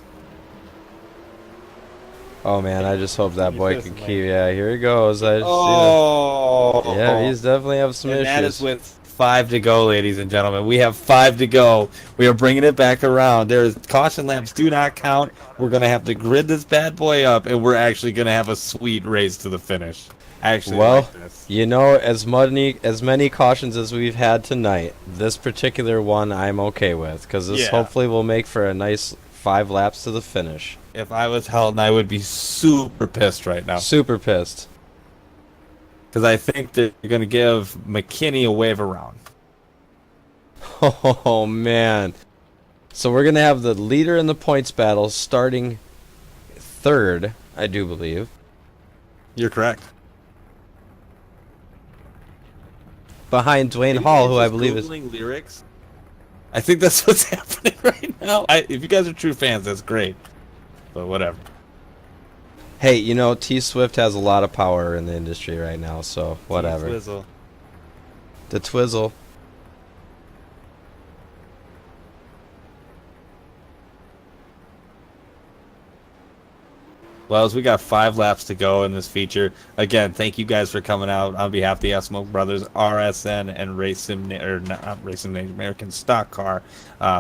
Oh man, I just hope that He's boy missing can keep. lane. Yeah, here he goes. Yeah, he's definitely have some And issues. that is with 5 to go, ladies and gentlemen. We have 5 to go. We are bringing it back around. There's caution laps do not count. We're going to have to grid this bad boy up, and we're actually going to have a sweet race to the finish. Actually, Well, like this. you know, as many cautions as we've had tonight, this particular one I'm okay with, because this Yeah. hopefully will make for a nice 5 laps to the finish. If I was Helton, I would be super pissed right now. Super pissed. Because I think that you're going to give McKinney a wave around. Oh man. So we're gonna have the leader in the points battle starting third, I do believe. You're correct. Behind Dwayne Hall, who I believe is Googling lyrics. I think that's what's happening right now. If you guys are true fans, that's great. But whatever. Hey, you know, T-Swift has a lot of power in the industry right now, so whatever. Twizzle. The Twizzle. Well, as we got 5 laps to go in this feature, again, thank you guys for coming out on behalf of the Eskimo Brothers, RSN, and not Racing American Stock Car.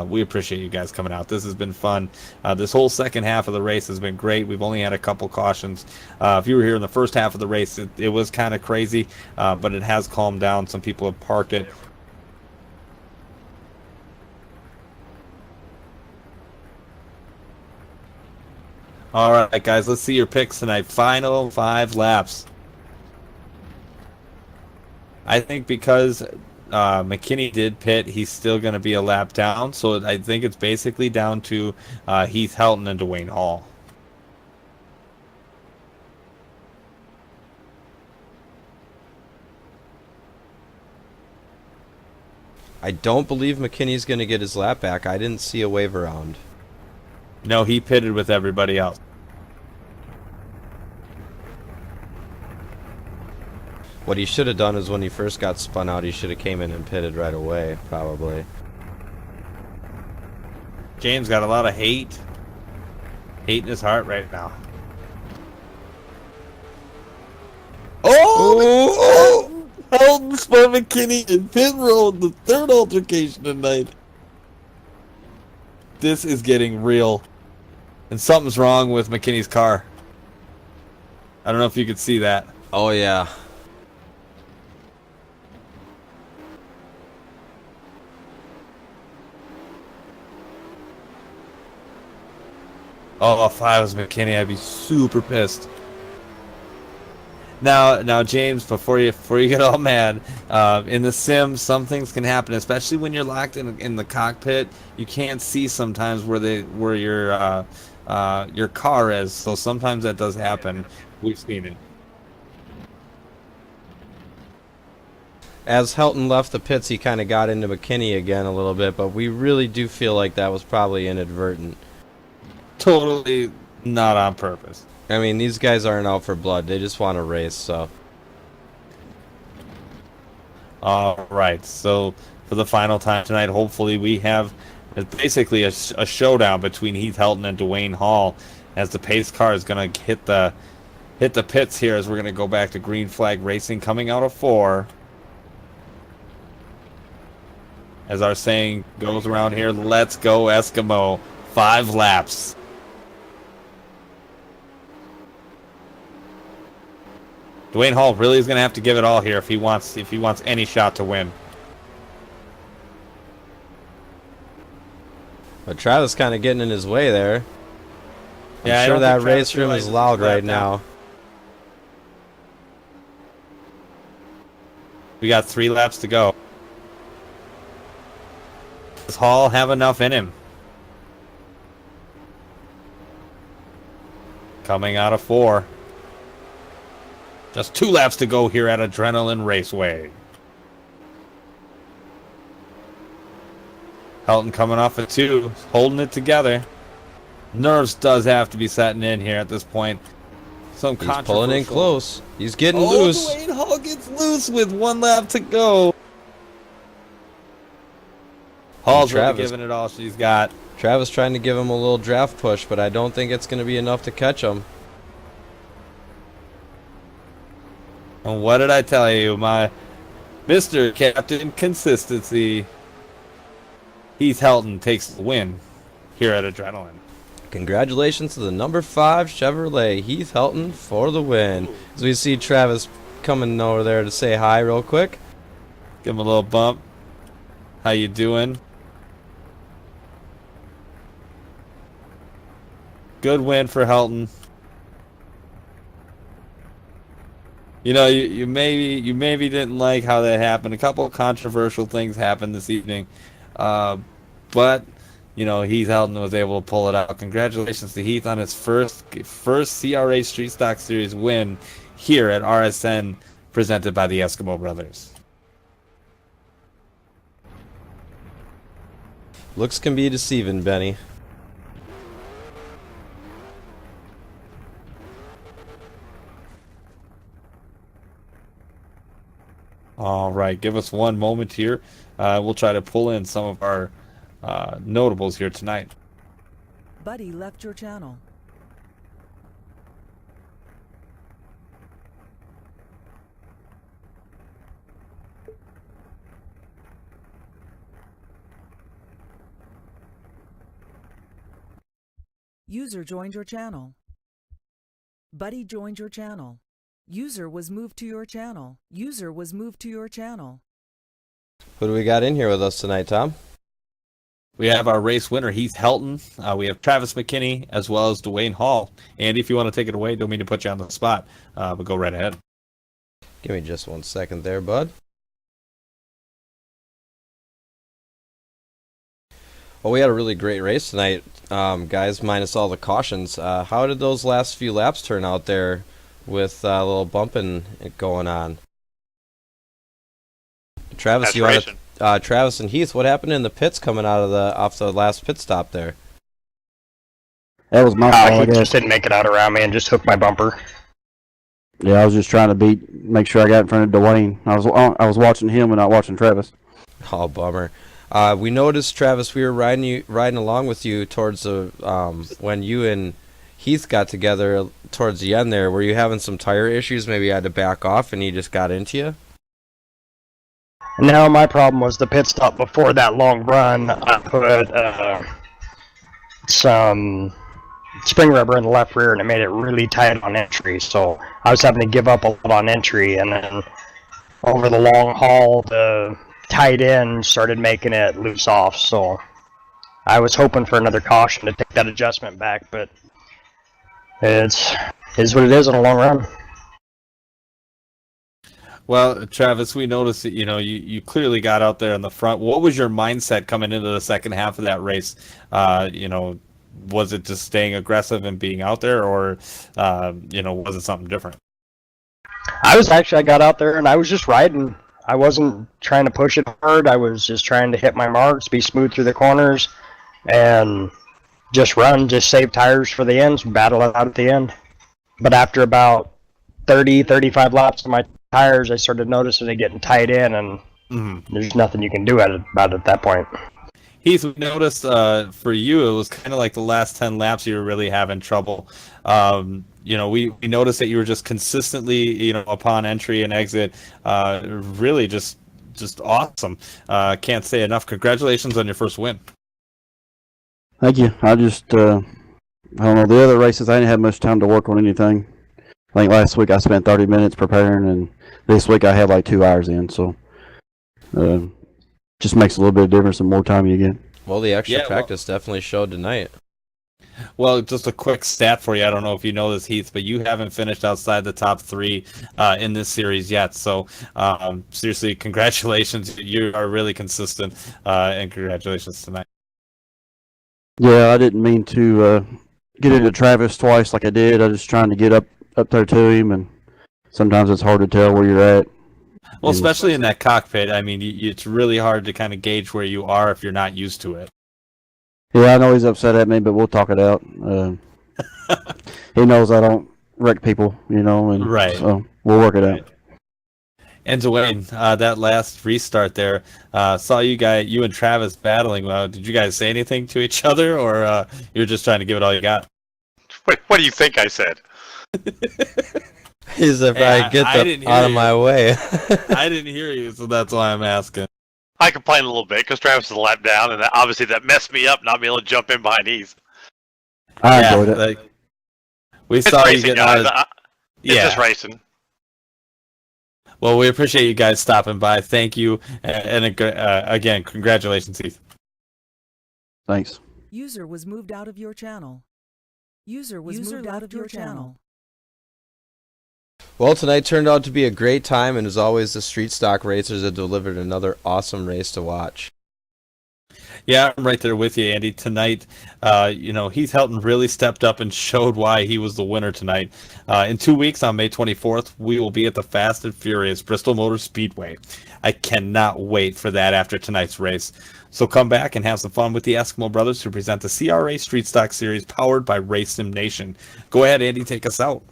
We appreciate you guys coming out. This has been fun. This whole second half of the race has been great. We've only had a couple cautions. If you were here in the first half of the race, it was kind of crazy, but it has calmed down. Some people have parked it. All right, guys, let's see your picks tonight. Final 5 laps. I think because McKinney did pit, he's still going to be a lap down. So I think it's basically down to Heath Helton and Dwayne Hall. I don't believe McKinney's going to get his lap back. I didn't see a wave around. No, he pitted with everybody else. What he should have done is when he first got spun out, he should have came in and pitted right away, probably. James got a lot of hate in his heart right now. Oh! Helton spun McKinney in pit road, the third altercation tonight. This is getting real. And something's wrong with McKinney's car. I don't know if you could see that. Oh, yeah. Oh, if I was McKinney, I'd be super pissed. Now, James, before you get all mad, in the sim, some things can happen, especially when you're locked in the cockpit. You can't see sometimes where your car is, so sometimes that does happen. We've seen it. As Helton left the pits, he kind of got into McKinney again a little bit, but we really do feel like that was probably inadvertent. Totally not on purpose. I mean, these guys aren't out for blood. They just want to race, so. All right, so for the final time tonight, hopefully we have basically a showdown between Heath Helton and Dwayne Hall, as the pace car is going to hit the pits here, as we're going to go back to green flag racing coming out of 4. As our saying goes around here, let's go Eskimo. 5 laps. Dwayne Hall really is going to have to give it all here if he wants any shot to win. But Travis kind of getting in his way there. Yeah, I'm sure that race room is loud right now. We got 3 laps to go. Does Hall have enough in him? Coming out of 4. Just 2 laps to go here at Adrenaline Raceway. Helton coming off of 2, holding it together. Nerves does have to be setting in here at this point. Some He's pulling in close. He's getting oh, loose. Dwayne Hall gets loose with 1 lap to go. Hall's really giving it all she's got. Travis trying to give him a little draft push, but I don't think it's going to be enough to catch him. And what did I tell you? My Mr. Captain Consistency. Heath Helton takes the win here at Adrenaline. Congratulations to the number 5 Chevrolet Heath Helton for the win. As we see Travis coming over there to say hi real quick. Give him a little bump. How you doing? Good win for Helton. You know, you maybe didn't like how that happened. A couple of controversial things happened this evening, but you know, Heath Helton was able to pull it out. Congratulations to Heath on his first CRA Street Stock Series win here at RSN, presented by the Eskimo Brothers. Looks can be deceiving, Benny. All right, give us one moment here. We'll try to pull in some of our notables here tonight. Buddy left your channel. User joined your channel. Buddy joined your channel. User was moved to your channel. User was moved to your channel. Who do we got in here with us tonight, Tom? We have our race winner, Heath Helton. We have Travis McKinney, as well as Dwayne Hall. Andy, if you want to take it away, don't mean to put you on the spot, but go right ahead. Give me just 1 second there, bud. Well, we had a really great race tonight, guys, minus all the cautions. How did those last few laps turn out there with a little bumping going on? Travis, Travis and Heath, what happened in the pits coming out of off the last pit stop there? That was my fault, I He guess. just didn't make it out around me and just hooked my bumper. Yeah, I was just trying to make sure I got in front of Dwayne. I was watching him and not watching Travis. Oh, bummer. We noticed, Travis, we were riding along with you towards the when you and Heath got together towards the end there. Were you having some tire issues? Maybe you had to back off and he just got into you? No, my problem was the pit stop before that long run. I put some spring rubber in the left rear, and it made it really tight on entry. So I was having to give up a lot on entry, and then over the long haul, the tight end started making it loose off. So I was hoping for another caution to take that adjustment back, but it is what it is on a long run. Well, Travis, we noticed that you clearly got out there in the front. What was your mindset coming into the second half of that race? Was it just staying aggressive and being out there, or was it something different? I got out there and I was just riding. I wasn't trying to push it hard. I was just trying to hit my marks, be smooth through the corners, and just run, just save tires for the ends, battle it out at the end. But after about 30, 35 laps of my tires, I started noticing it getting tight in, and there's nothing you can do about it at that point. Heath, we noticed for you, it was kind of like the last 10 laps you were really having trouble. We noticed that you were just consistently, upon entry and exit, really just awesome. Can't say enough. Congratulations on your first win. Thank you. I don't know, the other races, I didn't have much time to work on anything. I think last week I spent 30 minutes preparing, and this week I had like 2 hours in, so just makes a little bit of difference the more time you get. Well, the extra practice definitely showed tonight. Well, just a quick stat for you. I don't know if you know this, Heath, but you haven't finished outside the top 3 in this series yet. So, seriously, congratulations. You are really consistent, and congratulations tonight. Yeah, I didn't mean to get into Travis twice like I did. I was just trying to get up there to him, and sometimes it's hard to tell where you're at. Well, especially in that cockpit. I mean, it's really hard to kind of gauge where you are if you're not used to it. Yeah, I know he's upset at me, but we'll talk it out. He knows I don't wreck people, and right. So we'll work it out. And Dwayne, that last restart there, saw you and Travis battling. Did you guys say anything to each other, or you're just trying to give it all you got? What do you think I said? He's if I get out of my way. I didn't hear you, so that's why I'm asking. I complained a little bit because Travis was a lap down, and obviously that messed me up not being able to jump in behind Heath. I enjoyed it. We it's saw racing, you get guys. out. It's just racing. Well, we appreciate you guys stopping by. Thank you, and again, congratulations, Heath. Thanks. User was moved out of your channel. User was moved out of your channel. Well, tonight turned out to be a great time, and as always, the Street Stock Racers have delivered another awesome race to watch. Yeah, I'm right there with you, Andy. Tonight, Heath Helton really stepped up and showed why he was the winner tonight. In 2 weeks, on May 24th, we will be at the Fast and Furious Bristol Motor Speedway. I cannot wait for that after tonight's race. So come back and have some fun with the Eskimo Brothers who present the CRA Street Stock Series powered by Race Sim Nation. Go ahead, Andy, take us out.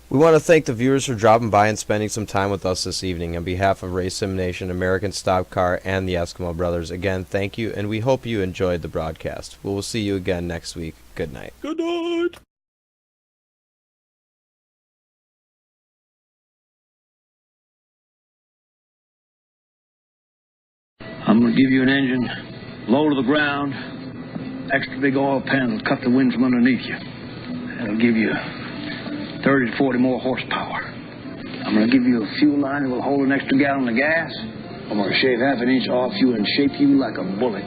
We want to thank the viewers for dropping by and spending some time with us this evening. On behalf of Race Sim Nation, American Stock Car, and the Eskimo Brothers, again, thank you, and we hope you enjoyed the broadcast. We will see you again next week. Good night. Good night. I'm going to give you an engine, low to the ground, extra big oil pan that'll cut the wind from underneath you. That'll give you 30 to 40 more horsepower. I'm going to give you a fuel line that will hold an extra gallon of gas. I'm going to shave half an inch off you and shape you like a bullet.